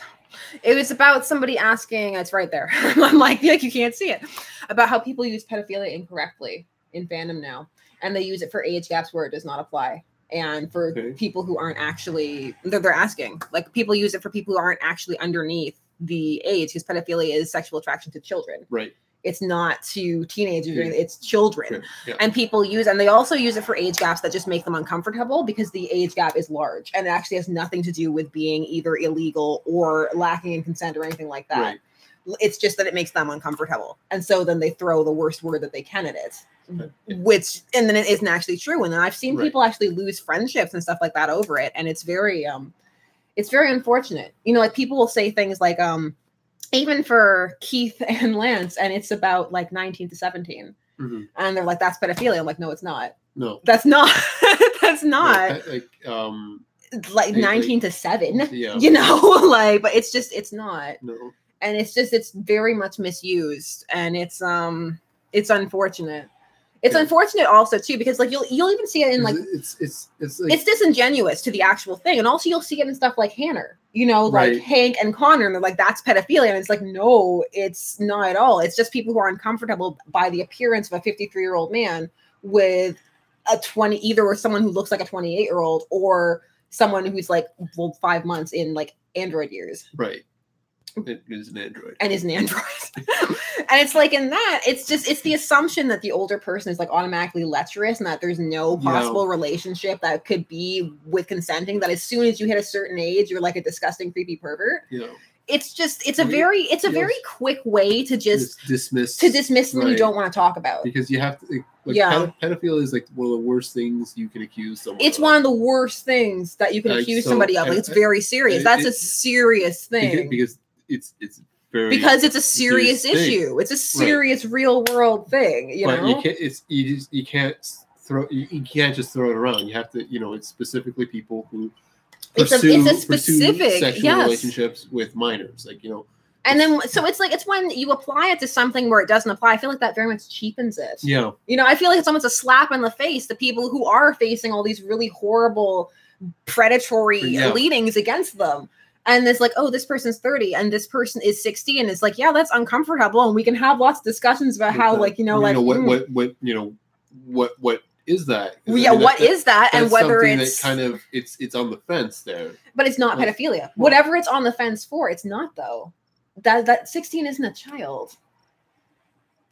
It was about somebody asking, it's right there. I'm like you can't see it. About how people use pedophilia incorrectly in fandom now. And they use it for age gaps where it does not apply. And for people who aren't actually, they're asking. Like, people use it for people who aren't actually underneath the age, because pedophilia is sexual attraction to children. Right. It's not to teenagers, it's children. Yeah. And people use, and they also use it for age gaps that just make them uncomfortable, because the age gap is large and it actually has nothing to do with being either illegal or lacking in consent or anything like that. Right. It's just that it makes them uncomfortable. And so then they throw the worst word that they can at it, which, and then it isn't actually true. And then I've seen people actually lose friendships and stuff like that over it. And it's very unfortunate. You know, like, people will say things like, even for Keith and Lance, and it's about like 19 to 17. Mm-hmm. And they're like, that's pedophilia. I'm like, no, it's not. No. That's not. That's not. Like 19 to 7. Yeah. You know, like, but it's not. No. And it's very much misused. And it's unfortunate. It's unfortunate also too, because like you'll even see it in like it's disingenuous to the actual thing, and also you'll see it in stuff like Hanner, you know, like Hank and Connor, and they're like, that's pedophilia, and it's like, no, it's not at all. It's just people who are uncomfortable by the appearance of a 53-year-old man with a 20, either or someone who looks like a 28-year-old, or someone who's like 5 months in like android years. Right. It is an android. And is an android. And it's like, in that, it's the assumption that the older person is like automatically lecherous, and that there's no possible relationship that could be with consenting, that as soon as you hit a certain age, you're like a disgusting, creepy pervert. Yeah. It's a very quick way to just dismiss when you don't want to talk about. Because you have to, pedophilia is like one of the worst things you can accuse someone of. It's one of the worst things that you can accuse somebody of. Like, it's very serious. That's a serious thing. Because it's very, because it's a serious issue. It's a serious real world thing. You know, you can't just throw it around. You have to, you know, it's specifically people who pursue sexual relationships with minors, like, you know. And then, so it's like, it's when you apply it to something where it doesn't apply. I feel like that very much cheapens it. Yeah. You know, I feel like it's almost a slap in the face to people who are facing all these really horrible predatory leadings against them. And it's like, oh, this person's 30 and this person is 60, and it's like, yeah, that's uncomfortable, and we can have lots of discussions about how, like, you know, like, what is that? Yeah, what is that, and whether it's that kind of it's on the fence there. But it's not pedophilia. Whatever it's on the fence for, it's not, though. That 16 isn't a child.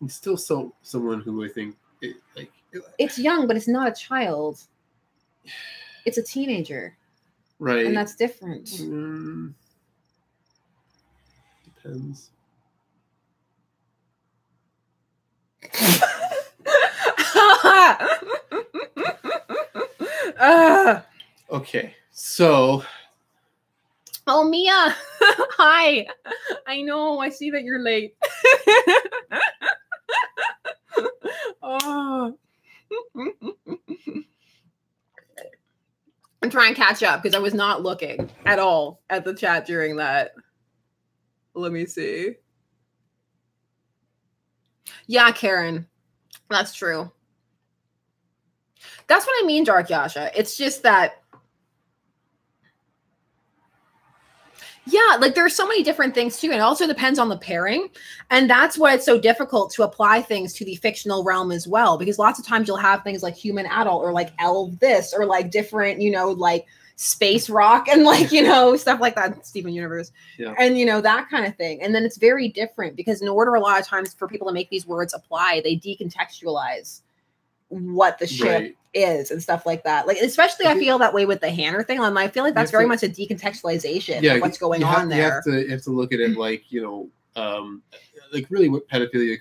It's still someone who I think it's young, but it's not a child. It's a teenager. Right. And that's different. Depends. Okay. So. Oh, Mia. Hi. I know. I see that you're late. Oh. I'm trying to catch up because I was not looking at all at the chat during that. Let me see. Yeah, Karen. That's true. That's what I mean, Dark Yasha. It's just that, yeah, like there's so many different things too. And it also depends on the pairing. And that's why it's so difficult to apply things to the fictional realm as well. Because lots of times you'll have things like human adult or like elf this or like different, you know, like space rock and like, you know, stuff like that, Steven Universe. Yeah. And, you know, that kind of thing. And then it's very different because in order a lot of times for people to make these words apply, they decontextualize what the ship is and stuff like that. Like, especially I feel that way with the Hanner thing. And I feel like that's very much a decontextualization of what's going on there. You have to look at it like, you know, like really what pedophilia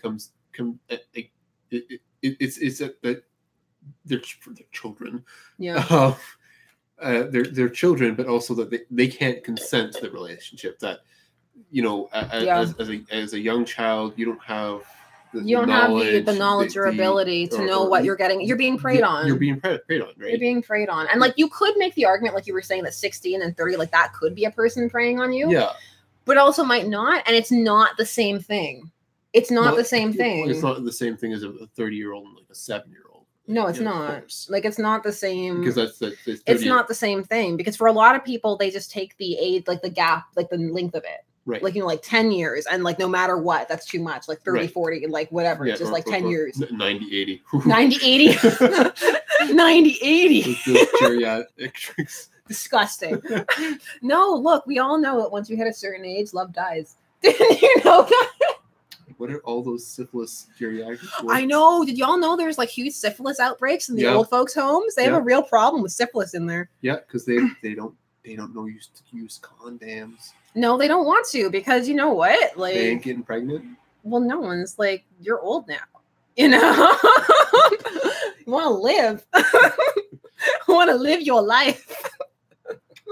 it's that they're children. Yeah. They're children, but also that they can't consent to the relationship. That you know, as a young child, you don't have you don't have the knowledge or ability to know what you're getting. You're being preyed on. You're being preyed on, right? You're being preyed on. And like you could make the argument, like you were saying, that 16 and 30, like that could be a person preying on you. Yeah. But also might not, and it's not the same thing. It's not the same thing. It's not the same thing as a 30-year-old and like a 7-year-old. No, it's not. Like it's not the same. Because it's not the same thing. Because for a lot of people, they just take the age, like the gap, like the length of it. Right. Like, you know, like 10 years. And like no matter what, that's too much. Like 30, right. 40, like whatever. Yeah, just like 10 years. 90, 80. 90, 80. 90, 80. Geriatrics. Disgusting. No, look, we all know that once you hit a certain age, love dies. Didn't you know that? What are all those syphilis geriatrics? I know. Did y'all know there's like huge syphilis outbreaks in the old folks' homes? They have a real problem with syphilis in there. Yeah, because they don't know to use condoms. No, they don't want to, because you know what? Like, they ain't getting pregnant. Well, no one's like, you're old now. You know, you want to live. You want to live your life.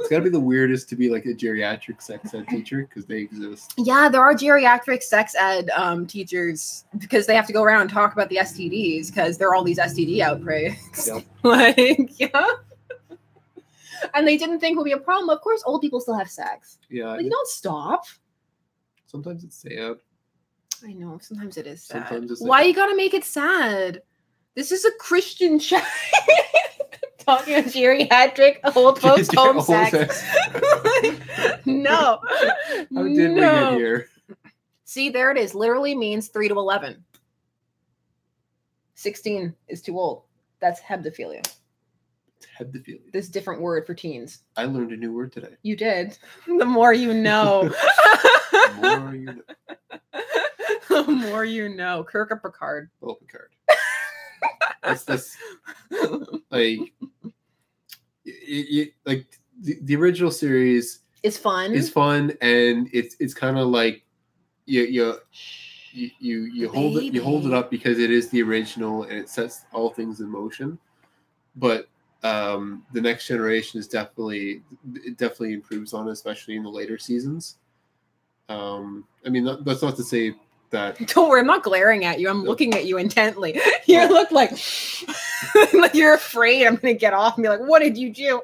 It's got to be the weirdest to be like a geriatric sex ed teacher, because they exist. Yeah, there are geriatric sex ed teachers, because they have to go around and talk about the STDs, because there are all these STD outbreaks. Yep. Like, yeah. And they didn't think it would be a problem. Of course, old people still have sex. Yeah. Like, you don't stop. Sometimes it's sad. I know. Sometimes it is sad. Sometimes it's Why you gotta make it sad? This is a Christian chat. Talking about geriatric old folks home sex. No. How did we get here? See, there it is. Literally means 3 to 11. 16 is too old. That's hebdophilia. Hebdophilia. This different word for teens. I learned a new word today. You did. The more you know. The more you know. The more you know. Kirk or Picard? Oh, Picard. That's like, like the original series is fun. And it's kind of like you hold it up because it is the original and it sets all things in motion. But the Next Generation is definitely improves on it, especially in the later seasons. I mean, that's not to say that. Don't worry, I'm not glaring at you. I'm looking at you intently. You look like like you're afraid I'm gonna get off and be like, "What did you do?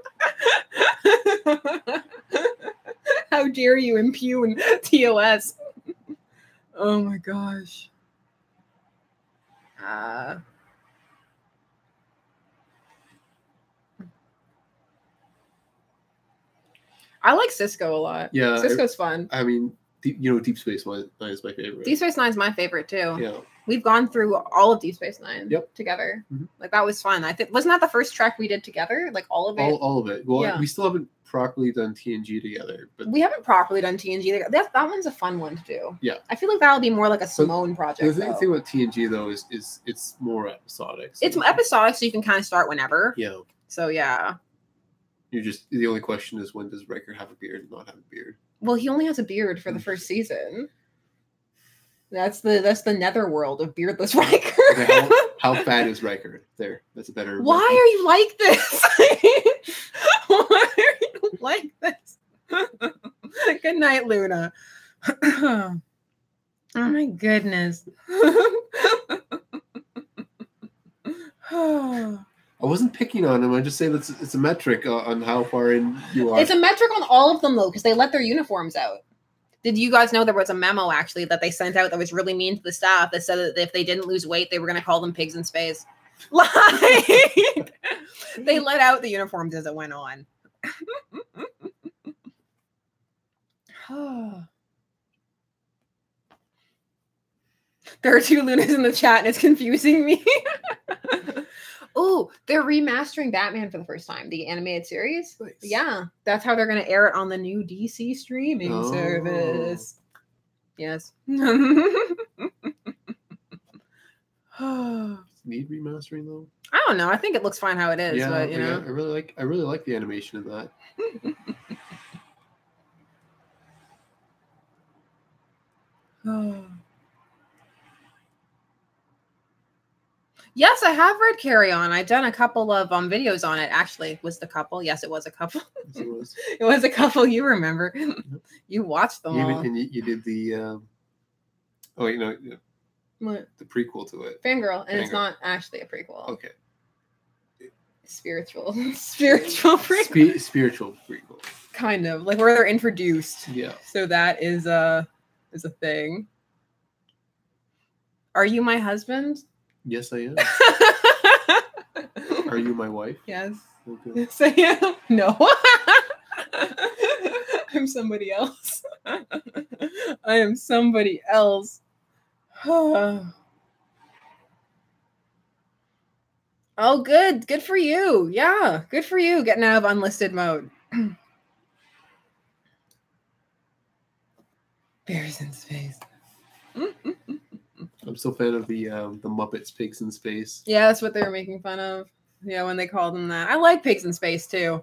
How dare you impugn TOS?" Oh my gosh. I like Cisco a lot. Yeah, Cisco's fun. I mean, Deep Space Nine is my favorite. Deep Space Nine is my favorite too. Yeah, we've gone through all of Deep Space Nine. Yep. Together. Mm-hmm. Like that was fun. I think wasn't that the first trek we did together? Like all of it. All of it. Well, we still haven't properly done TNG together, but we haven't properly done TNG together. That one's a fun one to do. Yeah, I feel like that'll be more like a Simone project. The thing about TNG though is it's more episodic. So it's episodic, so you can kind of start whenever. Yeah. So yeah. The only question is, when does Riker have a beard and not have a beard? Well, he only has a beard for the first season. That's the netherworld of beardless Riker. Okay, how fat is Riker? There, that's a better. Why are you like this? Why are you like this? Good night, Luna. Oh my goodness. I wasn't picking on him. I just say that it's a metric on how far in you are. It's a metric on all of them, though, because they let their uniforms out. Did you guys know there was a memo, actually, that they sent out that was really mean to the staff that said that if they didn't lose weight, they were going to call them pigs in space? Like, they let out the uniforms as it went on. There are 2 Lunas in the chat, and it's confusing me. Oh, they're remastering Batman for the first time, the animated series. Nice. Yeah, that's how they're going to air it on the new DC streaming service. Yes. Need remastering though? I don't know. I think it looks fine how it is. Yeah, but, you know, I really like the animation of that. Yes, I have read Carry On. I've done a couple of videos on it. Actually, was the couple? Yes, it was a couple. Yes, it was. It was a couple. You remember? You watched them all. And you did the. Oh wait, no. What? The prequel to it. Fangirl, and it's not actually a prequel. Okay. Spiritual prequel. Spiritual prequel. Kind of like where they're introduced. Yeah. So that is a thing. Are you my husband? Yes, I am. Are you my wife? Yes. Okay. Yes, I am. No. I'm somebody else. I am somebody else. Oh, good. Good for you. Yeah, good for you getting out of unlisted mode. Bears in space. I'm still a fan of the Muppets Pigs in Space. Yeah, that's what they were making fun of. Yeah, when they called them that. I like Pigs in Space too.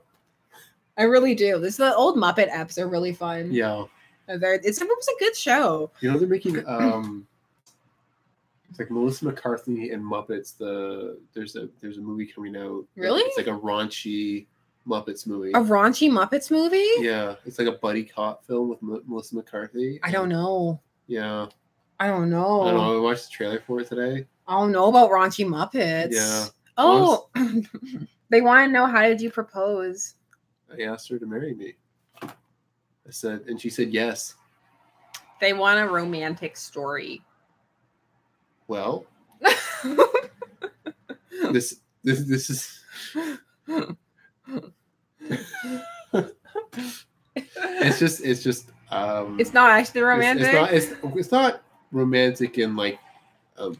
I really do. The old Muppet eps are really fun. Yeah. It was a good show. You know, they're making it's like Melissa McCarthy and Muppets. There's a movie coming out. Really? It's like a raunchy Muppets movie. A raunchy Muppets movie? Yeah, it's like a buddy cop film with Melissa McCarthy. I don't know. Yeah. I don't know. I don't know. I watched the trailer for it today. I don't know about raunchy Muppets. Yeah. Oh, they want to know, how did you propose? I asked her to marry me. I said, and she said yes. They want a romantic story. Well, this is. It's just. It's not actually romantic. It's not romantic in like.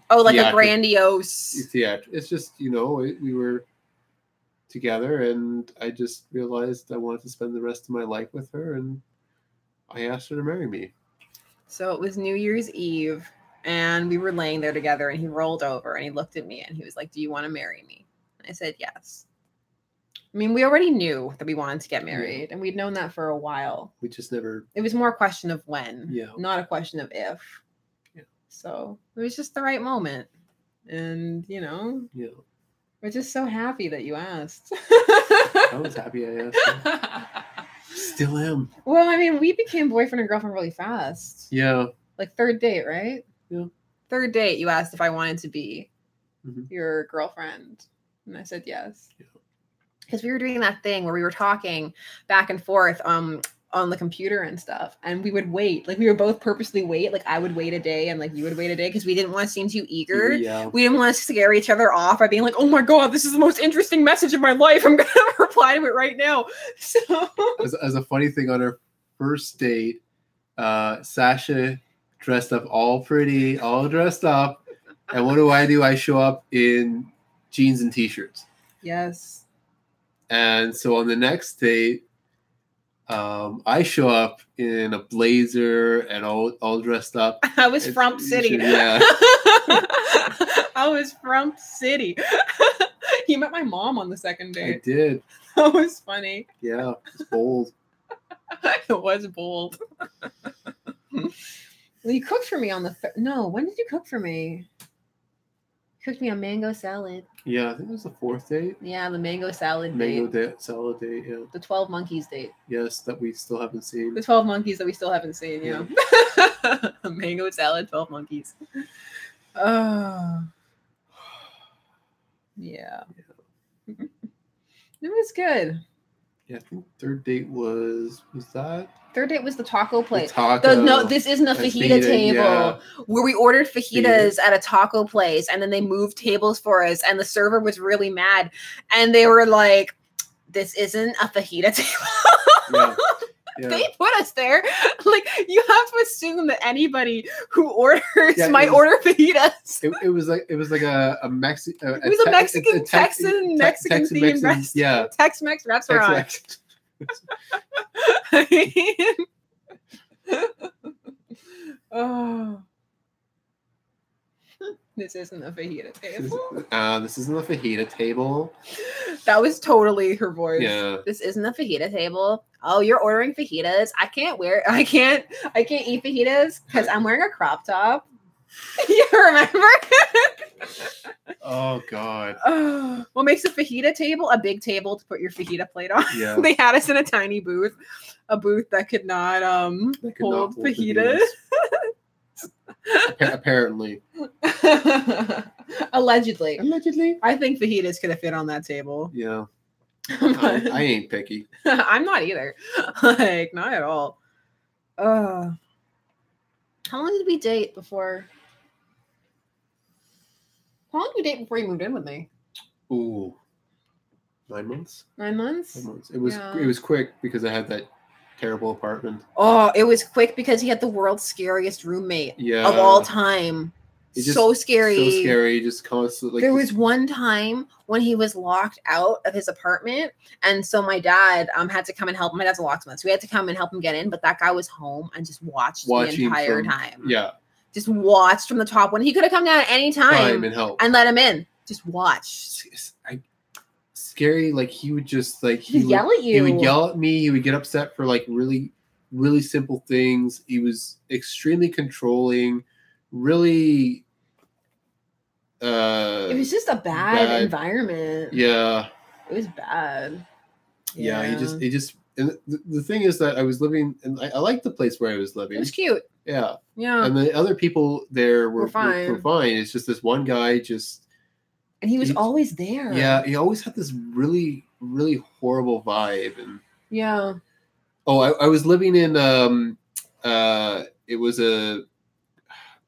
Like a grandiose. Theater. It's just, we were together, and I just realized I wanted to spend the rest of my life with her, and I asked her to marry me. So it was New Year's Eve, and we were laying there together, and he rolled over and he looked at me and he was like, "Do you want to marry me?" And I said yes. I mean, we already knew that we wanted to get married, and we'd known that for a while. We just never. It was more a question of when, not a question of if. Yeah. So it was just the right moment, and we're just so happy that you asked. I was happy I asked. Still am. Well, I mean, we became boyfriend and girlfriend really fast. Yeah. Like third date, right? Yeah. Third date, you asked if I wanted to be your girlfriend. And I said yes. Yeah. Because we were doing that thing where we were talking back and forth on the computer and stuff. And we would wait. Like, we would both purposely wait. Like, I would wait a day and, like, you would wait a day because we didn't want to seem too eager. Yeah. We didn't want to scare each other off by being like, "Oh, my God, this is the most interesting message of my life. I'm going to reply to it right now." So, as a funny thing, on our first date, Sasha dressed up all pretty, all dressed up. And what do? I show up in jeans and T-shirts. Yes. And so on the next date, I show up in a blazer and all dressed up. I was from City. Yeah. I was from City. You met my mom on the second date. I did. That was funny. Yeah, it's bold. It was bold. Well, you cooked for me on the no. When did you cook for me? You cooked me a mango salad. Yeah, I think it was the fourth date. Yeah, the mango salad date. Salad date, yeah. The 12 Monkeys date. Yes, that we still haven't seen. The 12 Monkeys that we still haven't seen, yeah. Mango salad, 12 Monkeys. Oh. Yeah. It was good. Yeah, I think third date was that? Third date was the taco place. No, this isn't a fajita table where we ordered fajitas at a taco place, and then they moved tables for us, and the server was really mad, and they were like, "This isn't a fajita table." Yeah. They put us there. Like, you have to assume that anybody who orders might order fajitas. It was like a Mexican. It was a Mexican Texan themed restaurant. Yeah, Tex-Mex restaurant. Tex-Mex. Oh, this isn't a fajita table. This isn't a fajita table. That was totally her voice. Yeah. This isn't a fajita table. Oh, you're ordering fajitas. I can't eat fajitas because I'm wearing a crop top. You remember? Oh God. What makes a fajita table? A big table to put your fajita plate on. Yeah. They had us in a tiny booth, a booth that could not hold fajitas. Apparently. Allegedly. Allegedly. I think fajitas could have fit on that table. Yeah. But I ain't picky. I'm not either. Like, not at all. How long did we date before? How long did we date before you moved in with me? Ooh. 9 months? 9 months? 9 months. It was quick because I had that terrible apartment. Oh, it was quick because he had the world's scariest roommate of all time. So scary. So scary. Just constantly. There was one time when he was locked out of his apartment, and so my dad had to come and help him. My dad's a locksmith, so we had to come and help him get in. But that guy was home and just watched the entire time. Yeah. Just watched from the top when he could have come down at any time and help and let him in. Just watch. Scary. Like he would just like he would yell at you. He would yell at me. He would get upset for like really, really simple things. He was extremely controlling. Really. It was just a bad environment. Yeah. It was bad. Yeah. He just. And the thing is that I was living, and I liked the place where I was living. It was cute. Yeah. Yeah. And the other people there were fine. It's just this one guy just. And he was always there. Yeah. He always had this really, really horrible vibe. And yeah. Oh, I was living in, it was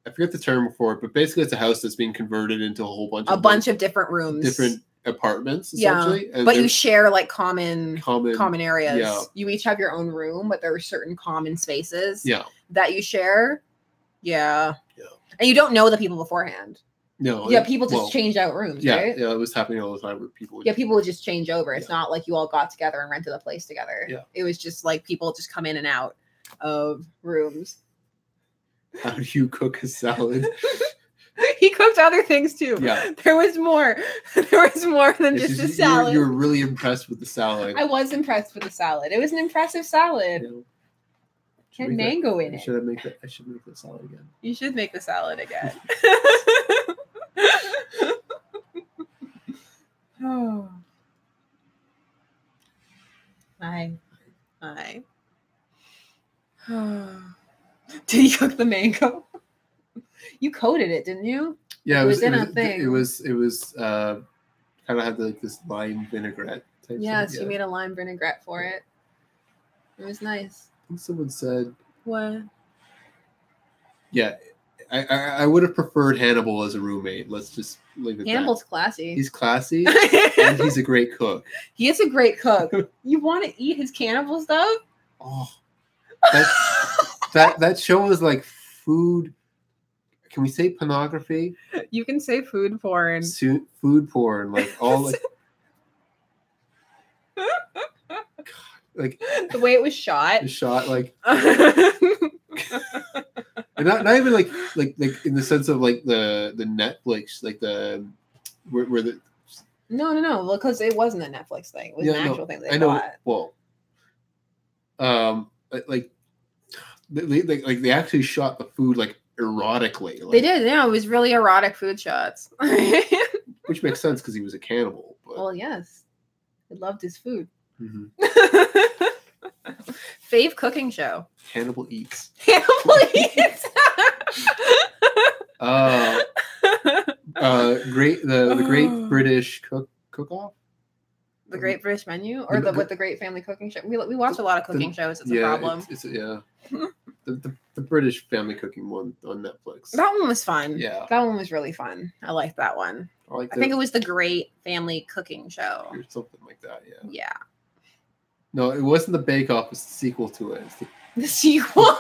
I forget the term for it, but basically it's a house that's being converted into a whole bunch of different rooms. Different apartments, essentially. Yeah. But you share like common areas. Yeah. You each have your own room, but there are certain common spaces that you share. Yeah. Yeah. And you don't know the people beforehand. No. Yeah, people just change out rooms, right? Yeah, it was happening all the time where people would just change over. It's not like you all got together and rented a place together. Yeah. It was just like people just come in and out of rooms. How do you cook a salad? He cooked other things too. Yeah. There was more. There was more than just a salad. You were really impressed with the salad. I was impressed with the salad. It was an impressive salad. Yeah. Had mango in it. I should make the salad again. You should make the salad again. Oh. Hi. Did you cook the mango? You coated it, didn't you? Yeah, it was in a thing. It was kind of had like this lime vinaigrette type. Yes, you made a lime vinaigrette for it. It was nice. I think someone said what? Yeah, I would have preferred Hannibal as a roommate. Let's just leave it. Hannibal's classy. He's classy, and he's a great cook. He is a great cook. You want to eat his cannibal stuff? Oh, that show is like food. Can we say pornography? You can say food porn. Food porn, like all like. Like the way it was shot. The shot, like. And not even like in the sense of like the Netflix, like the where the. No, because it wasn't a Netflix thing. It was an actual thing. I know. Well, like they actually shot the food like erotically. Like, they did. Yeah, it was really erotic food shots. Which makes sense because he was a cannibal. But... Well, yes, he loved his food. Mm-hmm. Fave cooking show. Hannibal Eats. Hannibal Eats. Great. The Great British Cook-Off. The Great British Menu, or the Great Family Cooking Show. We watch a lot of cooking shows. It's a problem. The British Family Cooking one on Netflix. That one was fun. Yeah, that one was really fun. I liked that one. I think it was the Great Family Cooking Show, or something like that. Yeah. Yeah. No, it wasn't the Bake Off. It's the sequel to it. The sequel.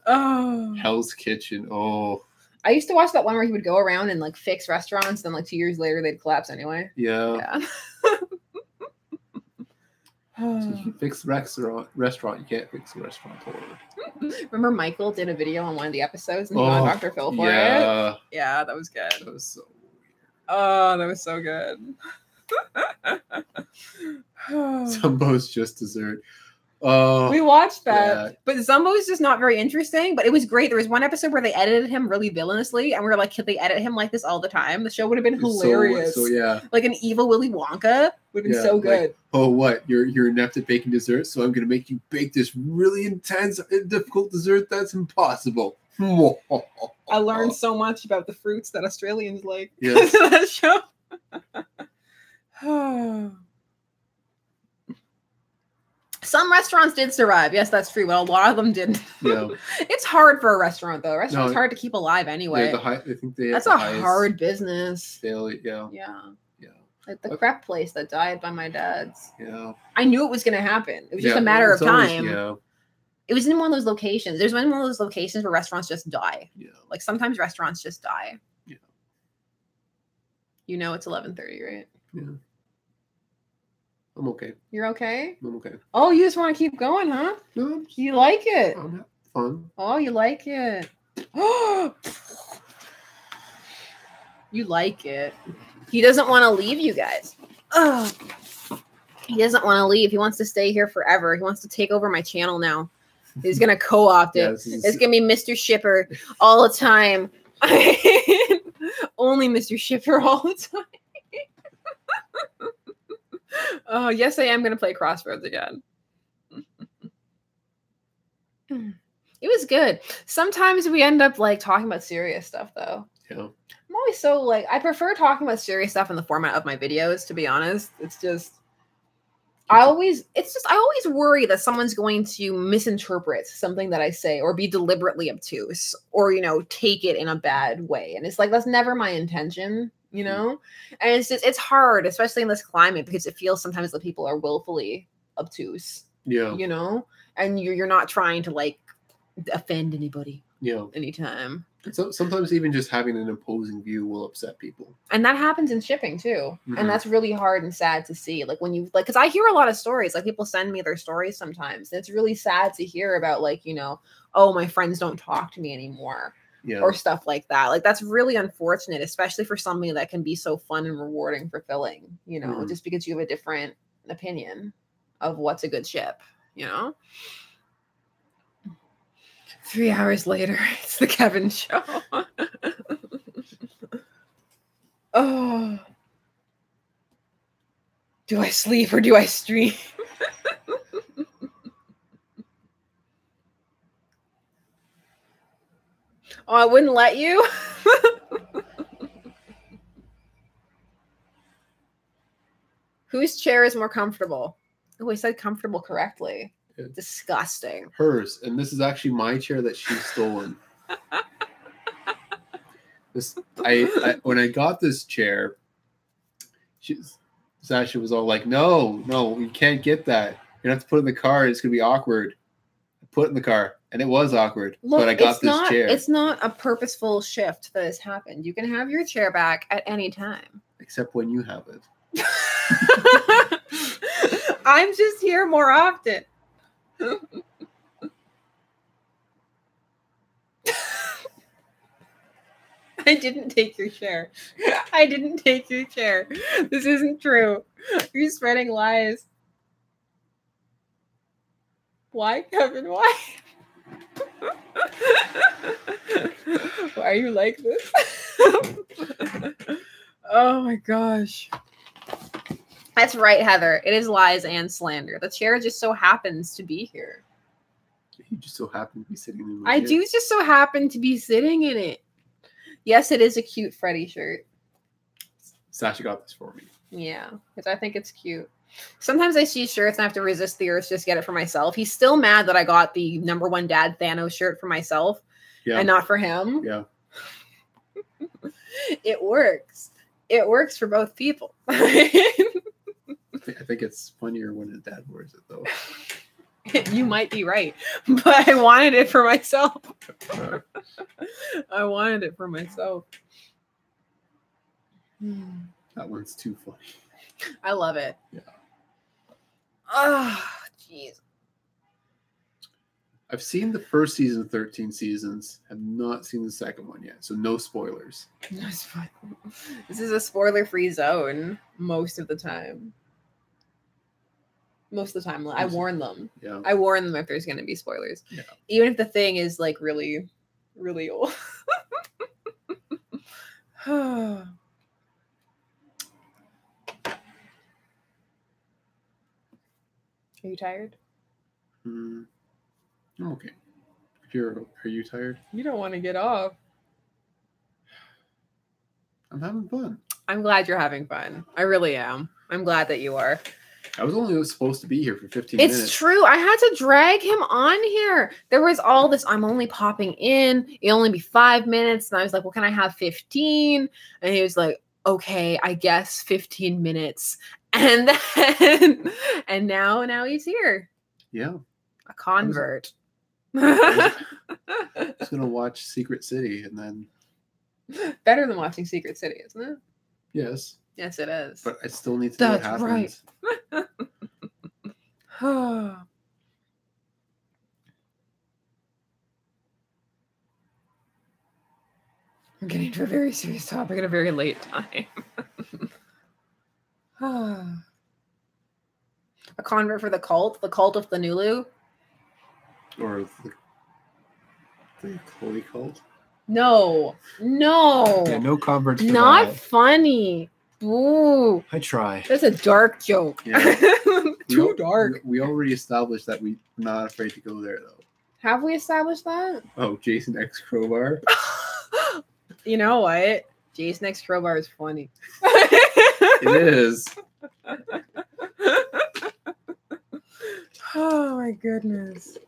Oh. Hell's Kitchen. Oh. I used to watch that one where he would go around and like fix restaurants, then like 2 years later they'd collapse anyway. Yeah. So you can fix restaurant, you can't fix a restaurant. Remember Michael did a video on one of the episodes and he got Dr. Phil for it? Yeah, that was good. That was so weird. Oh, that was so good. Sambo's just dessert. Oh, we watched that. yeah. But Zumbo is just not very interesting, but it was great. There was one episode where they edited him really villainously, and we were like, could they edit him like this all the time? The show would have been hilarious. So yeah. Like an evil Willy Wonka would have been so good. Like, oh, what? You're inept at baking dessert, so I'm going to make you bake this really intense and difficult dessert that's impossible. I learned so much about the fruits that Australians like. Yes. That show. Some restaurants did survive. Yes, that's true, but a lot of them didn't. Yeah. It's hard for a restaurant, though. A restaurant's hard to keep alive anyway. I think that's a hard business. Yeah. Like the crepe place that died by my dad's. Yeah. I knew it was going to happen. It was just a matter of time. Always, it was in one of those locations. There's one of those locations where restaurants just die. Yeah. Like sometimes restaurants just die. Yeah. You know it's 11:30, right? Yeah. I'm okay. You're okay? I'm okay. Oh, you just want to keep going, huh? No. You like it? I'm having fun. Oh, you like it. Oh, you like it. He doesn't want to leave you guys. Oh, he doesn't want to leave. He wants to stay here forever. He wants to take over my channel now. He's going to co-opt it. It's going to be Mr. Shipper all the time. Only Mr. Shipper all the time. Oh, yes, I am going to play Crossroads again. It was good. Sometimes we end up like talking about serious stuff, though. Yeah. I'm always so like, I prefer talking about serious stuff in the format of my videos, to be honest. It's just, I always worry that someone's going to misinterpret something that I say or be deliberately obtuse or, take it in a bad way. And it's like, that's never my intention, and it's just, it's hard, especially in this climate, because it feels sometimes that people are willfully obtuse, and you're not trying to like offend anybody anytime. So sometimes even just having an opposing view will upset people, and that happens in shipping too. And that's really hard and sad to see. Like when you because I hear a lot of stories, like people send me their stories sometimes, and it's really sad to hear about like oh, my friends don't talk to me anymore, or stuff like that. Like that's really unfortunate, especially for something that can be so fun and rewarding, fulfilling, just because you have a different opinion of what's a good ship, 3 hours later, it's the Kevin Show. Oh. Do I sleep or do I stream? Oh, I wouldn't let you? Whose chair is more comfortable? Oh, I said comfortable correctly. Disgusting. Hers, and this is actually my chair that she's stolen. I when I got this chair, Sasha was all like, "No, you can't get that. You have to put it in the car. It's gonna be awkward." I put it in the car, and it was awkward. Look, but I got this chair. It's not a purposeful shift that has happened. You can have your chair back at any time, except when you have it. I'm just here more often. I didn't take your chair. I didn't take your chair. This isn't true. You're spreading lies. Why, Kevin? Why? Why are you like this? Oh my gosh. That's right, Heather. It is lies and slander. The chair just so happens to be here. You just so happen to be sitting in I do just so happen to be sitting in it. Yes, it is a cute Freddy shirt. Sasha got this for me. Yeah, because I think it's cute. Sometimes I see shirts and I have to resist the urge to just get it for myself. He's still mad that I got the #1 dad Thanos shirt for myself and not for him. Yeah. It works. It works for both people. I think it's funnier when a dad wears it, though. You might be right, but I wanted it for myself. I wanted it for myself. That one's too funny. I love it. Yeah. Oh, jeez. I've seen the first season of 13 seasons. Have not seen the second one yet, so no spoilers. No spoilers. This is a spoiler-free zone most of the time. most of the time. I warn them. Yeah. I warn them if there's going to be spoilers. Yeah. Even if the thing is like really, really old. Are you tired? I'm okay. Are you tired? You don't want to get off. I'm having fun. I'm glad you're having fun. I really am. I'm glad that you are. I was only supposed to be here for 15 minutes. It's true. I had to drag him on here. There was all this, I'm only popping in. It'll only be 5 minutes. And I was like, well, can I have 15? And he was like, okay, I guess 15 minutes. And then, and now he's here. Yeah. A convert. I was going to watch Secret City and then. Better than watching Secret City, isn't it? Yes. Yes, it is. But I still need to know what happens. Right. I'm getting to a very serious topic at a very late time. A convert for the cult of the Nulu. Or the Chloe cult. No. Yeah, no converts. Not funny. Ooh. I try. That's a dark joke. Yeah. Too dark. We already established that we're not afraid to go there, though. Have we established that? Oh, Jason X Crowbar. You know what? Jason X Crowbar is funny. It is. Oh my goodness.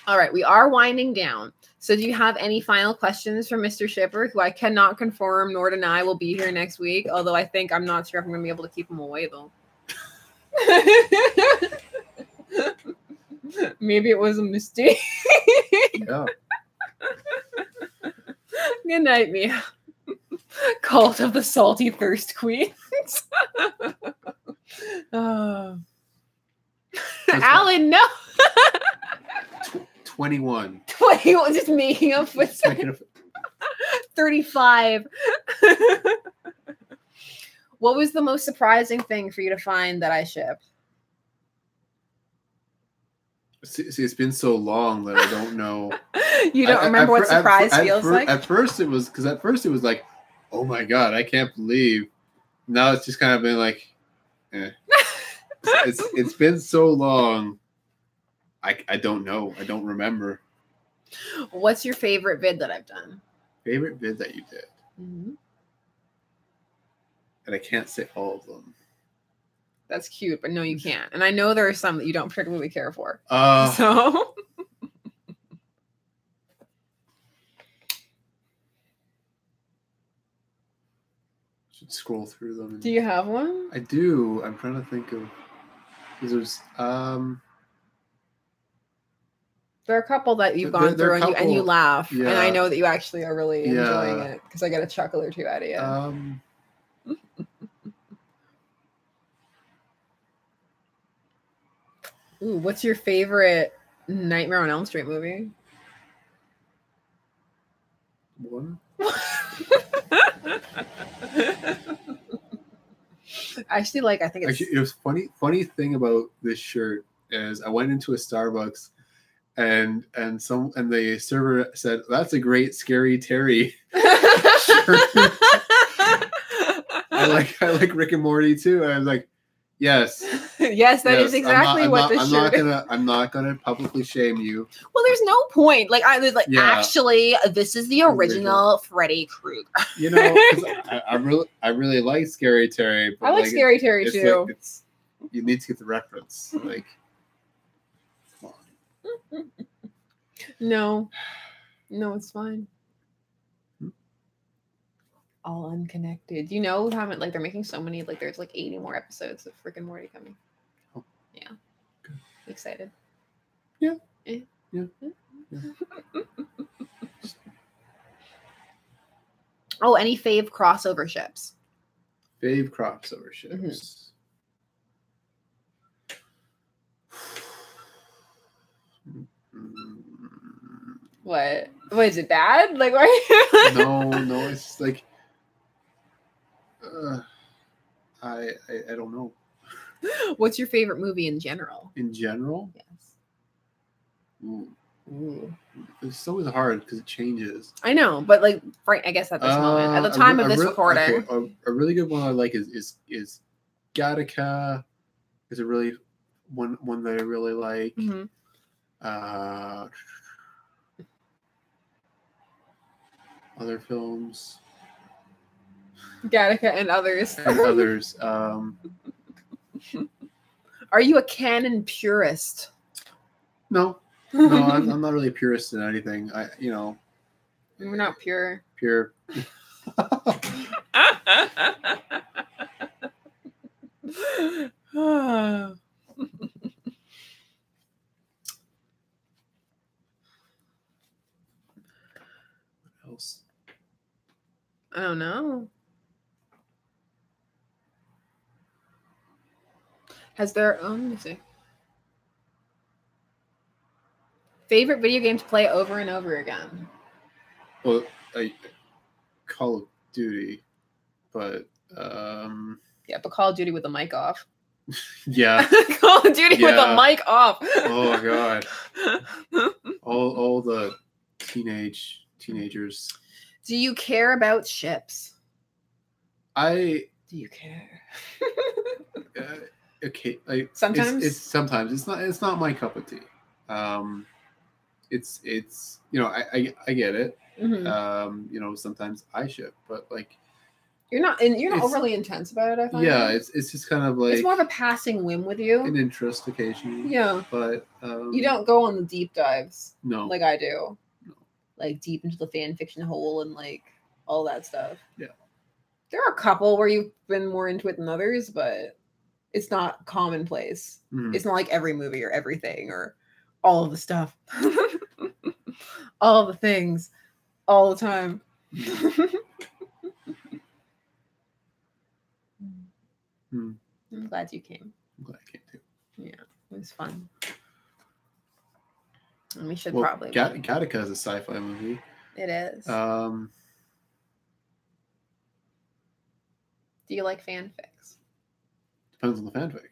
All right, we are winding down. So do you have any final questions for Mr. Shipper, who I cannot confirm nor deny will be here next week, although I'm not sure if I'm going to be able to keep him away, though. Maybe it was a mistake. Yeah. Good night, Mia. Cult of the Salty Thirst Queens. Alan, no. 21. 21, just making up with 35. What was the most surprising thing for you to find that I shipped? See, it's been so long that I don't know. You don't remember what surprise feels like? At first it was like, oh my God, I can't believe. Now it's just kind of been like, eh. It's been so long. I don't know. I don't remember. What's your favorite vid that I've done? Favorite vid that you did? Mm-hmm. And I can't say all of them. That's cute, but no, you can't. And I know there are some that you don't particularly care for. So should scroll through them. Do you have one? I do. I'm trying to think of. There's There are a couple that you've gone through and you laugh, and I know that you actually are really enjoying it because I get a chuckle or two out of you. Ooh, what's your favorite Nightmare on Elm Street movie? One. I think it's actually it was funny thing about this shirt is I went into a Starbucks and the server said, "That's a great Scary Terry shirt." I like Rick and Morty too. And I was like, yes. Yes, that is exactly what this shirt is. I'm not gonna publicly shame you. Well, there's no point. Actually, this is the original Freddy Krueger. You know, I really like Scary Terry. But I like Scary Terry too. You need to get the reference. Like, come on. No, it's fine. All unconnected. You know, haven't they're making so many, there's 80 more episodes of Rick and Morty coming. Oh. Yeah. Good. Excited? Yeah. Yeah. Oh, any fave crossover ships? Fave crossover ships. Mm-hmm. What is it bad? Why? No, it's like I don't know. What's your favorite movie in general? In general? Yes. Ooh. It's always hard because it changes. I know, but like, right, I guess at this moment, at the time of this recording, a really good one I like is Gattaca. Is a really one that I really like. Mm-hmm. Other films. Gattaca and others. Are you a canon purist? No, I'm not really a purist in anything. We're not pure. Pure. What else? I don't know. Has there? Let me see. Favorite video game to play over and over again? Well, Call of Duty, but yeah, but Call of Duty with the mic off. Yeah, Call of Duty with the mic off. Oh god, all the teenagers. Do you care about ships? Do you care? Okay, sometimes it's not my cup of tea. It's I get it. Mm-hmm. Sometimes I ship, but like you're not overly intense about it. I find. Yeah, it's just kind of like it's more of a passing whim with you, an interest occasionally. Yeah, but you don't go on the deep dives. No, like I do. No, like deep into the fan fiction hole and like all that stuff. Yeah, there are a couple where you've been more into it than others, but it's not commonplace. It's not like every movie or everything or all of the stuff. All of the things. All the time. I'm glad you came. I'm glad I came too. Yeah, it was fun. And we should probably... Gattaca is a sci-fi movie. It is. Do you like fanfics? Depends on the fanfic.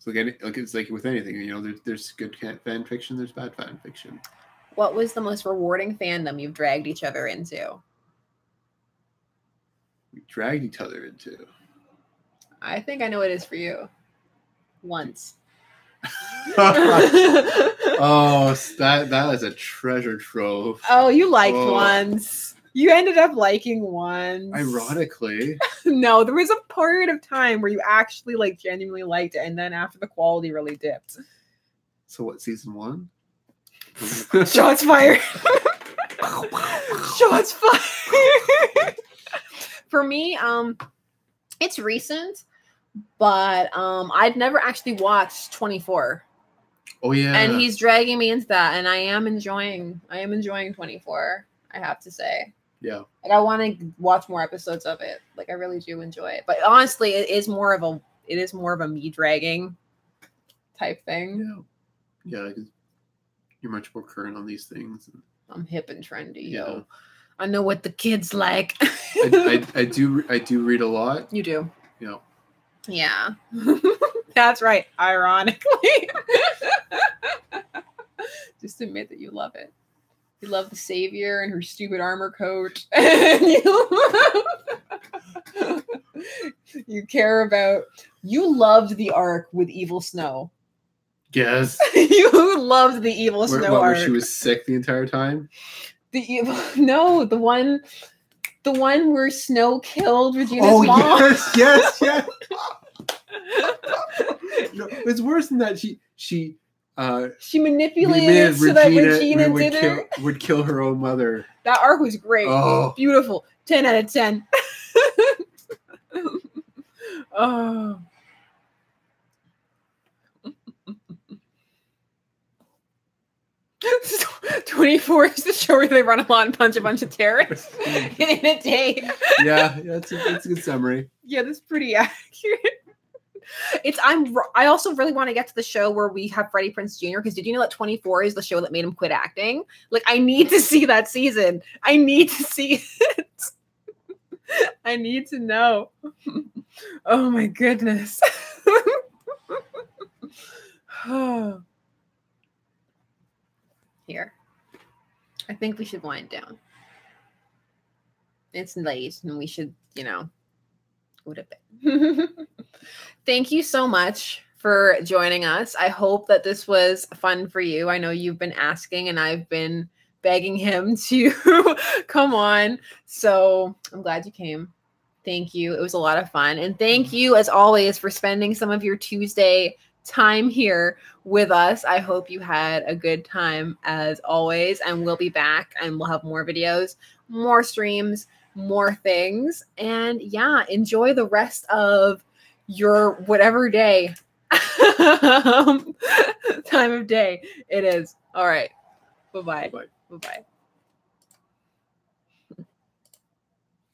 So again, it's like with anything, there's good fan fiction, there's bad fan fiction. What was the most rewarding fandom you've dragged each other into? We dragged each other into. I think I know what it is for you. Once. Oh, that is a treasure trove. Oh, you liked Once. You ended up liking Once. Ironically. No, there was a period of time where you actually genuinely liked it, and then after the quality really dipped. So what, season 1? Shots fired. Shots fired. For me, it's recent, but I'd never actually watched 24. Oh yeah. And he's dragging me into that, and I am enjoying 24, I have to say. Yeah. I want to watch more episodes of it. I really do enjoy it. But honestly, it is more of a me dragging type thing. Yeah. Yeah, you're much more current on these things. I'm hip and trendy, yo. I know what the kids like. I do read a lot. You do. Yeah. Yeah. That's right. Ironically. Just admit that you love it. You love the Savior and her stupid armor coat. And you loved the arc with Evil Snow. Yes. You loved the Evil Snow arc. Where she was sick the entire time? The one where Snow killed Regina's mom. Yes. No, it's worse than that. She manipulated so that Regina would kill her own mother. That arc was great. Oh. Beautiful. 10 out of 10. Oh. 24 is the show where they run along and punch a bunch of terrorists in a day. Yeah, it's a good summary. Yeah, that's pretty accurate. I also really want to get to the show where we have Freddie Prinze Jr. because did you know that 24 is the show that made him quit acting? I need to see that season. I need to see it. I need to know. Oh my goodness. Here. I think we should wind down. It's late and we should, go to bed. Thank you so much for joining us. I hope that this was fun for you. I know you've been asking and I've been begging him to come on. So I'm glad you came. Thank you. It was a lot of fun. And thank you, as always, for spending some of your Tuesday time here with us. I hope you had a good time as always. And we'll be back and we'll have more videos, more streams, more things. And yeah, enjoy the rest of your whatever day time of day it is. All right. Bye-bye. Bye-bye.